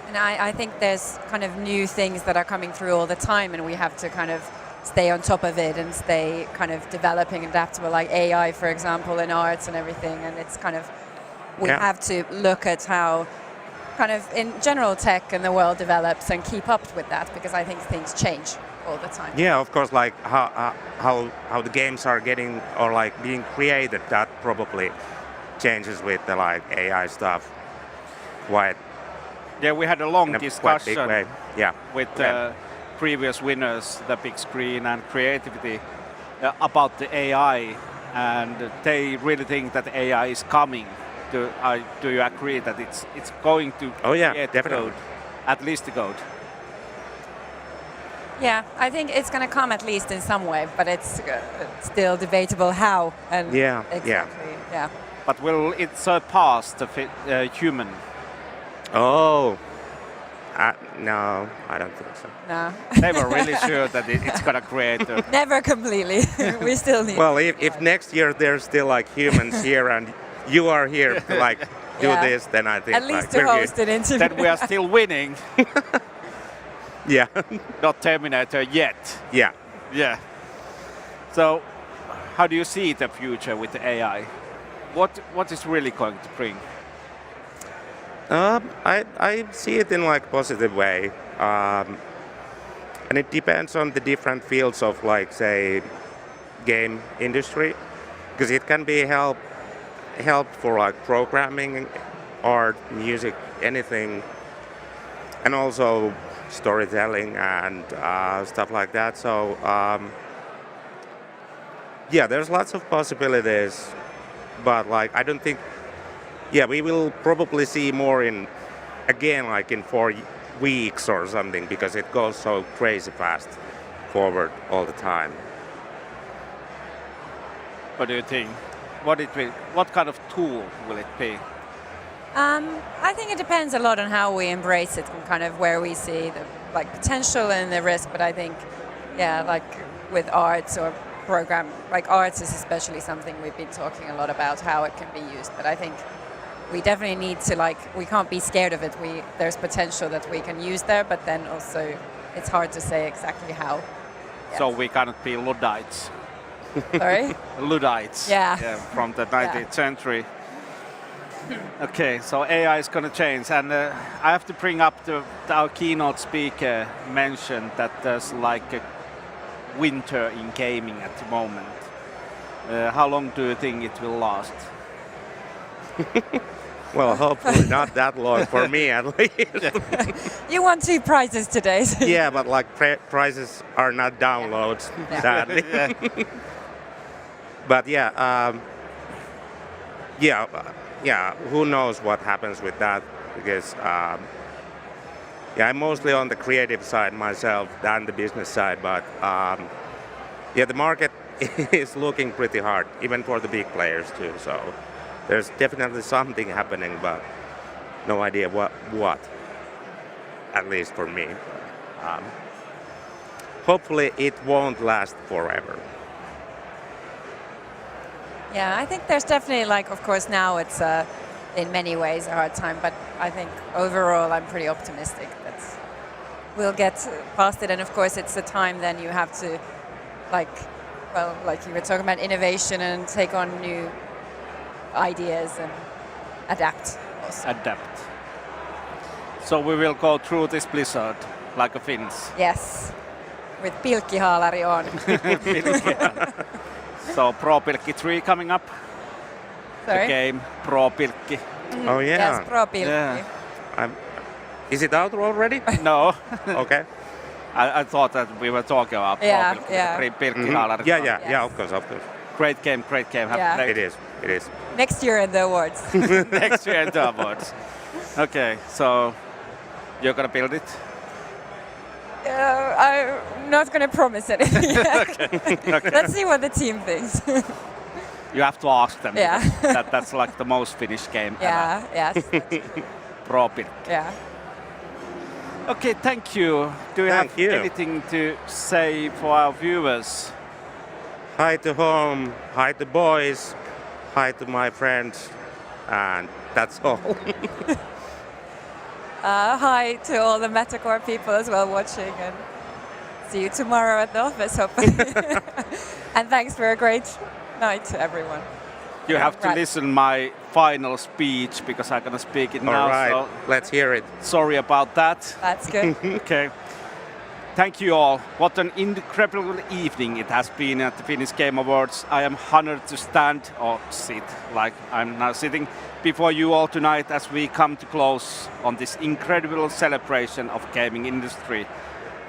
And I think there's kind of new things that are coming through all the time, and we have to kind of stay on top of it and stay kind of developing and adaptable, like AI, for example, in arts and everything. And it's kind of, we have to look at how kind of in general tech and the world develops and keep up with that, because I think things change all the time. Yeah, of course, like how the games are getting or like being created, that probably changes with the like AI stuff. Quite. Yeah, we had a long Quite discussion big way. Yeah. with previous winners, the big screen and creativity, about the AI, and they really think that AI is coming. Do you agree that it's going to create definitely. code, at least the code? Yeah, I think it's going to come at least in some way, but it's still debatable how. And exactly, yeah. But will it surpass the human? Oh, no, I don't think so. No. They were really sure that it's going to create. Never completely. We still need. Well, if next year there's still like humans here and you are here to like do this, then I think at least like, to host an interview. Then we are still winning. Yeah. Not Terminator yet. Yeah. Yeah. So, how do you see the future with the AI? What is really going to bring? I see it in like positive way, and it depends on the different fields of like say game industry, because it can be help for like programming, art, music, anything, and also storytelling and stuff like that. So yeah, there's lots of possibilities, but like I don't think. Yeah, we will probably see more in 4 weeks or something, because it goes so crazy fast forward all the time. What do you think? What kind of tool will it be? I think it depends a lot on how we embrace it and kind of where we see the like potential and the risk. But I think, like with arts or program, like arts is especially something we've been talking a lot about how it can be used. But I think we definitely need to we can't be scared of it. There's potential that we can use there, but then also it's hard to say exactly how. Yes. So we cannot be Luddites. Sorry? Luddites. Yeah. From the 19th century. Okay, so AI is going to change, and I have to bring up our keynote speaker mentioned that there's like a winter in gaming at the moment. How long do you think it will last? Well, hopefully not that long for me at least. You won 2 prizes today. So yeah, but like prizes are not downloads, sadly. But who knows what happens with that, because I'm mostly on the creative side myself than the business side, but the market is looking pretty hard, even for the big players too. So there's definitely something happening, but no idea what, at least for me. Hopefully it won't last forever. Yeah, I think there's definitely of course now it's in many ways a hard time, but I think overall I'm pretty optimistic that we'll get past it. And of course it's a time then you have to like you were talking about innovation and take on new ideas and adapt also. Adapt. So we will go through this blizzard like a Finns. Yes, with pilkkihaalari on. So Pro Pilkki 3 coming up. Sorry? The game Pro Pilkki. Oh yeah. Yes, Pro Pilkki. Yeah. Is it out already? No. Okay. I thought that we were talking about Pro Pilkki. Yeah, of course. Great game. Yeah. It is. Next year at the awards. Next year at the awards. Okay, so you're gonna build it? I'm not going to promise anything yet. Okay. Let's see what the team thinks. You have to ask them. Yeah. That's like the most Finnish game ever. Yes. Pro Pilkki. Yeah. Okay, thank you. Do you have anything to say for our viewers? Hi to home, hi to boys, hi to my friends, and that's all. Hi to all the Metacore people as well watching, and See you tomorrow at the office, hopefully. And thanks for a great night to everyone. You have to listen my final speech because I'm gonna speak it now. All right, so let's hear it. Sorry about that. That's good. Okay. Thank you all. What an incredible evening it has been at the Finnish Game Awards. I am honored to stand or sit like I'm now sitting before you all tonight as we come to close on this incredible celebration of gaming industry.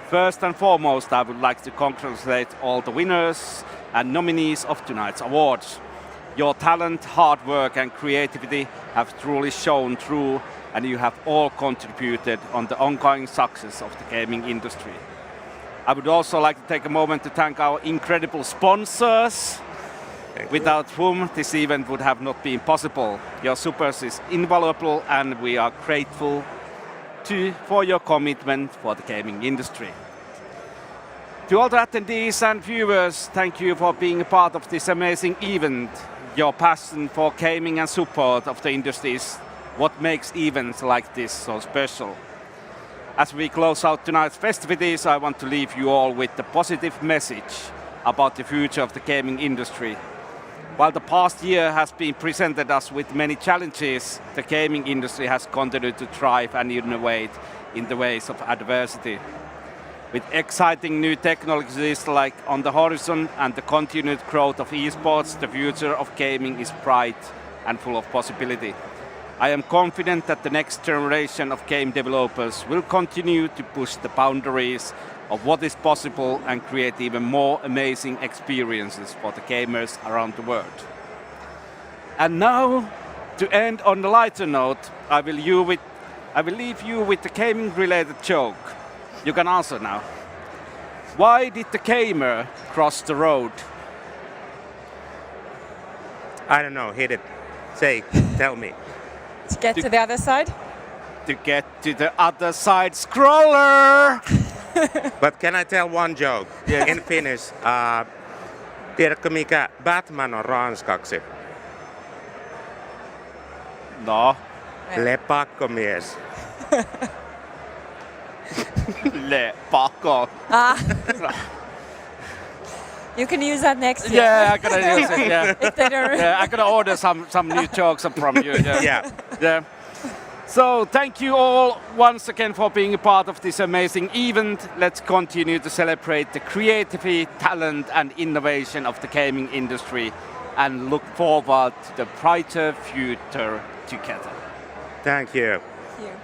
First and foremost, I would like to congratulate all the winners and nominees of tonight's awards. Your talent, hard work and creativity have truly shown through, and you have all contributed on the ongoing success of the gaming industry. I would also like to take a moment to thank our incredible sponsors, without whom this event would have not been possible. Your support is invaluable and we are grateful for your commitment for the gaming industry. To all the attendees and viewers, thank you for being a part of this amazing event. Your passion for gaming and support of the industry is what makes events like this so special. As we close out tonight's festivities, I want to leave you all with a positive message about the future of the gaming industry. While the past year has been presented us with many challenges, the gaming industry has continued to thrive and innovate in the ways of adversity. With exciting new technologies like on the horizon and the continued growth of esports, the future of gaming is bright and full of possibility. I am confident that the next generation of game developers will continue to push the boundaries of what is possible and create even more amazing experiences for the gamers around the world. And now, to end on a lighter note, I will leave you with a gaming-related joke. You can answer now. Why did the gamer cross the road? I don't know, hit it. Say, tell me. To get to the other side? To get to the other side, scroller! But can I tell one joke? Yes. In Finnish. Tiedätkö mikä Batman on ranskaksi? No. Lepakkomies. Lepakko. You can use that next year. Yeah, I'm gonna use it. Yeah, If they don't yeah, I'm gonna order some new jokes from you. Yeah. Yeah. So thank you all once again for being a part of this amazing event. Let's continue to celebrate the creativity, talent, and innovation of the gaming industry, and look forward to the brighter future together. Thank you. Thank you.